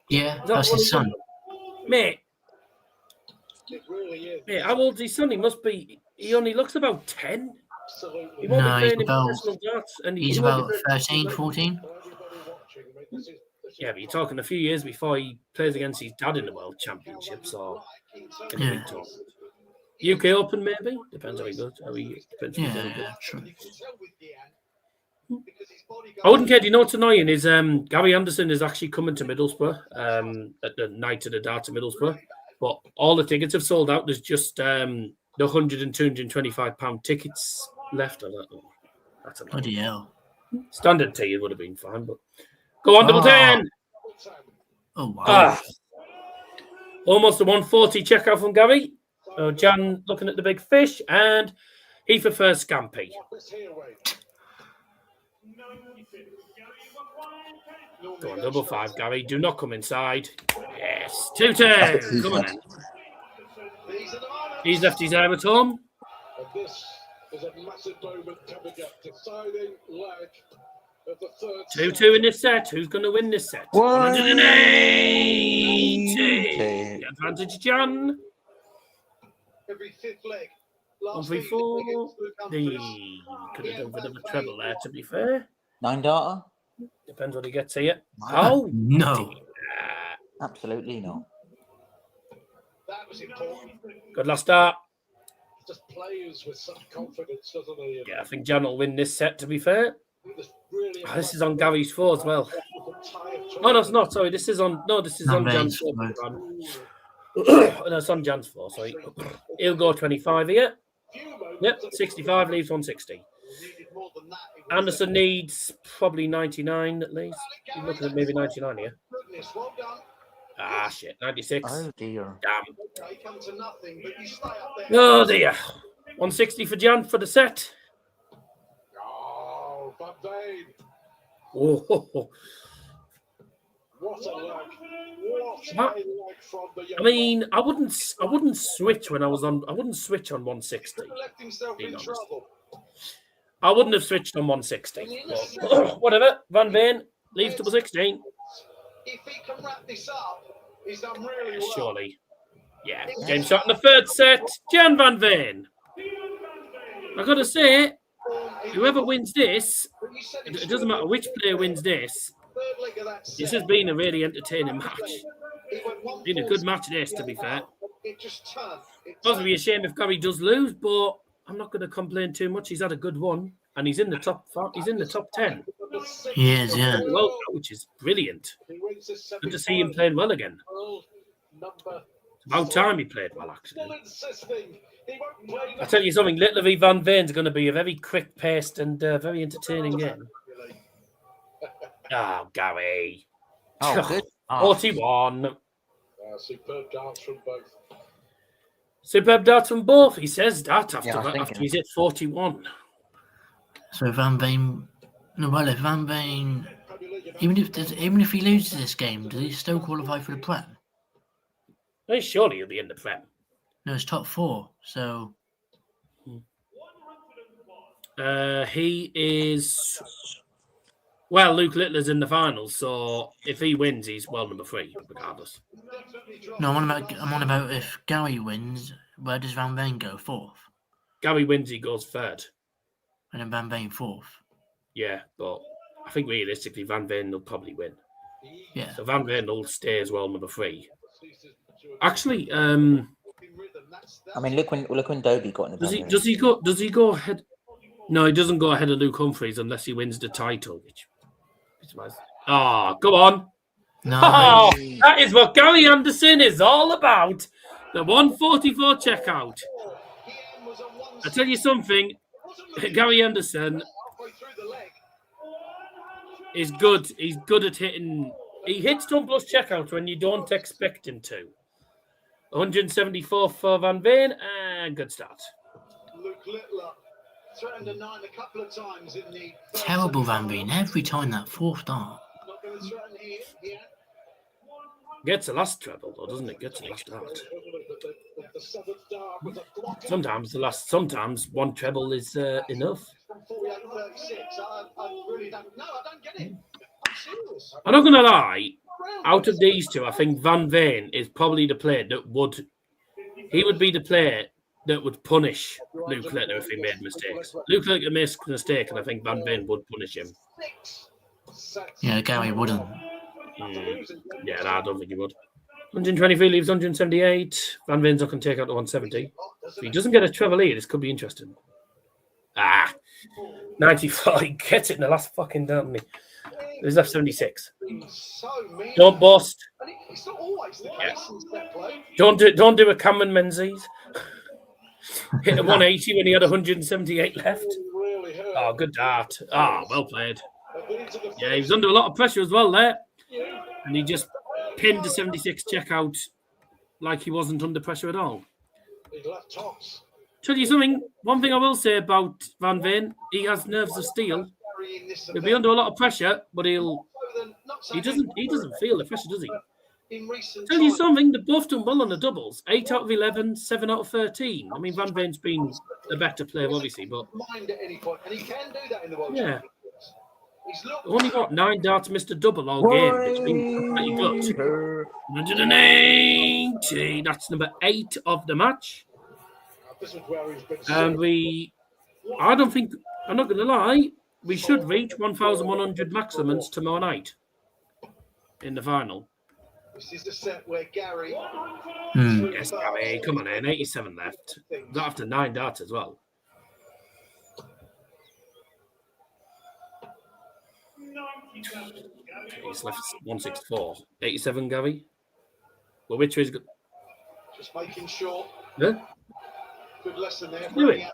Yeah, Is that that's one his of son. them? Mate, how old's his son? He must be. He only looks about 10. He won't No, be he's playing in about- professional darts. And He's he won't be about playing 13, 14. Yeah, but you're talking a few years before he plays against his dad in the World Championships or in the Yeah. big tournament. UK Open, maybe? Depends how he goes. Depends if he's any good. Yeah, true. I wouldn't care. Do you know what's annoying is Gary Anderson is actually coming to Middlesbrough at the night of the darts at Middlesbrough, but all the tickets have sold out. There's just the £100 and £225 tickets left. I don't know. That's annoying. Bloody hell. Standard tea would have been fine, but go on, double Oh. 10. Oh, wow. Almost a 140 checkout from Gary. Jan looking at the big fish, and he prefers Scampi. Go on, double 5, Gary. Do not come inside. Yes, 2-2. Come on then. He's left his air at home. And this is a massive moment coming up, deciding leg of the third 2-2 in this set. Who's going to win this set? 180. The advantage, Jan. every fifth leg. 1 3 4. The could have done a bit of a treble there, to be fair. 9 darter? Depends what he gets here. Wow. Oh, No. Absolutely not. That was important. Good last start. Just players with some confidence, doesn't he? Yeah, I think Jan will win this set, to be fair. This really This is on Gary's 4 as well. Oh, no, it's not. Sorry, this is on. No, this is on Jan's 4. No, it's on Jan's 4. Sorry. He'll go 25 here. Yep, 65 leaves 160. Anderson needs probably 99 at least. He's looking at maybe 99 here. Ah, shit. 96. Oh, dear. Damn. They come to nothing, but you stay up there. Oh, dear. 160 for Jan for the set. Oh, Van Veen. Oh, What a leg. What a What? leg from the young I mean, I wouldn't switch when I was on. I wouldn't switch on 160. man. Left himself being in honest. trouble. I wouldn't have switched on 160. But whatever. Van Veen leaves double 16. If he can wrap this up, he's done really well. Surely. Yeah. Game shot in the third set. Gian Van Veen. I got to say, whoever wins this, But you said it doesn't matter which player wins this. third leg of that This set, has been a really entertaining match. he went Been a good match this, to be fair. It just turned. It It'll be a shame if Gary does lose, but I'm not going to complain too much. He's had a good one, and he's in the top 5. He's in the top 10. He is, yeah. Well, which is brilliant. He wins this Good to see him playing well again. world number. About time he played well, actually. Still insisting. He won't play I tell you something, Little V Van Veen's going to be a very quick-paced and very entertaining game. Oh, Gary. Oh, good. Oh, 41. Superb dance from both. Superb darts from both. He says that after, Yeah, I was after thinking. he's hit 41. So Van Veen, no, well, if Van Veen, even if he loses this game, does he still qualify for the Prem? Hey, surely he'll be in the Prem. No, it's top 4. So He is... Well, Luke Littler's in the finals, so if he wins, he's well number 3, regardless. no, I'm on about if Gary wins, where does Van Veen go? 4th, Gary wins, he goes 3rd. and then Van Veen 4th. Yeah, but I think realistically, Van Veen will probably win. Yeah. So Van Veen will stay as well number 3. Actually, I mean, look when Dobie got in the Premier League. does he go ahead? No, he doesn't go ahead of Luke Humphries unless he wins the title. Which go on. No, Oh, that is what Gary Anderson is all about. The 144 checkout. I tell you something, Gary Anderson, is good. He's good at hitting. He hits done plus checkouts when you don't expect him to. 174 for Van Veen, and good start. Luke Littler threatened a 9 a couple of times in the first Terrible Van semi-final. Veen every time that fourth dart. Not going to threaten here. Yeah. Gets the last treble, though, doesn't it? Gets the last dart. The seventh dart was a blocker. Sometimes one treble is enough. From 48-36. I really don't. No, I don't get it. I'm serious. I'm not going to lie. Out of these two, I think Van Veen is probably the player that would. He would be the player that would punish Luke Littler if he made mistakes. Luke Littler makes a mistake, and I think Van Veen would punish him. Yeah, Gary wouldn't. Yeah, no, I don't think he would. 123 leaves 178. Van Veen's not going to take out the 170. If he doesn't get a treble here, this could be interesting. 94. He gets it in the last fucking down. He's left 76. Don't bust. It's not always the case in step play. Don't do a Cameron Menzies. Hit a 180 when he had 178 left. Really hurt. Oh, good dart. Well played. Yeah, he was under a lot of pressure as well there. And he just pinned the 76 checkout like he wasn't under pressure at all. He left tops. Tell you something, one thing I will say about Van Veen, he has nerves of steel. He'll be under a lot of pressure, but he doesn't feel the pressure, does he? Tell you something, they've both done well on the doubles. 8 out of 11, 7 out of 13. I mean, Van Veen's been the better player, obviously, but Mind at any point, and he can do that in the World yeah. Championships. He's looked Only got 9 darts, missed a double all game. It's been pretty good. 180. That's number 8 of the match. This is where he's been. And I'm not going to lie, we should reach 1,100 maximums tomorrow night in the final. This is the set where Gary. Yes, Gary, come on in. 87 left. Got after 9 darts as well. He's left 164. 87, Gary. Well, which is good? Just making sure. Yeah. Good lesson there. Do it.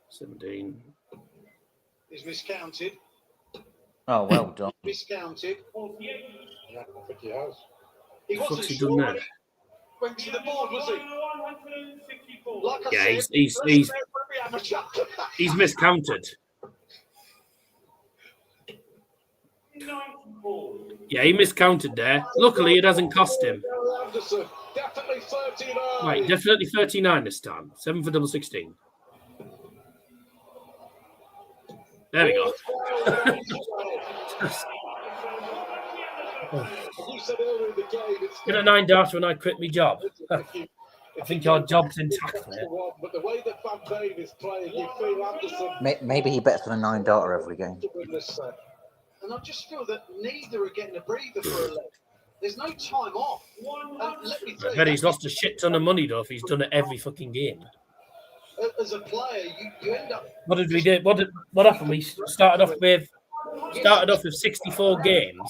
17. He's miscounted. Oh, well done. Miscounted. Yeah, I think he has. He What's wasn't he sure done when there? he went to the board, was he? Like I Yeah, said, he's there for every amateur. he's miscounted. Yeah, he miscounted there. Luckily, it hasn't cost him. Anderson, definitely 39. Right, definitely 39 this time. 7 for double 16. There we go. You said earlier in the game, it's Get a 9 darts when I quit my job. I think your job's intact there. But the way that Van Veen is playing, you feel Anderson. Maybe he bets on a 9 darter every game. And I just feel that neither are getting a breather for a leg. There's no time off. Let me tell I you, bet he's lost a shit ton of money though if he's done it every fucking game. as a player, you end up. What did we do? What happened? We started off with 64 games.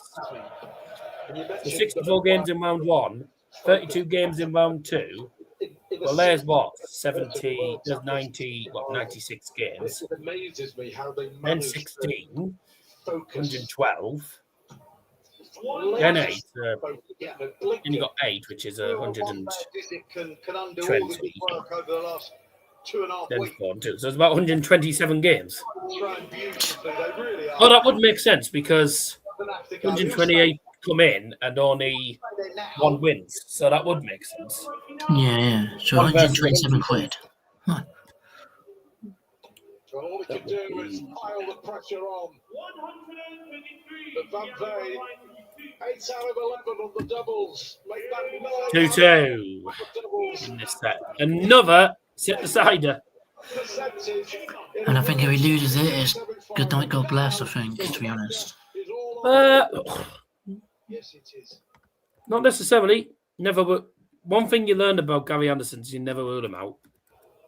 So 64 games in round 1, 32 games in round 2. Well, there's what? 70, there's 90, 96 games. It amazes me how they Then manage 16, focus. 112. Then 8. Then you got 8, which is 120. Can undo all the good work over the last 2.5 Then weeks. 4 and 2. So it's about 127 games. Trying beautifully, they really are. Oh, that would make sense because Gonna have to go 128 come in and only 1 wins. So that would make sense. Yeah. So 127 quid. Huh. So all we can do is pile the pressure on. But Van Veen, 8 out of 11 on the doubles. Make that 9 2-2 doubles. in this set. Another set-decider. Percentage. And I think if he loses it, it's good night, God bless, I think, to be honest. Is all yes, it is. Not necessarily. Never. One thing you learned about Gary Anderson is you never rule him out.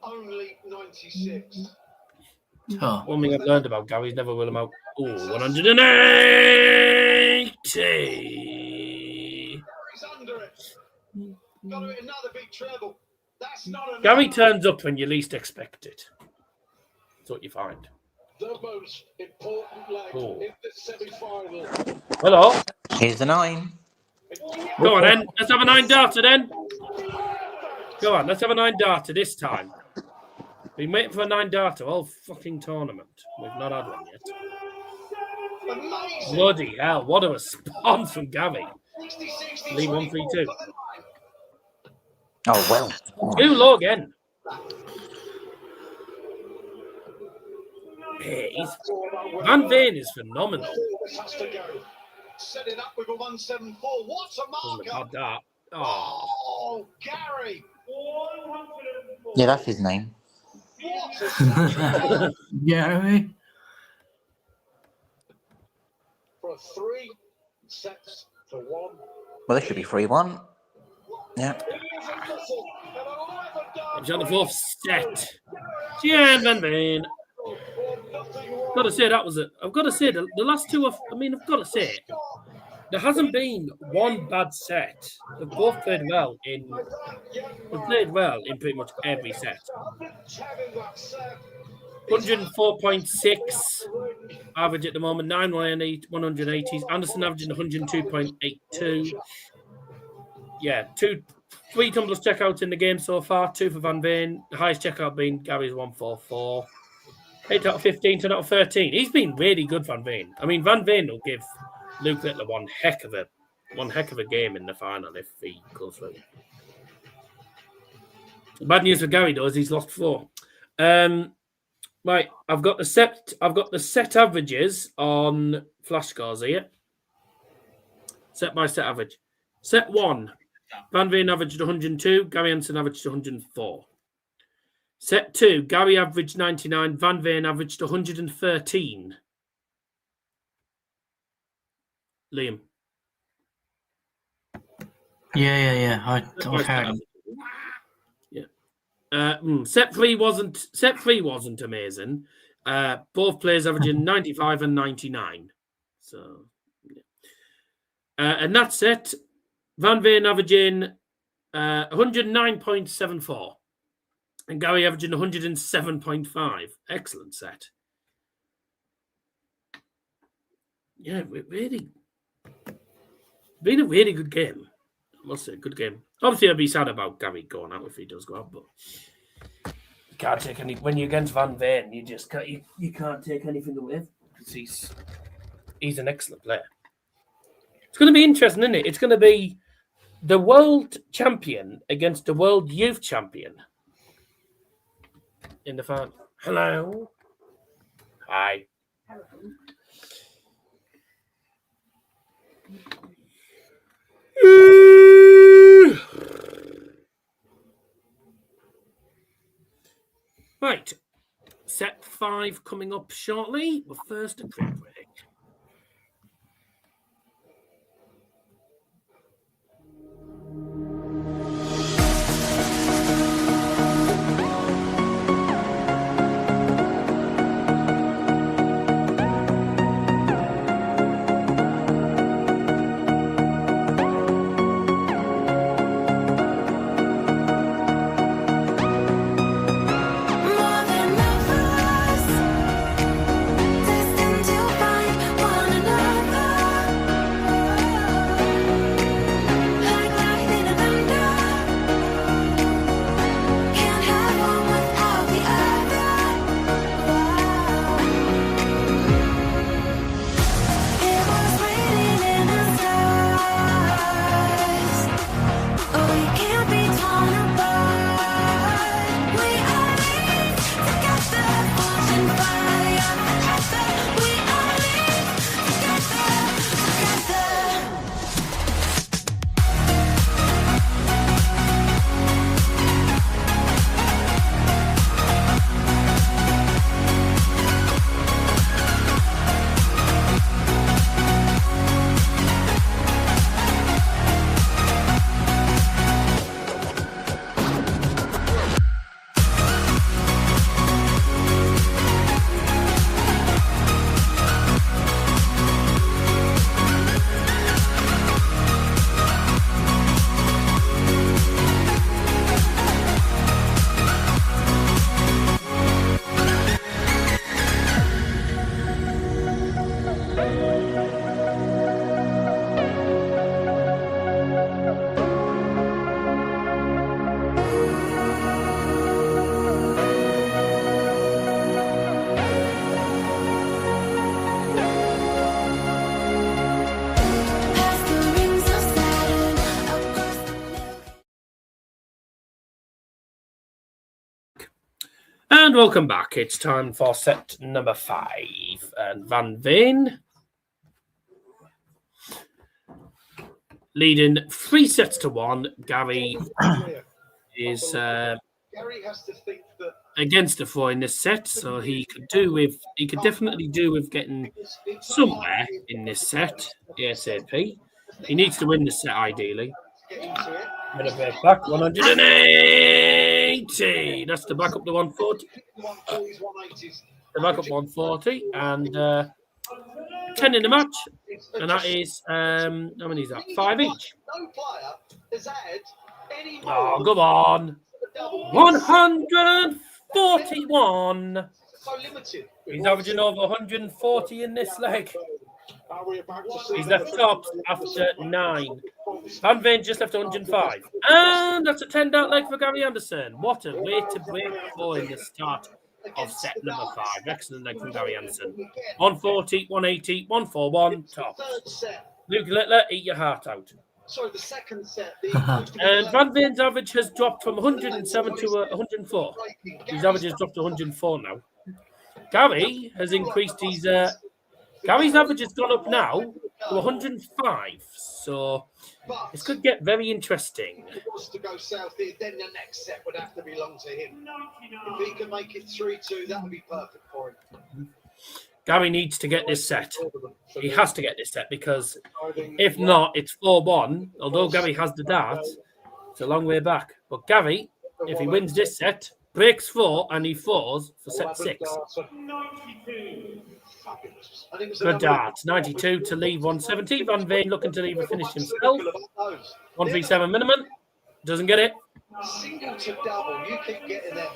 Only 96. Oh, One thing I've learned about Gary is never rule him out. Oh, 180. He's under it. Got to hit another big treble. That's not enough. Gary turns up when you least expect it. That's what you find. the most important leg in the semi-final. Hello. Here's the 9. Go on, then. Let's have a 9 darter, then. Go on, let's have a 9 darter this time. Been waiting for a 9 darter all fucking tournament. We've not had one yet. Amazing. Bloody hell, what a response from Gabby. 60-60, Lead 1-3-2. Oh, well. Too low again. Yeah, Van Veen is phenomenal. This has to go. Set it up with a 174. What a Doesn't have marker. had that. Oh, Oh, Gary. Yeah, that's his name. What a Gary. for 3 sets to 1. Well, this should be 3-1. Yeah. he's on the 4th set. Gian Van Veen. Got to say that was it. I've got to say the last two. I've got to say there hasn't been one bad set. They've both played well in. They've played well in pretty much every set. 104.6 average at the moment. 180s. Anderson averaging 102.82. Yeah, 3 tumblers checkouts in the game so far. 2 for Van Veen. The highest checkout being Gary's 144. 8 out of 15, 10 out of 13. He's been really good, Van Veen. I mean, Van Veen will give Luke Littler one heck of a game in the final if he goes through. Bad news for Gary though is he's lost 4. Right, I've got the set averages on flash scores here. Set by set average. Set 1, Van Veen averaged 102, Gary Hansen averaged 104. Set 2, Gary averaged 99, Van Veen averaged 113. Liam. Yeah. I heard him. Yeah. Set 3 wasn't amazing. Both players averaging 95 and 99. So, yeah. And that set, Van Veen averaging 109.74. And Gary averaging 107.5. Excellent set. Yeah, really been a really good game. I must say, good game. Obviously, I'd be sad about Gary going out if he does go out, but you can't take any. When you're against Van Veen, you just can't. You can't take anything away because he's an excellent player. It's going to be interesting, isn't it? It's going to be the world champion against the world youth champion in the final. Hello. Hi. Hello. Right. Set 5 coming up shortly, but first a quick break. More than lovers, destined to find. welcome back. It's time for set number 5. And Van Veen leading 3 sets to 1. Gary is Gary has to think that against the 4 in this set, so he could definitely do with getting somewhere in this set ASAP. He needs to win this set ideally. Gonna break back 180. That's to back up the 140. The back up 140 and 10 in the match, and that is how many is that? 5 each. Oh, come on! 141. He's averaging over 140 in this leg. He's left tops after 9. Van Veen just left 105. And that's a 10 dart leg for Gary Anderson. What a way to break 4 in the start of set number 5. Excellent leg from Gary Anderson. 140, 180, 141, tops. Luke Littler, eat your heart out. Sorry, the second set. And Van Veen's average has dropped from 107 to 104. His average has dropped to 104 now. Gary has increased his... Gary's average has gone up now to 105. So this could get very interesting. If he wants to go south here, then the next set would have to belong to him. If he can make it 3-2, that would be perfect for him. Gary needs to get this set. He has to get this set because if not, it's 4-1. Although Gary has the dart, it's a long way back. But Gary, if he wins this set, breaks 4 and he falls for set 6. Good dart. 92 to leave 170. Van Veen looking to leave a finish himself. 137 minimum. Doesn't get it. Single to double, you keep getting them.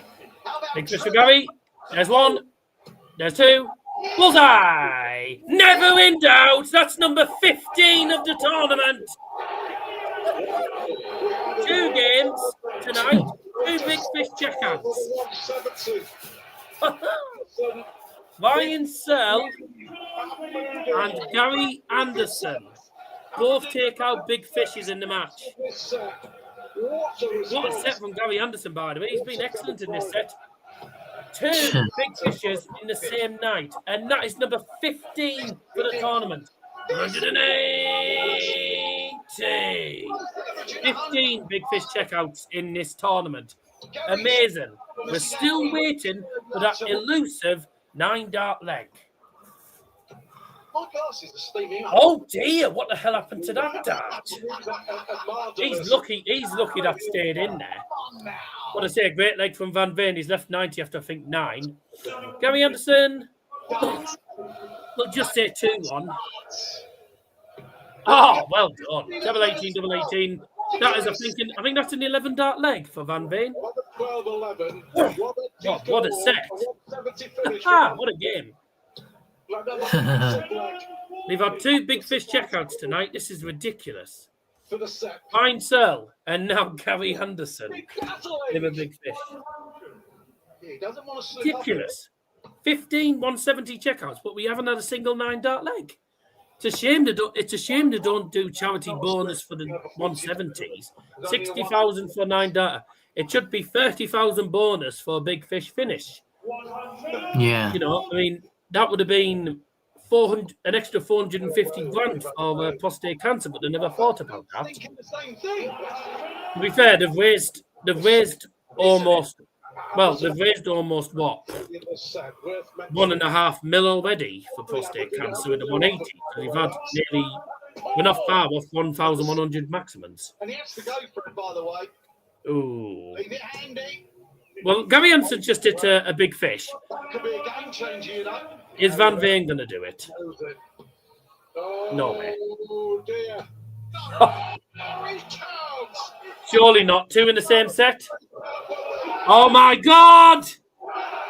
Big fish for Gary. There's 1. There's 2. Bullseye! Never in doubt. That's number 15 of the tournament. 2 games tonight. 2 big fish checkouts. Ryan Searle and Gary Anderson both take out big fishes in the match. What a set from Gary Anderson, by the way. He's been excellent in this set. 2 big fishes in the same night, and that is number 15 for the tournament. 180. 15 big fish checkouts in this tournament. Amazing. We're still waiting for that elusive 9 dart leg. My glasses are steaming up. Oh dear, what the hell happened to that dart? He's lucky that stayed in there. What I say, a great leg from Van Veen. He's left 90 after I think 9. Gary Anderson, we'll just say 2-1. Oh, well done. Double 18, double 18. That is, I think that's an 11 dart leg for Van Veen. 12-11. What a set. What a game. We've had 2 big fish checkouts tonight. This is ridiculous. Ryan Searle and now Gary Anderson with a big fish. Ridiculous. 15 170 checkouts, but we haven't had a single 9 dart leg. It's a shame they don't do charity bonus for the 170s. 60,000 for 9 dart. It should be 30,000 bonus for a big fish finish. Yeah. You know, I mean, that would have been an extra 450 grand for prostate cancer, but they never thought about that. To be fair, they've raised almost what? 1.5 mil already for prostate cancer with the 180. So we've had we're not far off 1,100 maximums. And he has to go for it, by the way. Ooh. Leave it handy. Well, Gary Anderson just hit a big fish. That could be a game changer, you know. Is Van Veen going to do it? No way. Oh, dear. Surely not. 2 in the same set. Oh, my God.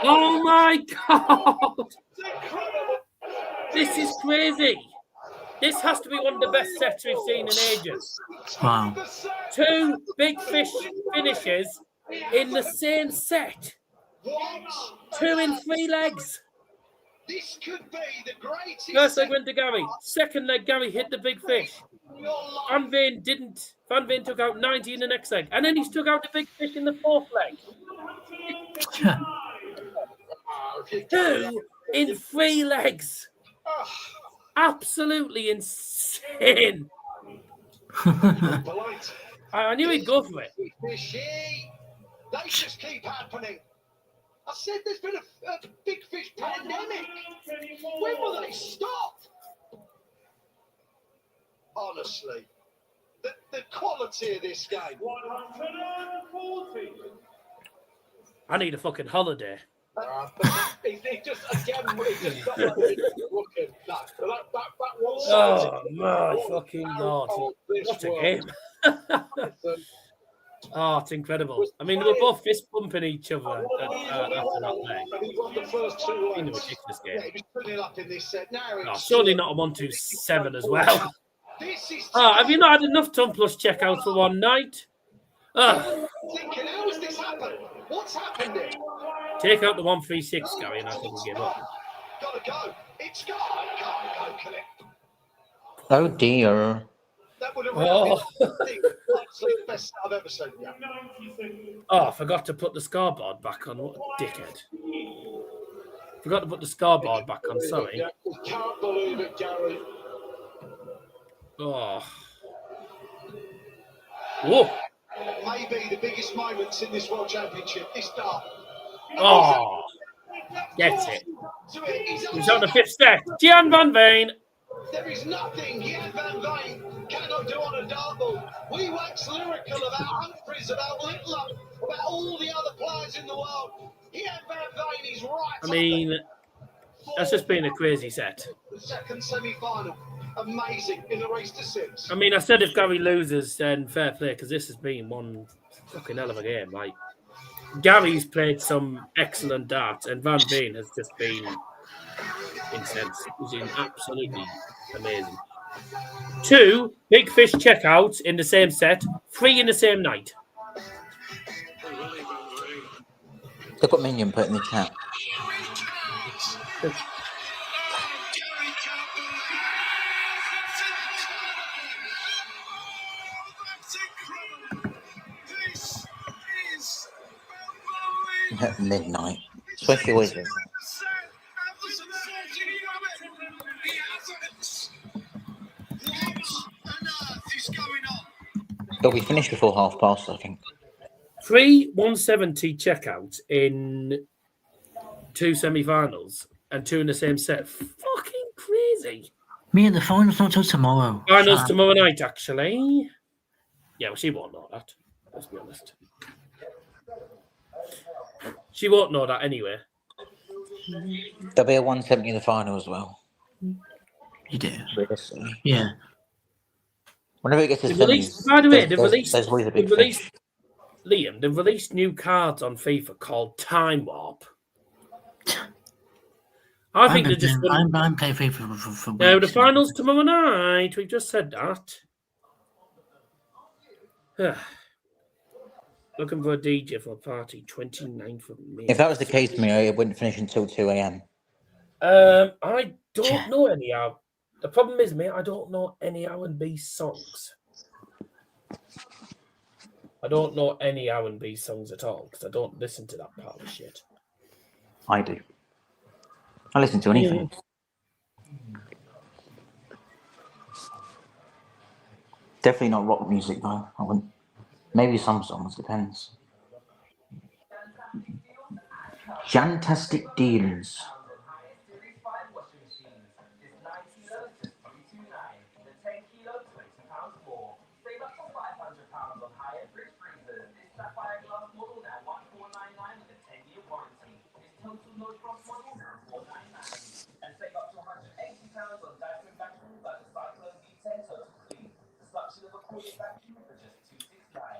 Oh, my God. This is crazy. This has to be one of the best sets we've seen in ages. Wow. 2 big fish finishes in the same set. 2 in 3 legs. This could be the greatest. First leg went to Gary. Second leg, Gary hit the big fish. Van Veen didn't. Van Veen took out 90 in the next leg. And then he took out the big fish in the 4th leg. if you carry on. 2 in 3 legs. Absolutely insane. Polite. I knew he'd go for it. Fishy. They just keep happening. I said there's been a big fish pandemic. When will they stop? Honestly, the quality of this game. 140. I need a fucking holiday. It just got like looking. No, that was. Oh my fucking lord! What a game! Oh, it's incredible. I mean, they were both fist bumping each other after that leg. He won the first 2 In a legs. ridiculous Yeah, game. he was putting it up in this set. Now Oh, it's surely not a 127 as well. This is Oh, have you not had enough Ton Plus checkouts for one night? thinking, how has this happened? What's happened here? Take out the 136, Gary, and I think we'll give up. Gotta go. It's gone. Can't go, can it? Oh dear. That would have Oh. been the absolute best I've ever seen. Yeah. Oh, I forgot to put the scoreboard back on. What a dickhead. Forgot to put the scoreboard back on, sorry. Yeah, can't believe it, Gary. Oh. Whoa. Maybe the biggest moments in this World Championship. This start. Oh. Gets it. So he's He's on the 5th set. Gian Van Veen. There is nothing Gian Van Veen cannot do on a dartboard. We wax lyrical about Humphries, about Littler, about all the other players in the world. Gian Van Veen is right. I mean, that's just been a crazy set. The second semi-final. Amazing in the race to 6. I mean, I said if Gary loses, then fair play, because this has been one fucking hell of a game. Like, Gary's played some excellent darts, and Van Veen has just been intense. He's been absolutely amazing. 2 big fish checkouts in the same set, 3 in the same night. Look what Minion put in the chat. At midnight. Especially always midnight. It'll be finished before past, I think. 3 170 checkouts in 2 semi-finals and 2 in the same set. Fucking crazy. Me and the finals not till tomorrow. Finals tomorrow night, actually. Yeah, well, she won't know that. Let's be honest. She won't know that anyway. There'll be a 170 in the final as well. You do. Realistically. Yeah. Whenever it gets to They've semis, released, by the way, they've released, there's always a big they've released fish. Liam, they've released new cards on FIFA called Time Warp. I think they're just. I'm playing FIFA for No, the weeks. finals tomorrow night. We've just said that. Looking for a DJ for a party, 29th of May. If that was the case, me, it wouldn't finish until 2 a.m. I don't know any out. The problem is, mate, I don't know any R&B songs. I don't know any R&B songs at all because I don't listen to that part of shit. I do. I listen to anything. Definitely not rock music, though. I wouldn't. Maybe some songs, depends. Fantastic deals.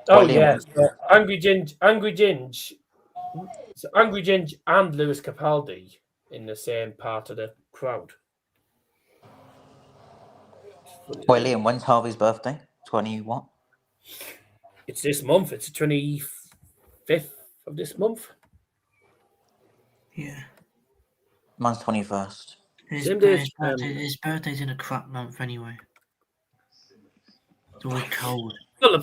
Oh yeah, so Angry Ginge, so Angry Ginge and Lewis Capaldi in the same part of the crowd. Wait, Liam, when's Harvey's birthday? 20 what? It's this month. It's the 25th of this month. Yeah. Mine's 21st. His birthday's in a crap month anyway. It's always cold. Well,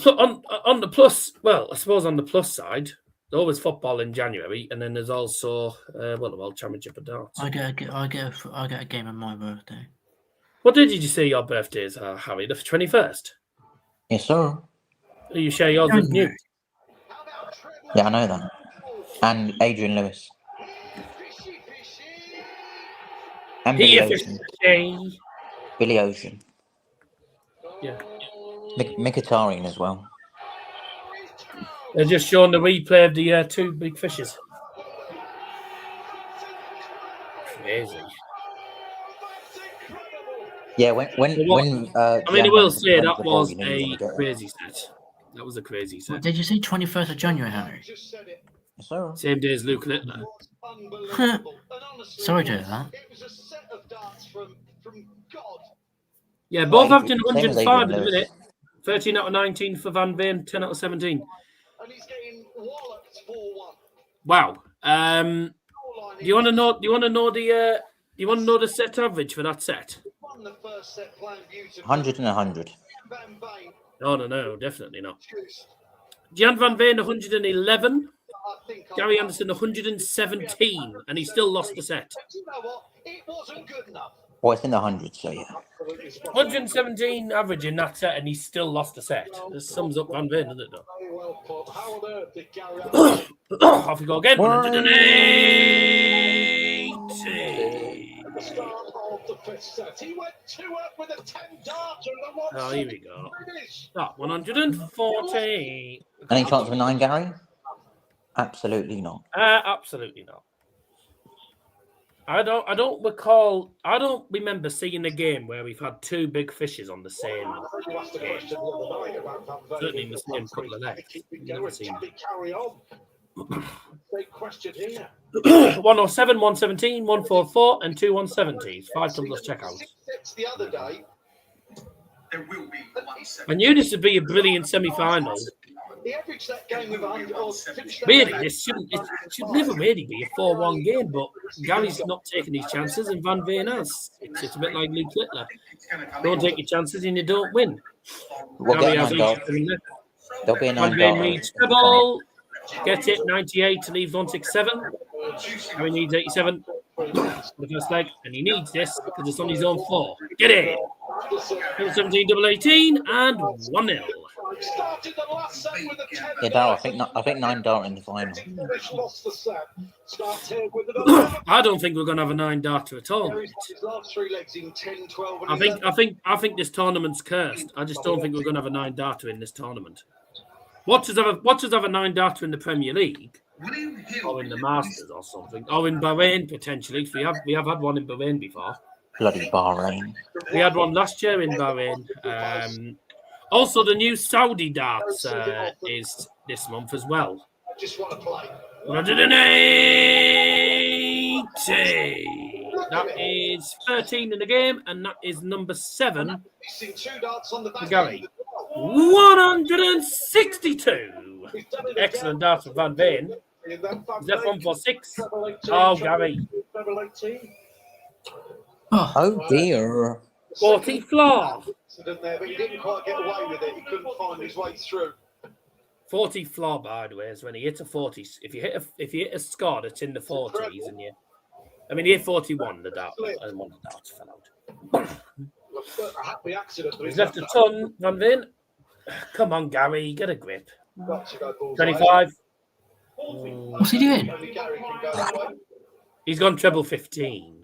on the plus, well, I suppose on the plus side, always football in January, and then there's also the World Championship of Darts. I get a game on my birthday. What day did you say your birthdays are, Harry? The 21st? Yes, sir. You share yours with Newt? Yeah, I know that. And Adrian Lewis. And Billy Here, Ocean. fishy. Billy Ocean. Yeah. Mkhitaryan as well. They're just showing the replay of the two big fishes. Crazy. Yeah, when I mean, I Gian will Van say Veen that the ball, was you knew he a was gonna get it. crazy set. That was a crazy set. What, did you say 21st of January, Harry? Yes, sir. Same day as Luke Littler. Sorry to hear that. It was a set of darts from God. Yeah, both Well, averaging same as 105 Adrian at the Lewis. minute. 13 out of 19 for Van Veen, 10 out of 17. And he's getting walloped 4-1. Wow. Do you want to know? Do you want to know the? You want to know the set average for that set? Won the first set playing beautifully. 100 and 100. Van Veen, No, definitely not. just, Gian Van Veen 111, I think Gary Anderson 117, and he still lost the set. But you know what? It wasn't good enough. Well, it's in the hundreds, so yeah. 117 average in that set, and he still lost the set. This sums up Van Veen, doesn't it? Though? Very well put. How on earth did Gary Anderson Off we go again. 180. at the start of the fifth set? He went 2 up with a 10 dart and the one Oh, here we go. finish. 140. Any chance of a 9, Gary? Absolutely not. Absolutely not. I don't remember seeing a game where we've had two big fishes on the same You asked a game. question the other night about Van Veen. Certainly in the same couple of legs. Keep it Never going. seen Can it carry on? Big question here. 107, 117, 144, and 2 170s. 5 tumblers checkouts. 6 the other day. There will be one I knew this would be a brilliant semi-final. He averaged that game with 100 or finished that Really, game. it should never really be a 4-1 game, but Gary's not taking his chances, and Van Veen has. It's a bit like Luke Littler. Don't take your chances, and you don't win. We'll Gary get a has 9 dart. 87 left. There'll be a 9 Van Veen dart. needs treble. Get it, 98 to leave 167. Gary needs 87 for the first leg, and he needs this because it's on his own 4. Get it! 17, double 18, and 1-0. Started the last set with a 10. Yeah, Darryl, I think 9 dart in the final. Finished, lost the set. Start here with another. I don't think we're going to have a 9-darter at all. Gary's got his last 3 legs in 10, 12, and I 11. think this tournament's cursed. I just don't think we're going to have a 9-darter in this tournament. Watch us have a 9-darter in the Premier League, or in the Masters or something, or in Bahrain potentially. We have had one in Bahrain before. Bloody Bahrain. We had one last year in Bahrain. Also, the new Saudi darts is this month as well. I just want to play. 180. That is 13 in the game, and that is number 7. He's seen 2 darts on the back. Gary. 162. Excellent dart from Van Veen. Is that 146? Oh, Gary. Oh dear. 40 floor. There, but he didn't quite get away with it. He couldn't find his way through. 40 floor, by the way, is when he hits a 40. If you hit a score that's in the 40s, and he hit 41. The dart, and one of the darts fell out. A happy accident. But He's left a ton, Van Veen. Come on, Gary, get a grip. Got to go balls 25. What's he doing? Only Gary can go that way. He's gone treble 15.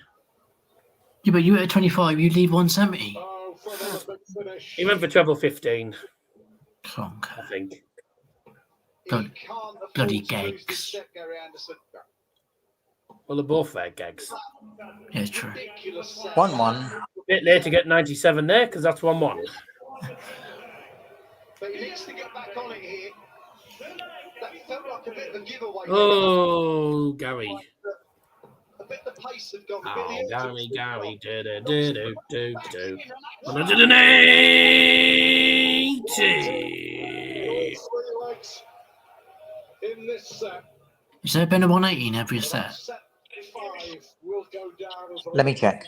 Yeah, but you at 25, you leave 170. Oh, for another big finish. He went for treble 15, Clonk. I think. Bloody- He can't afford bloody to lose this gags. set, Gary Anderson. Well, they're both their gags. Yeah, it's true. Ridiculous set. 1-1. Bit late to get 97 there because that's 1-1. But he needs to get back on it here. That felt like a bit of a giveaway. Oh, Gary. A bit of the pace had gone. A Oh, bit of the Gary. Do. 180. 3 legs in this set. Is there been a 180 in every set? Set 5 will go down as a Let me check.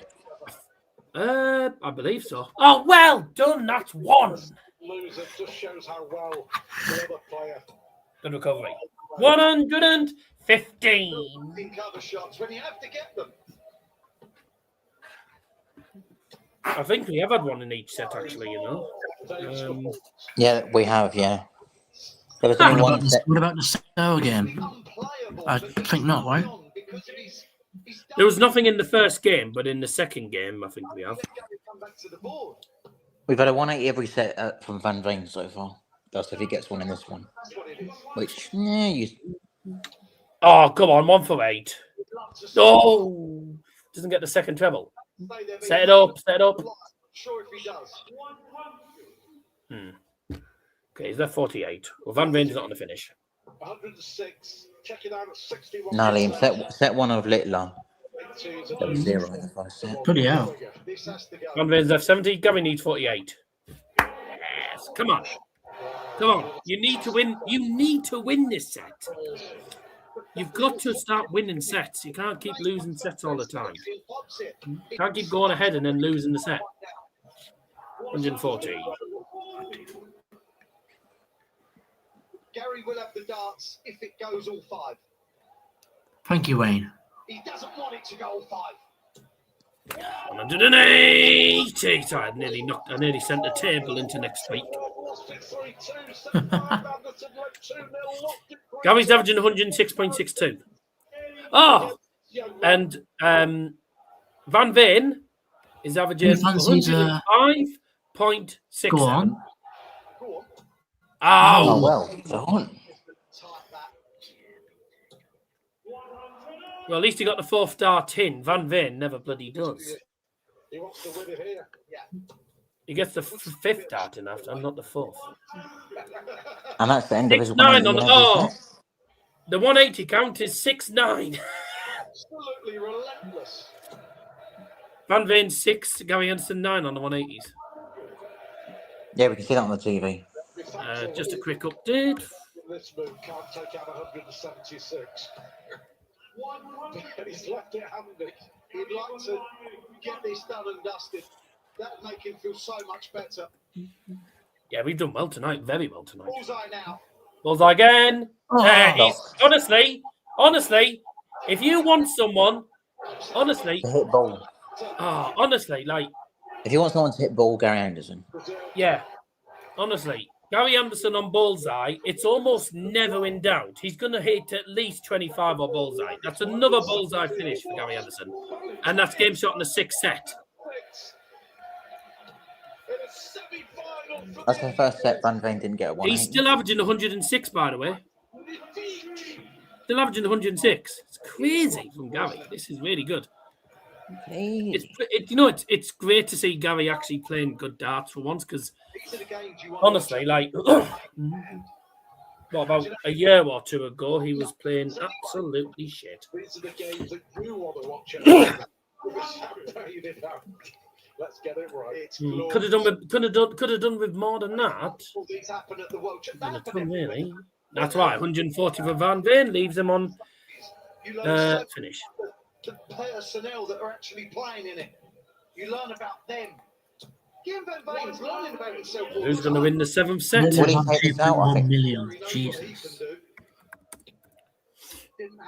I believe so. Oh, well done. That's 1. loser. Just shows how well the other player. Good recovery. 115. Cover shots when you have to get them. I think we have had one in each set, actually, you know. Yeah, we have. Yeah, there was only one set. What about the Stowe game? I think not, right? There was nothing in the first game, but in the second game, I think we have. We've had a 180 every set from Van Veen so far. That's if he gets one in this one. Which, yeah, you... Oh, come on, 1 for 8. Oh, doesn't get the second treble. Set it up, set it up. Sure if he does. Okay, he's left 48. Well, Van Veen's not on the finish. 106. Checking out at 61. No, Liam, set one of Littler. That was 0 in the first set. Bloody hell. Van Veen's left 70. Gary needs 48. Yes, come on. Come on. You need to win. You need to win this set. You've got to start winning sets. You can't keep losing sets all the time. You can't keep going ahead and then losing the set. 140. Gary will have the darts if it goes all 5. Thank you, Wayne. He doesn't want it to go all 5. 180. So I nearly sent the table into next week. Gary's averaging 106.62. Oh, and Van Veen is averaging 105.67. Go on. Oh, well, go on. Well, at least he got the 4th dart in. Van Veen never bloody does. He wants to win it here. Yeah. He gets the 5th dart in after, and not the 4th. And that's the end of his 6-9 on the... Oh! set. The 180 count is 6-9. Absolutely relentless. Van Veen 6, Gary Anderson 9 on the 180s. Yeah, we can see that on the TV. Just a quick update. This move can't take out 176. He's left it handy. He'd like to get this done and dusted. That'd make him feel so much better. Yeah, we've done well tonight. Very well tonight. Bullseye now. Bullseye again. Honestly, if you want someone, honestly, To hit ball. honestly, like, If you want someone to hit ball, Gary Anderson. yeah, honestly, Gary Anderson on bullseye, it's almost never in doubt. He's going to hit at least 25 or bullseye. That's another bullseye finish for Gary Anderson. And that's game shot in the 6th set. That's the first set Van Veen didn't get a 180. He's still averaging 106, by the way. Still averaging 106. It's crazy from Gary. This is really good. It's great to see Gary actually playing good darts for once, because honestly, like, what about a year or two ago, he was playing absolutely shit. These are the games that you want to watch. Let's get it right. Could have done with more than that. These happen at the World Really. That's right. 140 for Van Veen leaves him on finish. The personnel that are actually playing in it. You learn about them. Gian Van Veen's learning about himself. Who's going to win the 7th set? Million. Jesus.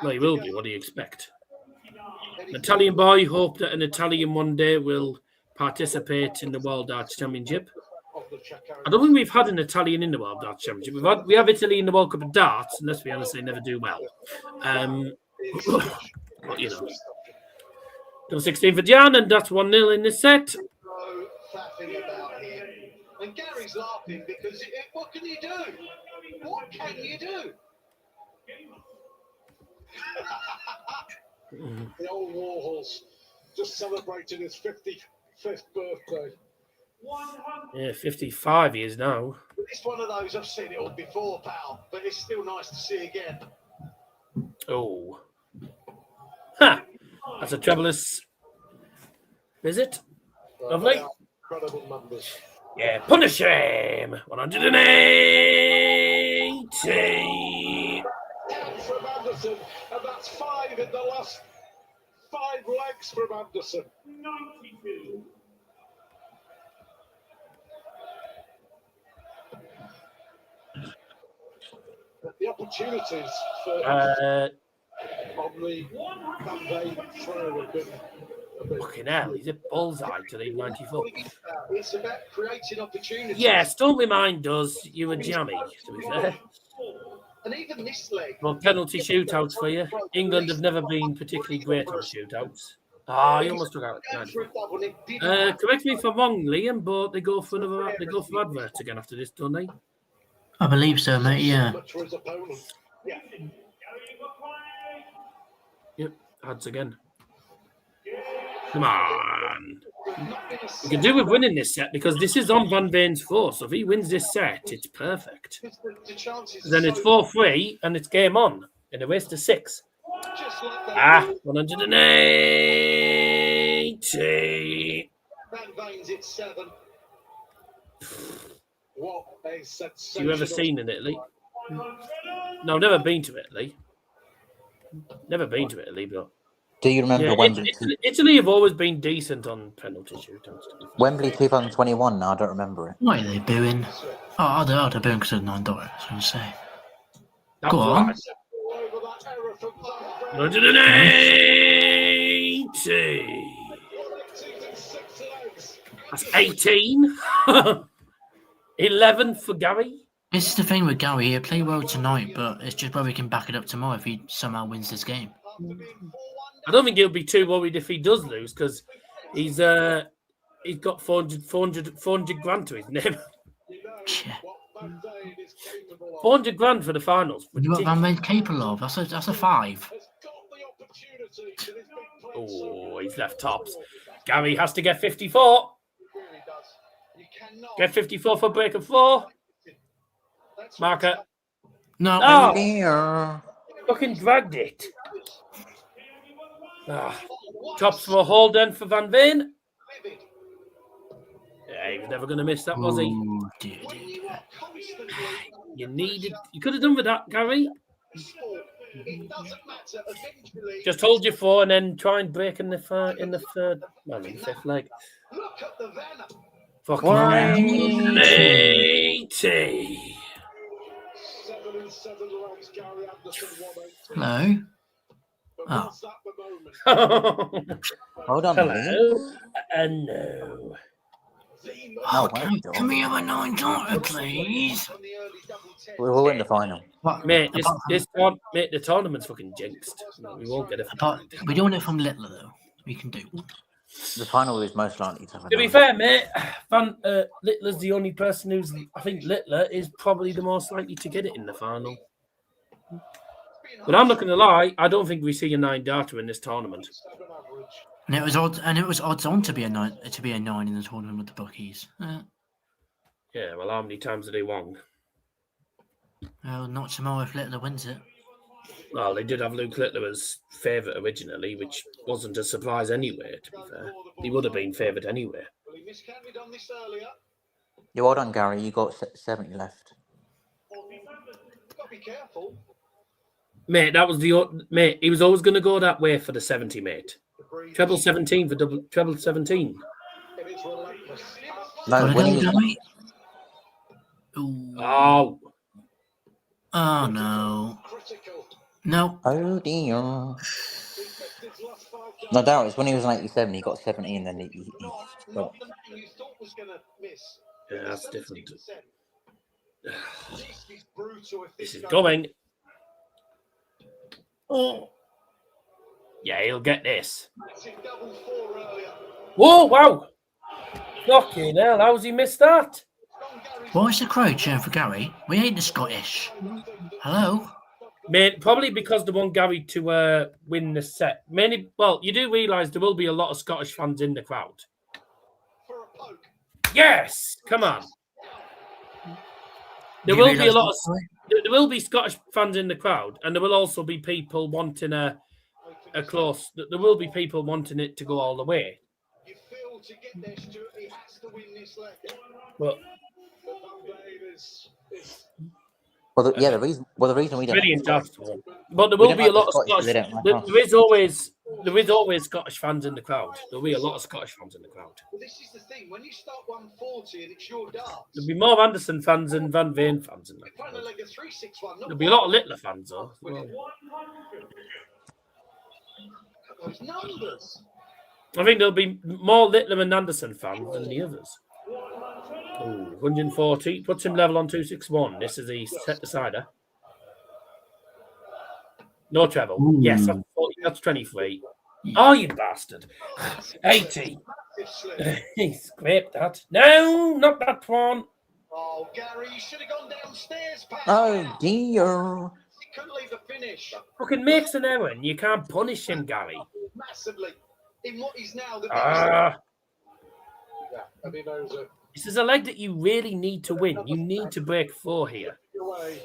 Well, he will do. What do you expect? An Italian boy, hope that an Italian one day will participate in the World Darts Championship. I don't think we've had an Italian in the World Darts Championship. We have Italy in the World Cup of Darts, and let's be honest, they never do well. But, you know. Still 16 for Gian, and that's 1-0 in this set. And Gary's laughing because what can you do? What can you do? The old Warhorse just celebrating his 55th birthday. Yeah, 55 he is now. It's one of those, I've seen it all before, pal, but it's still nice to see again. Oh. Ha! That's a troublous visit. Lovely. Incredible numbers. Yeah, punish him. 180. From Anderson, and that's 5 in the last 5 legs from Anderson. 92. But the opportunities for on the Van Veen throw have been fucking hell, he's a bullseye to leave 94. It's about creating opportunities. Yes, don't remind us you were jammy, to be fair. And even this leg. Well, penalty shootouts for you. England have never been particularly great on shootouts. Ah, you almost took out 94. Correct me if I'm wrong, Liam, but they go for adverts again after this, don't they? I believe so, mate. Yeah. Yep, ads again. Come on. We can do with winning this set because this is on Van Veen's 4. So if he wins this set, it's perfect. Then it's 4-3 and it's game on in a race to 6. 180. Van Veen's at 7. What a sensation. You ever seen in Italy? No, never been to Italy. Never been to Italy, but Do you remember Wembley? Italy have always been decent on penalty shootouts. Wembley 2021. No, I don't remember it. Why are they booing? Oh, they're booing because of $9. I was going to say. That's Go on. right. 180. That's 18. 11 for Gary. This is the thing with Gary. He'll play well tonight, but it's just whether he can back it up tomorrow if he somehow wins this game. I don't think he'll be too worried if he does lose because he's got 400 grand to his name. Yeah. 400 grand for the finals. You know what Van Veen's capable of? That's a 5. Oh, he's left tops. Gary has to get 54. Get 54 for break of 4. Marker. No. Oh, Dear. fucking dragged it. Tops for Holland for Van Veen. Yeah, he was never going to miss that, was he? Oh, dear. You could have done with that, Gary. Just hold your 4 and then try and break in the third, in the fifth leg. Fucking 180. Hello. Oh. Hold on. Hello. No. Oh, can we have a $9, please? We'll win the final. What? Mate, the tournament's fucking jinxed. We won't get it. We're doing it from Littler, though. We can do. The final is most likely to happen. To be fair, mate, Littler's the only person who's. I think Littler is probably the most likely to get it in the final. But I'm not going to lie. I don't think we see a 9 darter in this tournament. And it was odds on to be a 9 in the tournament with the bookies. Yeah. Well, how many times have they won? Well, not tomorrow if Littler wins it. Well, they did have Luke Littler as favourite originally, which wasn't a surprise anyway, to be fair. He would have been favoured anyway. You hold on, Gary. You got 70 left. Be careful. Mate, mate, he was always going to go that way for the 70, mate. Treble 17 for treble 17. No, when he was... Oh. Oh, no. No. Oh, dear. No doubt, it's when he was in 87, he got 17, then he got... Yeah, that's different. This is going. Oh. Yeah, he'll get this. Whoa, wow. Fucking hell, how's he missed that? Why is the crowd cheering for Gary? We ain't the Scottish. Hello? Mate, probably because they want Gary to win the set. Well, you do realise there will be a lot of Scottish fans in the crowd. Yes, come on. There will be a lot of. There will be Scottish fans in the crowd, and there will also be people wanting a close. There will be people wanting it to go all the way. Well, Well, the reason we don't. Brilliant darts tour. But there We will don't be like a lot the of Scottish, Scottish. they don't like There us. is always Scottish fans in the crowd. There'll be a lot of Scottish fans in the crowd. Well, this is the thing. When you start 140 and it's your darts, There'll be more Anderson fans and Van Veen fans in that trying to crowd. leg a 3-6-1. There'll be a lot of Littler fans though. Those numbers. I think there'll be more Littler and Anderson fans than the others. Ooh, 140 puts him level on 261. This is the set decider. No treble. Ooh. Yes, that's 40, that's 23. Oh, you bastard. 80. He scraped that. No, not that one. Oh, Gary, you should have gone downstairs, pal. Oh dear. He couldn't leave a finish. Fucking makes an error and you can't punish him, Gary. Massively. In what is now the Ah, yeah, I mean, those are this is a leg that you really need to win. You need to break 4 here. away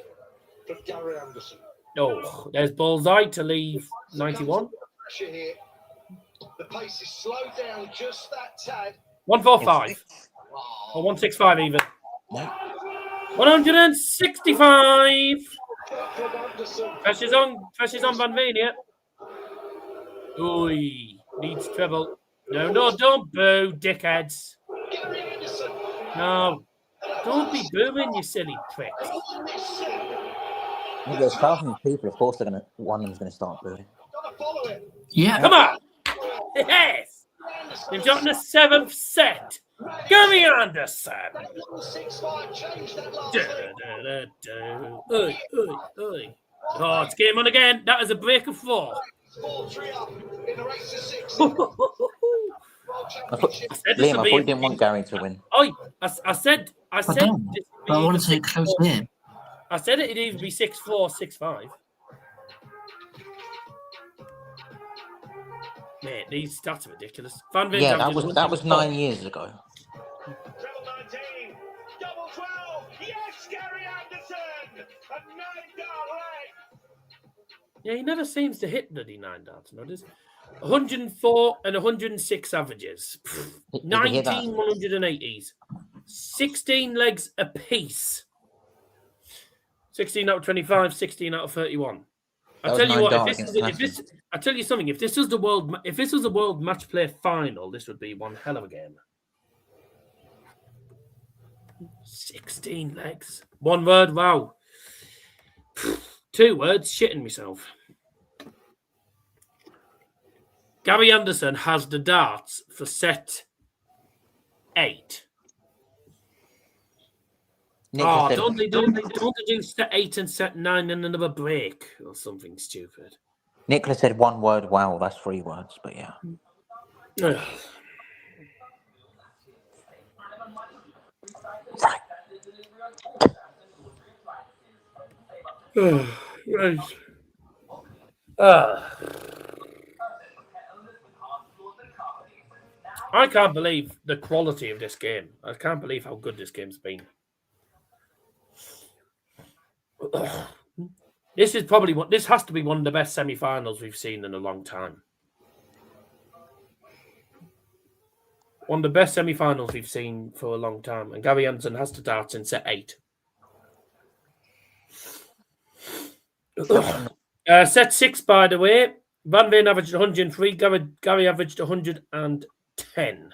from Gary Anderson. Oh, there's Bullseye to leave 91. Pressure here. The pace is slowed down just that tad. 145. Or 165 even. 165. Pressure's on Van Veen here. Oi, needs treble. No, don't boo, dickheads. Gary Anderson. No, don't be booing, you silly pricks. If there's thousands of people, of course one of them's going to start booing. Gotta follow it. Yeah. Come on. Yes. They've gotten a 7th set. Gary Anderson. 6-5 changed that last Oi. Oh, it's game on again. That is a break of 4. 4-3 up in the race to 6. Liam, I thought you didn't want Gary to win. Oh, I said. I don't. But I want to say close in. I said it'd either be 6-4, 6-5. Mate, these stats are ridiculous. Van Veen's Yeah, averages that was 9 years ago. Treble 19, double 12. Yes, Gary Anderson. A 9-dart leg. Yeah, he never seems to hit bloody 9 darts, no, does he? 104 and 106 averages. 19 180s. 16 legs apiece. 16 out of 25, 16 out of 31. I tell you what, I tell you something. If this was the world match play final, this would be one hell of a game. 16 legs. One word, wow. 2 words, shitting myself. Gary Anderson has the darts for set 8. Don't they do set 8 and set 9 and another break or something stupid? Nicholas said 1 word, wow, that's 3 words, but yeah. Right. I can't believe the quality of this game. I can't believe how good this game's been. This has to be one of the best semi-finals we've seen in a long time. One of the best semi-finals we've seen for a long time. And Gary Anderson has the darts in set 8. Set 6, by the way. Van Veen averaged 103. Gary averaged 110.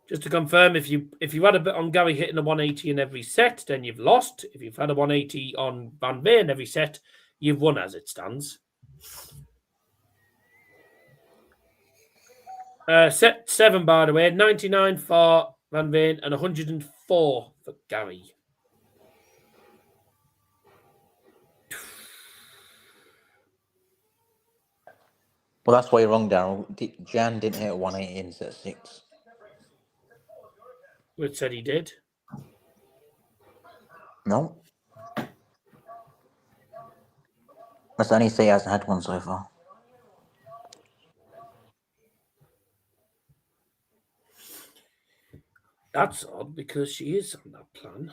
Just to confirm, if you had a bit on Gary hitting a 180 in every set, then you've lost. If you've had a 180 on Van Veen every set, you've won as it stands. Set 7, by the way, 99 for Van Veen and 104 for Gary. Well, that's why you're wrong, Daryl. Jan didn't hit a 180 in set 6. Which said he did. No. Let's only say he hasn't had one so far. That's odd because she is on that plan.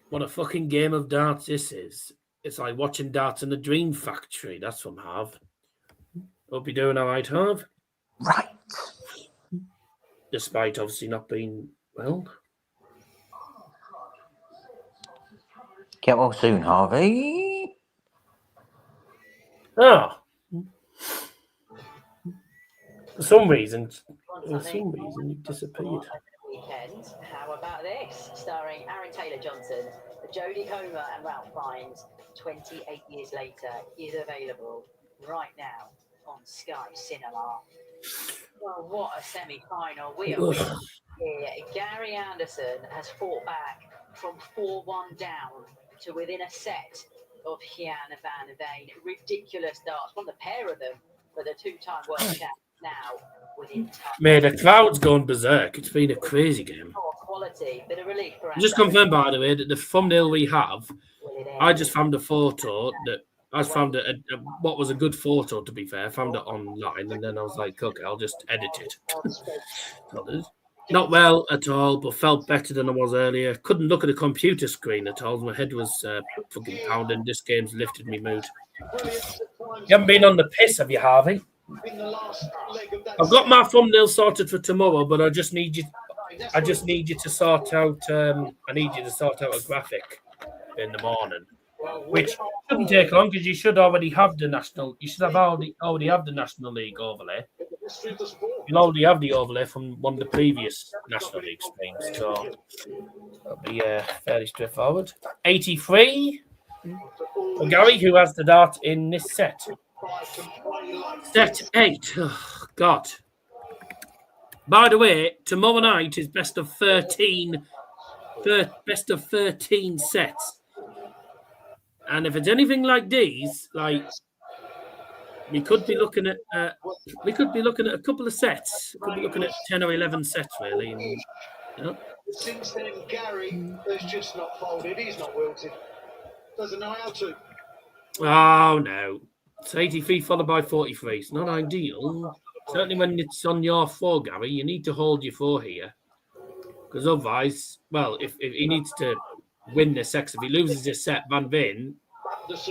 What a fucking game of darts this is. It's like watching darts in the Dream Factory. That's from Harv. Hope you're doing all right, Harv. Right. despite obviously not being well. Get well soon, Harvey. Ah, for some reason he disappeared. Weekend. How about this? Starring Aaron Taylor-Johnson, Jodie Comer and Ralph Fiennes. 28 years later is available right now on Sky Cinema. Well, what a semi-final we are in here. Gary Anderson has fought back from 4-1 down to within a set of Gian Van Veen. Ridiculous darts. One of the pair of them, but the two-time world champ now within time. Mate, the crowd's gone berserk. It's been a crazy game. Quality, bit of relief for Just confirmed, by the way, that the thumbnail we have, I just found a photo that I found what was a good photo, to be fair. I found it online, and then I was like, okay, I'll just edit it. Not well at all, but felt better than I was earlier. Couldn't look at the computer screen at all. My head was fucking pounding. This game's lifted me mood. You haven't been on the piss, have you, Harvey? I've got my thumbnail sorted for tomorrow, but I just need you to sort out. I need you to sort out a graphic in the morning, which shouldn't take long because you should already have the national. You should have already have the National League overlay. You'll already have the overlay from one of the previous National League streams, so that'll be fairly straightforward. 83 for Gary, who has the dart in this set. Set 8. Oh, God. By the way, tomorrow night is best of 13 sets. And if it's anything like these, like we could be looking at a couple of sets. We could be looking at 10 or 11 sets, really. And, you know. Since then, Gary has just not folded. He's not wilted. Doesn't know how to. Oh, no. It's 83 followed by 43. It's not ideal. Certainly when it's on your 4, Gary, you need to hold your 4 here. Because otherwise, well, if he needs to win this set, if he loses this set, Van Veen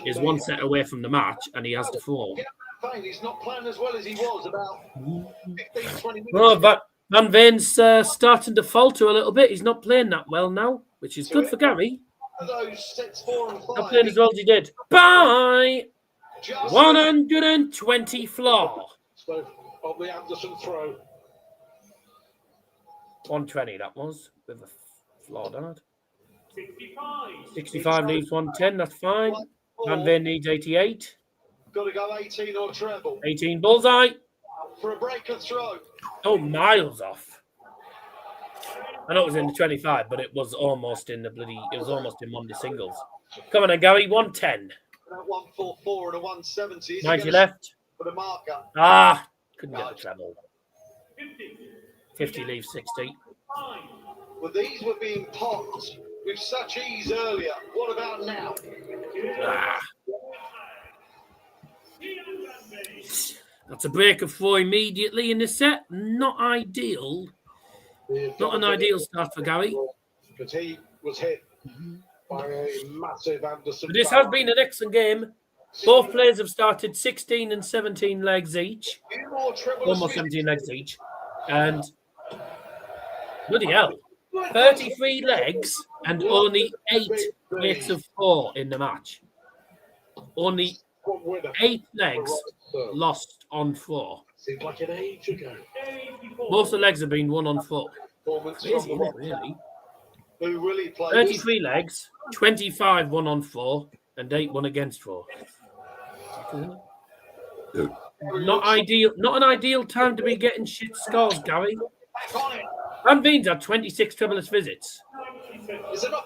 is 1 set away from the match and he has to 4. He's not playing as well as he was about 15, 20 minutes. Well, Van Veen's starting to falter a little bit. He's not playing that well now, which is good for Gary. Those sets 4 and 5. Not playing as well as he did. By 120 floor. So, on the Anderson throw. 120 that was, with a floor dart. 65 leaves 110, that's fine. Van Veen needs 88. Got to go 18 or treble. 18 bullseye. For a break and throw. Oh, miles off. I know it was in the 25, but it was almost in one of the singles. Come on then, Gary, 110. 144 and a 170. 90 left. For the marker. Ah, couldn't get the treble. 50 leaves 60. Well, these were being popped with such ease earlier. What about now? Ah. That's a break of 4 immediately in this set. Not ideal. Not an ideal start for Gary. But he was hit by a massive Anderson. But this has been an excellent game. Both players have started 16 and 17 legs each. Almost 17 legs each. And bloody hell. 33 legs and only 8 weights of 4 in the match. Only 8 legs lost on 4. Seems like an age ago. Most of the legs have been won on foot. Crazy, isn't it, really? Who really played 33 legs, 25 won on 4, and 8 won against 4. Not ideal. Not an ideal time to be getting shit scores, Gary. Van Veen's had 26 tripleless visits.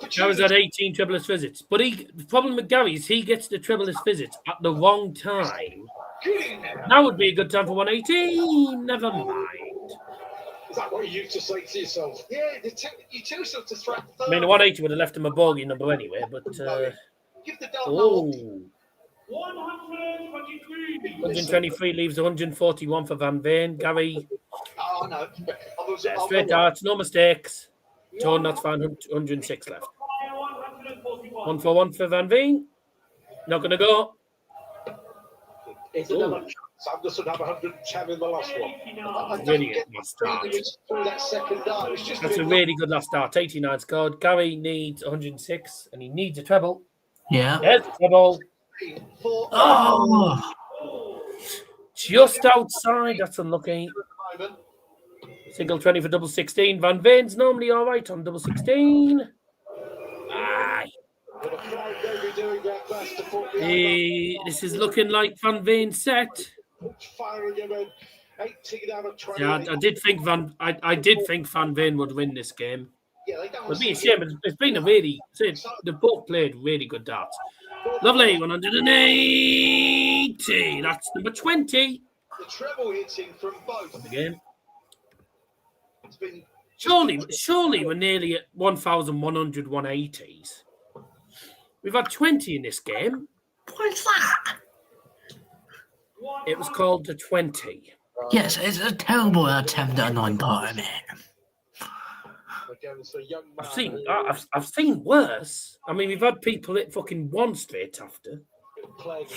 Gary's had 18 tripleless visits. But the problem with Gary is he gets the tripleless visits at the wrong time. Now would be a good time for 118. Never mind. Is that what you used to say to yourself? Yeah, you tell yourself to threat. I mean, the 180 would have left him a bogey number anyway, but... Give the dart 123 leaves 141 for Van Veen. Gary, Oh, no. straight darts, no mistakes. Tone, that's fine, 106 left. 141 for Van Veen. Not going to go. It's another chance Sanderson had 110 in the last one. I don't Really get good last start. through that second dart. It's just That's a really good last start. 89 scored. Gary needs 106 and he needs a treble. Yeah. There's the treble. Oh, Just outside. That's unlucky. Single 20 for double 16. Van Veen's normally all right on double 16. Aye. This is looking like Van Veen's set. Yeah, I did think Van Veen would win this game. It'd be a shame. It's been a really. They've both played really good darts. Lovely, 180. That's number 20. The treble hitting from both. Of the game. It's been Surely we're nearly at 1,100 180s. We've had 20 in this game. what's that? It was called the 20. Yes, it's a terrible attempt at a 9-part, isn't it? against a young man. I've seen worse. I mean, we've had people hit fucking one straight after.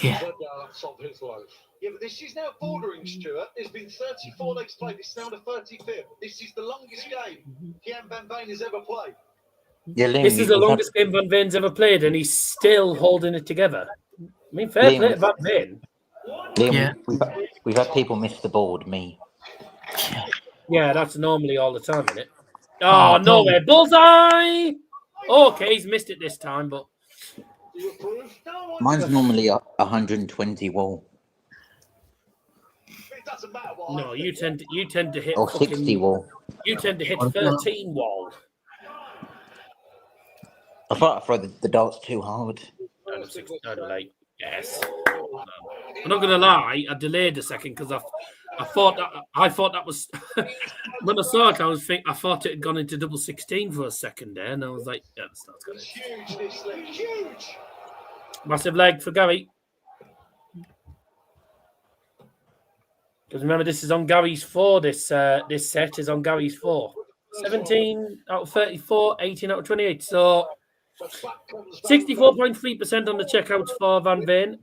Yeah. Of his life. Yeah, but this is now bordering, Stuart. There's been 34 legs played. This is now the 35th. This is the longest game Gian Van Veen has ever played. Yeah, Liam, This is the longest game Van Veen's ever played, and he's still holding it together. I mean, fair Liam, play to Van Veen. Liam, Yeah. we've had people miss the board. Me. Yeah, that's normally all the time, isn't it? Oh, no way. Bullseye! Okay, he's missed it this time, but... Do you approve? No, Mine's normally 120 wall it doesn't matter what No, I you think. tend to hit or fucking- 60 wall. You tend to hit 13 wall. I thought I throw the darts too hard. I don't like. Yes. I'm not gonna lie. I delayed a second because I thought that was when I saw it. I thought it had gone into double 16 for a second there, and I was like, yeah, that's not good. It's huge, this leg. Huge. Massive leg for Gary. Because remember, this is on Gary's 4. This set is on Gary's 4. 17 out of 34, 18 out of 28. So 64.3% on the checkouts for Van Veen.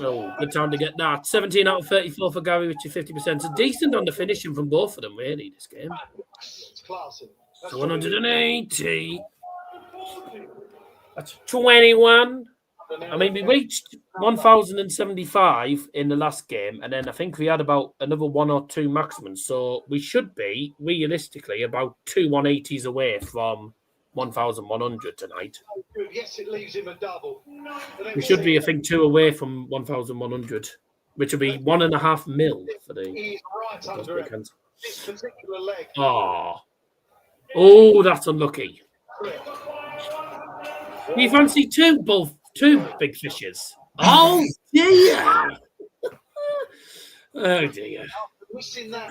Oh, good time to get that. 17 out of 34 for Gary, which is 50%. So decent on the finishing from both of them, really, this game. It's classy. So 180. That's 21. I mean, we reached 1,075 in the last game, and then I think we had about another 1 or 2 maximums. So we should be, realistically, about 2 180s away from 1,100 tonight. Yes, it leaves him a double. We should be, I think, 2 away from 1,100, which will be 1.5 mil for the. He's right under it. This particular leg. Oh, that's unlucky. You fancy two big fishes? Oh dear! Oh dear! Missing that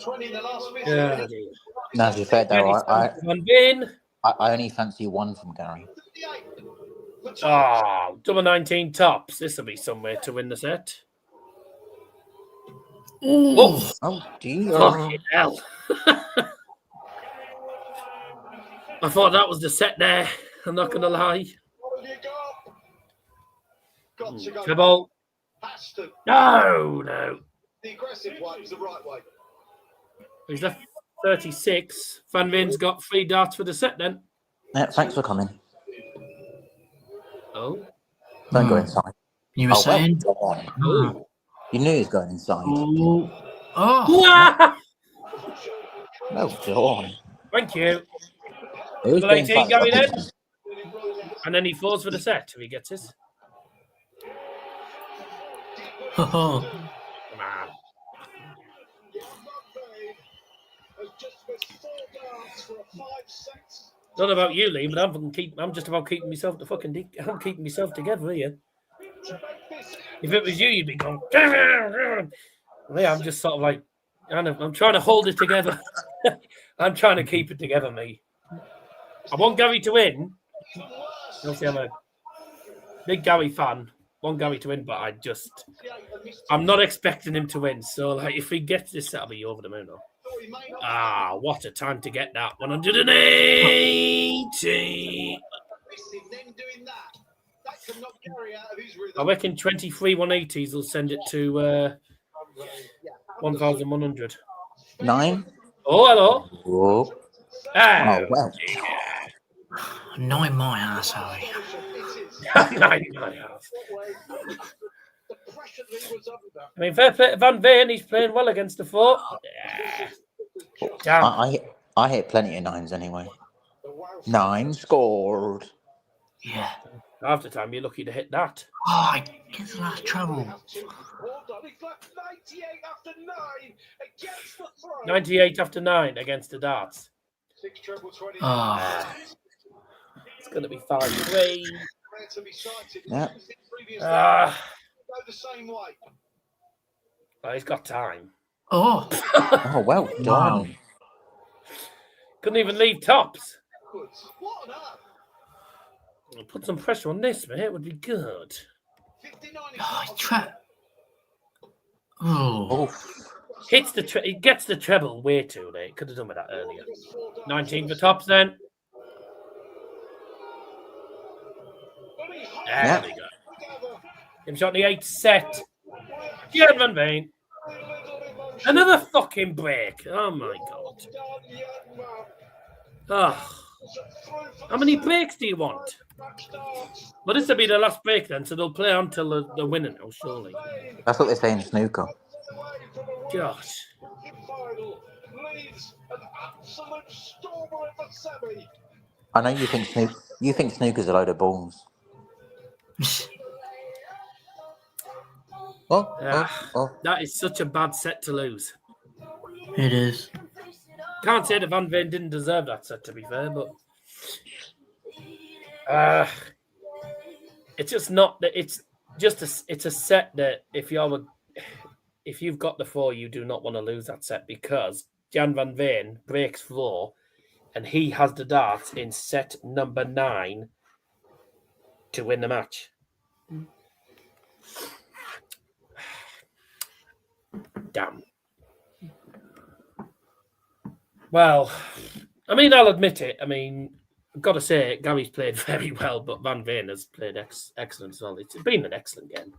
20 in the last miss. Oh, dear. No, to be fair though, Van Veen. I only fancy one from Gary. Oh, double 19 tops. This will be somewhere to win the set. Oh, Oh dear. fucking hell. I thought that was the set there. I'm not going to lie. What have you got? Got to go. Treble. Has to. No. The aggressive way is the right way. He's left 36. Van Veen's got 3 darts for the set then. Yeah, thanks for coming. Oh. Don't go inside. You were saying? Well, go on. Oh. You knew he was going inside. Oh. No, go on. Thank you. He was Double going 18, Gary inside. then. And then he falls for the set if he gets it. Oh. Come on. Has just missed 4 darts for a 5 sets. Don't know about you, Liam, but I'm just about keeping myself I'm keeping myself together here. If it was you, you'd be going. Yeah, I'm just sort of like, I'm trying to hold it together. I'm trying to keep it together, me. I want Gary to win. Obviously, I'm a big Gary fan. Want Gary to win, but I'm not expecting him to win. So, like, if he gets this, that'll be over the moon. What a time to get that 180. Then doing that. can knock Gary out of his rhythm. I reckon 23 180s will send it to 1,100. 9. Oh, hello. Oh, Oh, well. 9 my ass, Harry. I mean, fair play to Van Veen. He's playing well against the 4. Yeah. Damn. I hit plenty of 9s anyway. 9 scored. Yeah. Half the time, you're lucky to hit that. Oh, I get the last trouble. 98 after 9 against the darts. Oh. It's going to be 5-3. Yeah. Oh, he's got time. Oh. Oh, well done. Wow. Couldn't even leave tops. I'll put some pressure on this, mate. It would be good. Oh. Hits the he gets the treble way too late. Could have done with that earlier. 19 for tops then. There we go. Him shot the 8th set. Gian Van Veen. Another fucking break. Oh my god. Oh. How many breaks do you want? Well, this will be the last break then, so they'll play until they're winning now, surely. That's what they say in snooker. Gosh. I know you think snooker's a load of balls. That is such a bad set to lose. It is. Can't say that Van Veen didn't deserve that set, to be fair, but it's just not that. It's a set that if you've got the 4, you do not want to lose that set because Gian Van Veen breaks 4, and he has the darts in set number 9 to win the match. Damn. Well, I mean, I'll admit it. I mean, I've got to say, Gary's played very well, but Van Veen has played excellent as well. It's been an excellent game.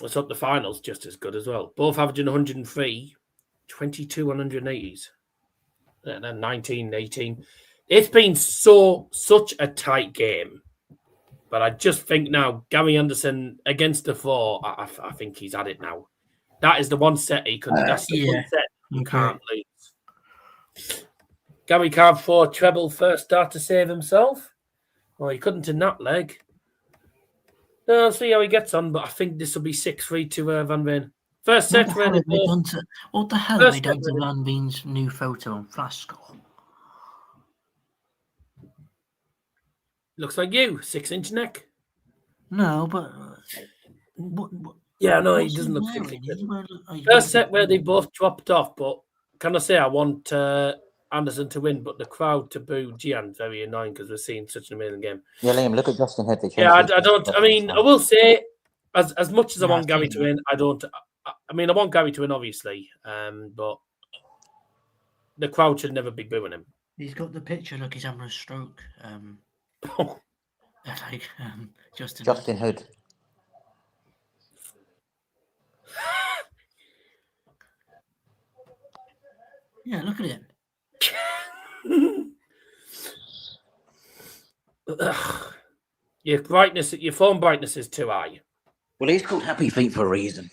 Let's hope the final's just as good as well. Both averaging 103, 22 180s, and then 19, 18. It's been such a tight game. But I just think now, Gary Anderson against the 4, I think he's had it now. That is the one set he could. That's the one set you can't lose. Gary can't throw a treble first start to save himself. Well, he couldn't in that leg. No, I'll see how he gets on, but I think this will be 6-3 to Van Veen. First set. What the hell have they done to Van Veen's new photo on Flash Score? Looks like you, 6-inch neck. No, but what yeah, no, he doesn't look 6-inch. First set where they both dropped off, but can I say I want Anderson to win, but the crowd to boo Gian very annoying because we're seeing such an amazing game. Yeah, Liam, look at Justin Head. Yeah, I don't. I mean, I will say, as much as I want Gary to win, I don't. I mean, I want Gary to win, obviously, but the crowd should never be booing him. He's got the picture. Look, he's having a stroke. Justin Hood. Yeah, look at him. Your phone brightness is too high. Well, he's called Happy Feet for a reason.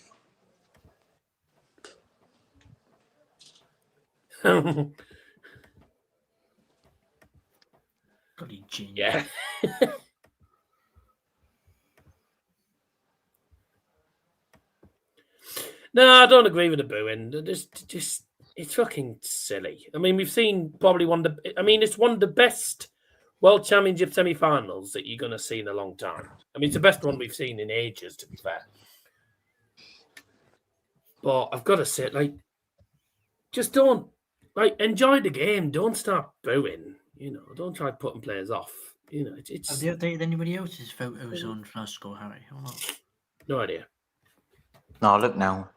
Yeah. No, I don't agree with the booing. Just it's fucking silly. I mean, we've seen probably it's one of the best World Championship semi-finals that you're going to see in a long time. I mean, it's the best one we've seen in ages, to be fair. But I've got to say, just don't, enjoy the game. Don't start booing. Don't try putting players off. It's. Have they updated anybody else's photos on Flash Score, Harry? Or not? No idea. No, look now.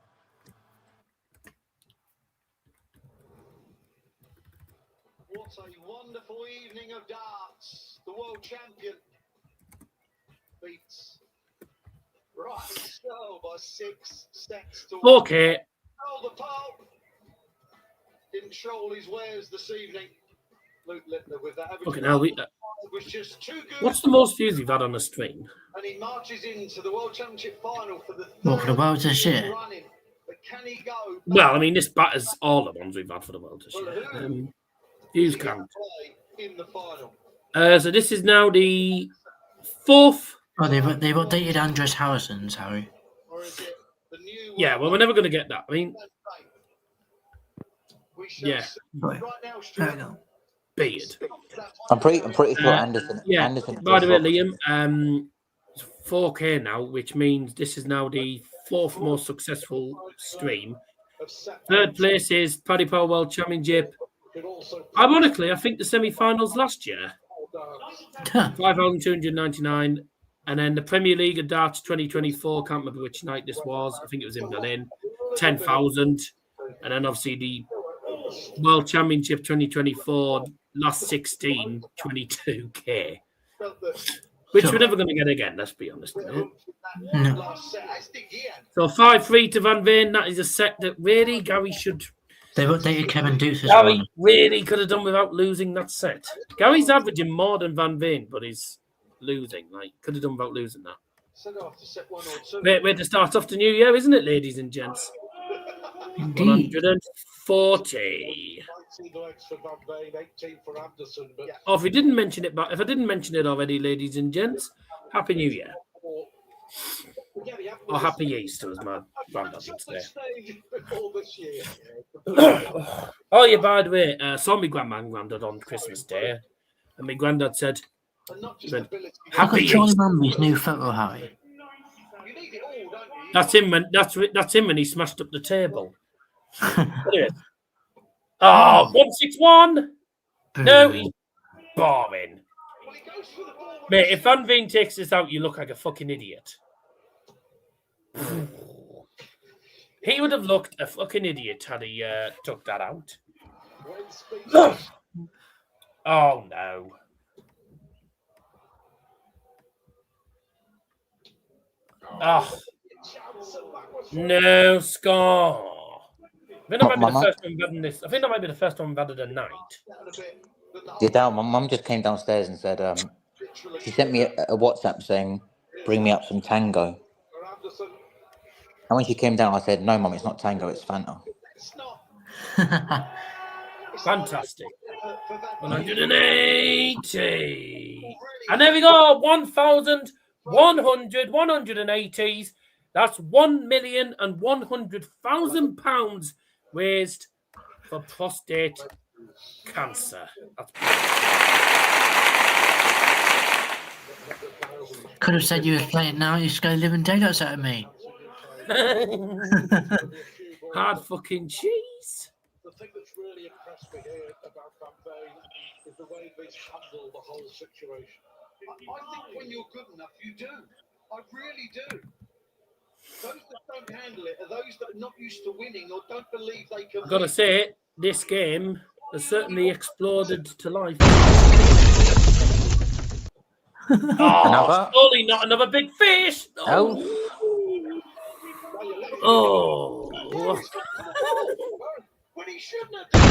What a wonderful evening of darts. the world champion, beats Ryan Searle by 6 sets to 1. Okay. The pole. Didn't troll his wares this evening. Luke Littler with that. Okay, now was just too good. what's the most views you've had on a stream? And he marches into the World Championship final for the What, for the World this year? running. But can he go? Well, I mean, this batters all the ones we've had for the world this year. Views count. In the final. So this is now the 4th. Oh, they've updated Andres Harrison's, Harry. Or is it the new Yeah, well, we're never going to get that. I mean, yeah. Right now, Stuart. Beard. I'm pretty sure Anderson. Yeah. Anderson. By the way, Liam, it's 4K now, which means this is now the 4th most successful stream. 3rd place is Paddypower World Championship. Ironically, I think the semi-finals last year, 5,299, and then the Premier League of Darts 2024. Can't remember which night this was. I think it was in Berlin. 10,000, and then obviously the World Championship 2024 last 16, 22K, which we're never going to get again. Let's be honest. No. So 5-3 to Van Veen. That is a set that really Gary should. They've updated Kevin Deuce as Gary well. really could have done without losing that set. Gary's averaging more than Van Veen, but he's losing. Like, could have done without losing that. Way to start off the new year, isn't it, ladies and gents? Indeed. 140. Oh, if we didn't mention it, but if I didn't mention it already, ladies and gents, Happy New Year. Or Happy Easter, as my granddad would say. Oh, yeah, by the way, saw my grandma and granddad on Christmas Day, and my granddad said, Look Happy at Charlie Easter. Mumby's new photo, Harry. That's him when he smashed up the table. Anyway. Oh, 161. No, he's boring. Mate, if Van Veen takes this out, you look like a fucking idiot. He would have looked a fucking idiot had he took that out. Oh, no. Oh. No score. I think that might be the first one we've had in this. I think that might be the first one we've had at night. Yeah, my mum just came downstairs and said she sent me a WhatsApp saying, "Bring me up some tango." And when she came down, I said, "No, Mum, it's not tango, it's Fanta." Fantastic. 180. And there we go. 1,180s. That's £1,100,000 raised for prostate cancer. Could have said you were playing now. You just go living daylights out of me. Hard fucking cheese. The thing that's really impressed me here about Van Veen is the way he's handled the whole situation. I think when you're good enough, you do. I really do. Those that don't handle it are those that are not used to winning or don't believe they can. I've got to say, this game has certainly exploded to life. Another? Surely not another big fish. Oh. Oh. When he shouldn't have done.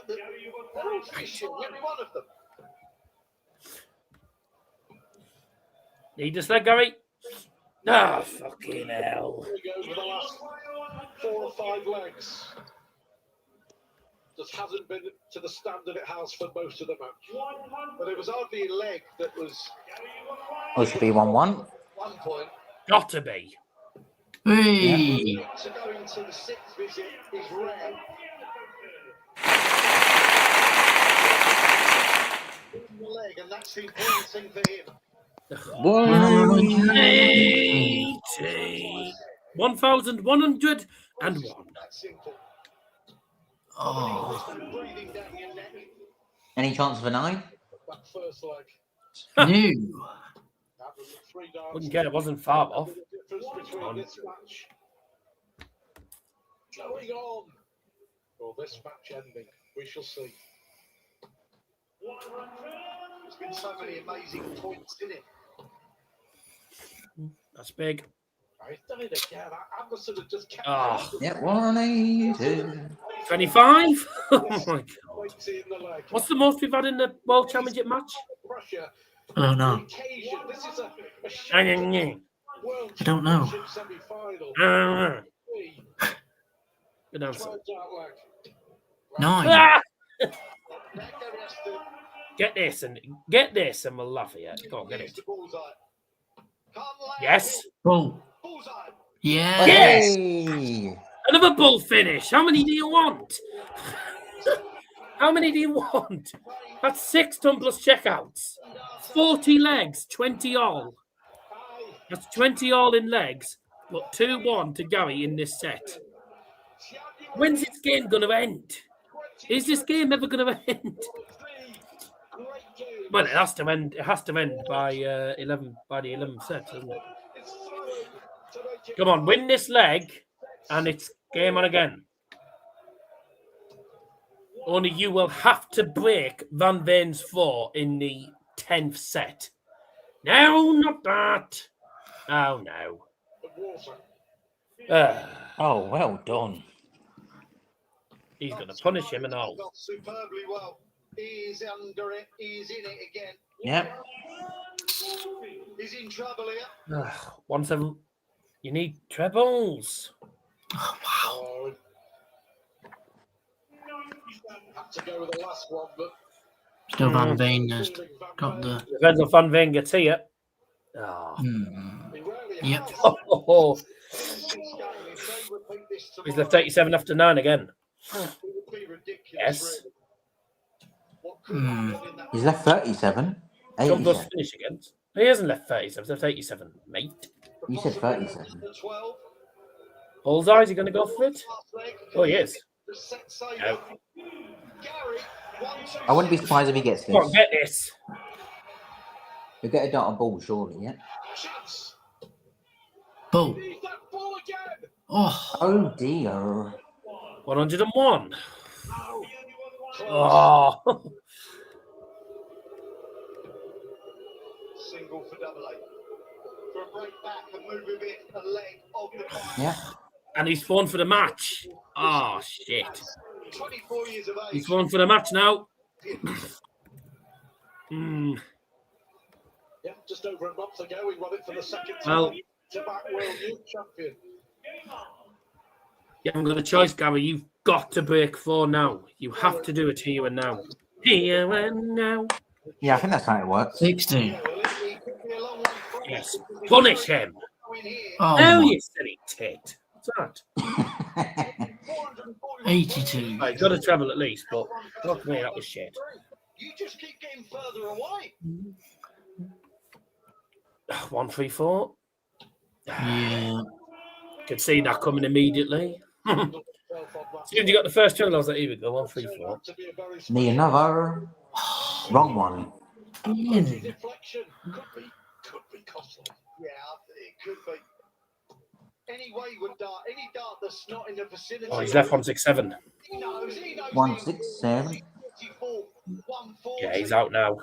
Every one of them. Need this leg, Gary? Ah, fucking hell. Here we go for the last 4 or 5 legs. Just hasn't been to the standard it has for most of the match. But it was hardly a leg that was. Oh, it should be 1-1. 1 point. Got to be. Hey. To go into the 6th visit is rare. The leg, and that's the important thing for him. 180. 1,101. That's simple. Oh. Breathing down your neck. Any chance of a 9? That first leg. No. That was the 3 darts. Wouldn't get it, wasn't far off. The difference between this match going on or this match ending, we shall see. There's been so many amazing points in it. That's big. He's done it again. Anderson had just kept Oh. Yeah, 180. 25? Oh my God. Weighty in the leg. What's the most we've had in the World Championship match? Pressure. Oh no, Occasion. This is a World I don't know. Championship semi-final. Good answer. Tries out leg. 9. Ah! Necker has to Get this and we'll laugh at you. Go on, get use it. the bullseye. Can't land Yes. Bull. bullseye. Yeah. Yes. Hey! Another bull finish. How many do you want? How many do you want? That's 6 ton plus checkouts. 40 legs, 20 all. That's 20 all in legs, but 2-1 to Gary in this set. When's this game going to end? Is this game ever going to end? Well, it has to end. It has to end by 11. By the 11th set, doesn't it? Come on, win this leg, and it's game on again. Only you will have to break Van Veen's 4 in the 10th set. No, not that. Oh no. Oh, well done. He's going to punish him and all. Got superbly well. He's under it. He's in it again. Yep. He's in trouble here. 1-7. You need trebles. Oh, had to go with the last one, but Still Van Veen has got the. Depends if Van Veen gets here. Oh. he rarely Yep. has. Oh. If they repeat this He's tomorrow, left 87 after 9 again. it would be ridiculous. Yes. Really. What could happen in that? He's left 37. Tom does 87. finish against. He hasn't left 37. He's left 87, mate. You said 37. The 12. Bullseye, is he going to go for it? Last leg. Oh, he is. The set saver. No. Gary, 1-2. I wouldn't be surprised if he gets Come on, this. get this. He'll get a dart on ball, surely, yeah? Chance. Bull. He's that ball again. Oh. Oh, dear. 101. Oh. Single for double A. For a break back and move a bit a leg of the fight. Yeah. And he's won for the match. Oh, shit. 24 years of age. He's won for the match now. Hmm. Yeah, just over a month ago, he won it for the second Well- time. To back world youth champion. You haven't got a choice, Gary. You've got to break 4 now. You have to do it here and now. Here and now. Yeah, I think that's how it works. 60. Well, he could be a long way from it. Yes. Punish him. Going here. Oh, Oh, my. you silly tit. What's that? 82. Right, got to travel at least, but fuck me, that was shit. You just keep getting further away. 1-3-4. Yeah. Could see that coming immediately. As soon as you got the first turn, I was like, here we go, 1-3-4. Need another. Wrong one. Mm. Deflection could be costly. Yeah, it could be. Any wayward dart, any dart that's not in the vicinity. Oh, he's left 1-6-7. He knows. 167. 44, 140. Yeah, he's out now.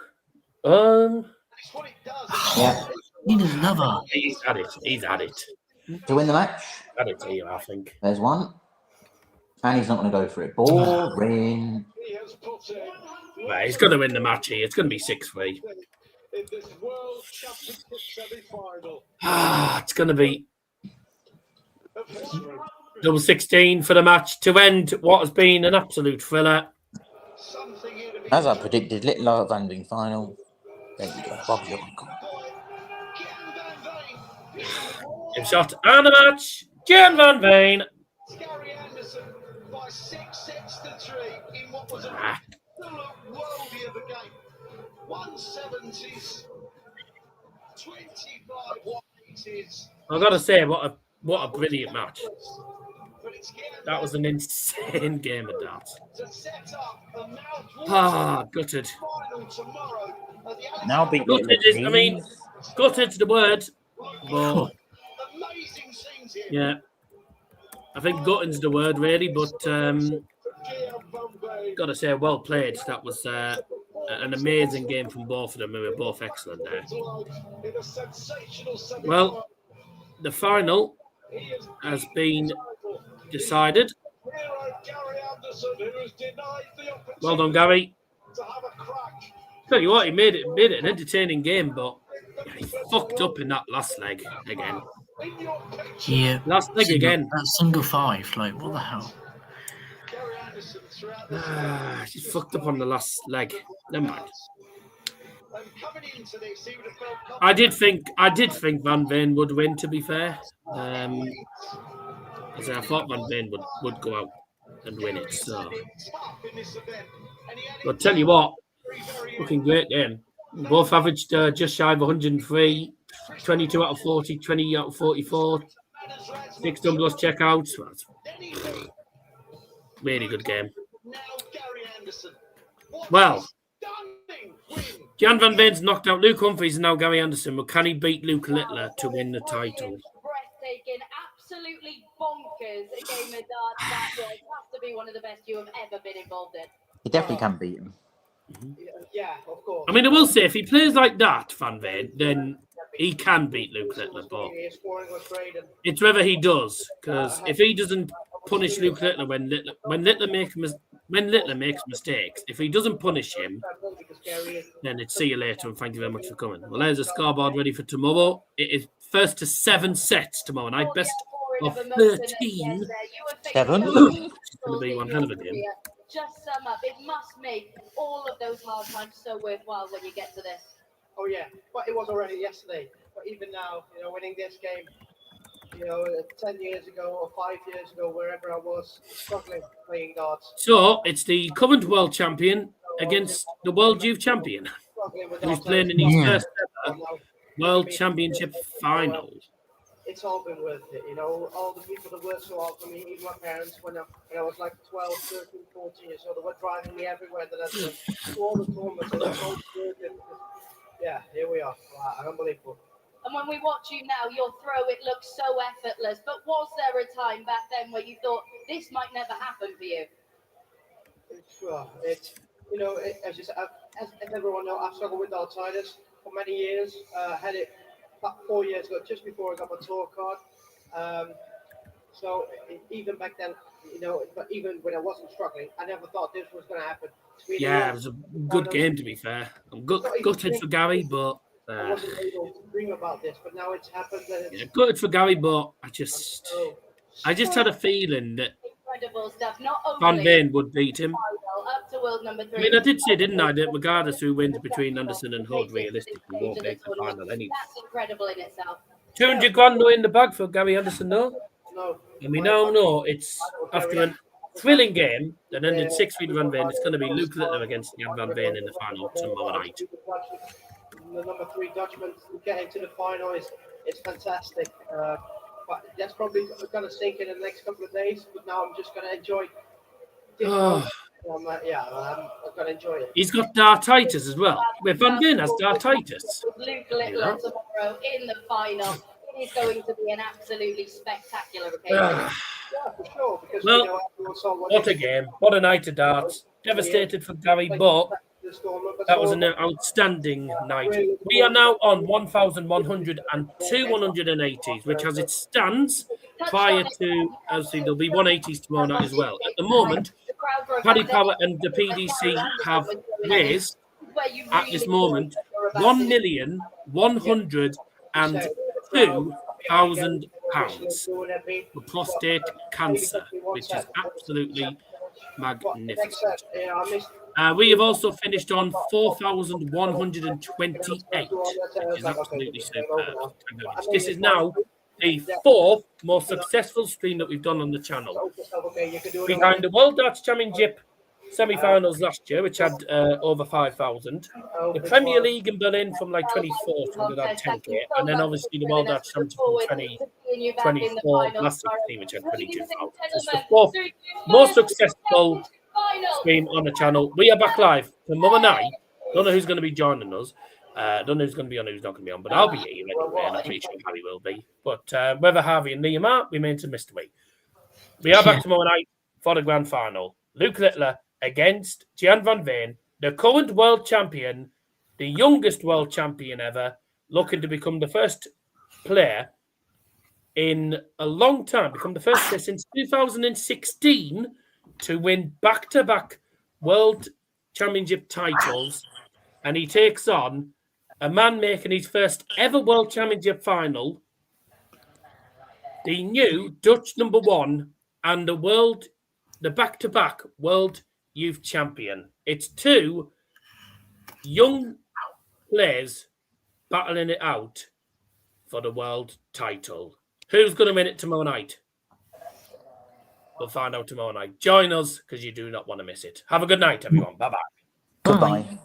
It's what it does. Yeah. Need another. He's had it. He's had it. To win the match, Had it here, I think. there's one. And he's not going to go for it. Boring. He has put in Right, he's going to win the match here. It's going to be 6-3. in this World Championship semi-final It's going to be of history. double 16 for the match to end what has been an absolute thriller. Something here to be. As I predicted, Little Van Veen final. There you go. Bob's your uncle. Gian Van Veen. Give shot and the match. Gian Van Veen. Gary Anderson by 6 sets to 3 in what was an Ah, absolute worldie of a game. 170s, 25 180s. I've got to say, what a brilliant match. But it's Gian That was an insane game of darts. to set up a mouth Gutted. final tomorrow at the Now beat Gutted is, I mean, gutted's the word. But, amazing scenes here. yeah. I think gutting's the word, really, but Gian Van Veen. got to say, well played. That was an amazing game from both of them. They were both excellent there. In a sensational semi-final. Well, the final has been decided. Hero Gary Anderson, who was denied the opportunity Well done, Gary. to have a crack. Tell you what, he made it an entertaining game, but he fucked up in that last leg again. In your picture, Yeah. Last leg again. That single five, like, what the hell? Gary Anderson throughout this She fucked up on the last leg. Never mind. and coming into this, he would have felt I did think Van Veen would win, to be fair. As I thought Van Veen would go out and win it. So, tough in this event. And he had but tell you what, fucking great game. Both averaged just shy of 103, 22 out of 40, 20 out of 44, 6 done plus checkouts. Well, that's really good game. now Gary Anderson. What Well, a stunning win. Gian Van Veen's knocked out Luke Humphries and now Gary Anderson. But can he beat Luke Littler to win the title? Breathtaking, absolutely bonkers. A game of darts that was has to be one of the best you have ever been involved in. He definitely can beat him. Yeah, of course. I mean, I will say, if he plays like that, Van Veen, then he can beat Luke Littler. But His scoring was great. And it's whether he does, because if he doesn't punish Luke Littler when Littler makes mistakes, if he doesn't punish him, because Gary is then it's see you later and thank you very much for coming. Well, there's a scoreboard ready for tomorrow. It is first to 7 sets tomorrow night, best of 13. 7. It's going to be one hell of a game. Just sum up. It must make all of those hard times so worthwhile when you get to this. Oh yeah, but it was already yesterday. But even now, winning this game, 10 years ago or 5 years ago, wherever I was struggling playing darts, So it's the current world champion against the world youth champion, struggling with who's darts. playing in his Yeah. first ever world championship final. It's all been worth it, all the people that worked so hard for me, even my parents, when I was like 12, 13, 14 years old, they were driving me everywhere that I did, to all the tournaments, and it's all good. And, yeah, here we are. Wow, unbelievable. And when we watch you now, your throw, it looks so effortless. But was there a time back then where you thought this might never happen for you? It's as you said, as everyone knows, I've struggled with arthritis for many years. Had it about 4 years ago, just before I got my tour card. So even back then, but even when I wasn't struggling, I never thought this was going to happen. Yeah, it was a good game, to be fair. I'm gutted for Gary, but I wasn't able to dream about this, but now it's happened. And it's, gutted for Gary, but I just had a feeling that Incredible stuff. Not Van only Veen would beat him. up to world number 3. I mean, I did say, didn't I, that regardless who wins between Anderson and Hood, realistically won't make the final anyway. That's incredible in itself. 200 grand though in the bag for Gary Anderson, though. no, And we now know it's after a thrilling game that ended 6-3 to Van Veen. It's going to be Luke Littler against Gian Van Veen in the final tomorrow night. The number 3 Dutchman getting to the final is fantastic. But that's probably going to sink in the next couple of days. But now I'm just going to enjoy. Oh, I'm going to enjoy it. he's got dartitis as well. Wait, Van Veen has dartitis. With Luke Littler tomorrow in the final. It is going to be an absolutely spectacular occasion. Yeah, for sure. Because Well, everyone saw What a game. What a night of darts. Devastated for Gary, but that was an outstanding night. We are now on 1,102 180s, which as it stands, prior to, obviously, there'll be 180s tomorrow night as well. At the moment, Paddypower and the PDC have raised, at this moment, £1,102,000 for prostate cancer, which is absolutely magnificent. We have also finished on 4,128, which is absolutely superb. This is now the 4th most successful stream that we've done on the channel. Behind the World Darts Championship semi-finals last year, which had over 5,000. The Premier League in Berlin from like 2014 that had 10k, and then obviously the World Darts Championship from 2024 last 16, which had 22,000. It's the 4th most successful stream on the channel. We are back live tomorrow night. Don't know who's going to be joining us. Don't know who's going to be on, who's not going to be on, but I'll be here anyway, and I'm pretty sure Harry will be. But whether Harvey and Liam are, remains a mystery. We are back tomorrow night for the grand final. Luke Littler against Gian Van Veen, the current world champion, the youngest world champion ever, looking to become the first player in a long time, become the first player since 2016 to win back-to-back world championship titles. And he takes on a man making his first ever world championship final, the new Dutch number 1 and the back-to-back world youth champion. It's two young players battling it out for the world title. Who's going to win it tomorrow night? We'll find out tomorrow night. Join us because you do not want to miss it. Have a good night, everyone. Bye-bye. Goodbye.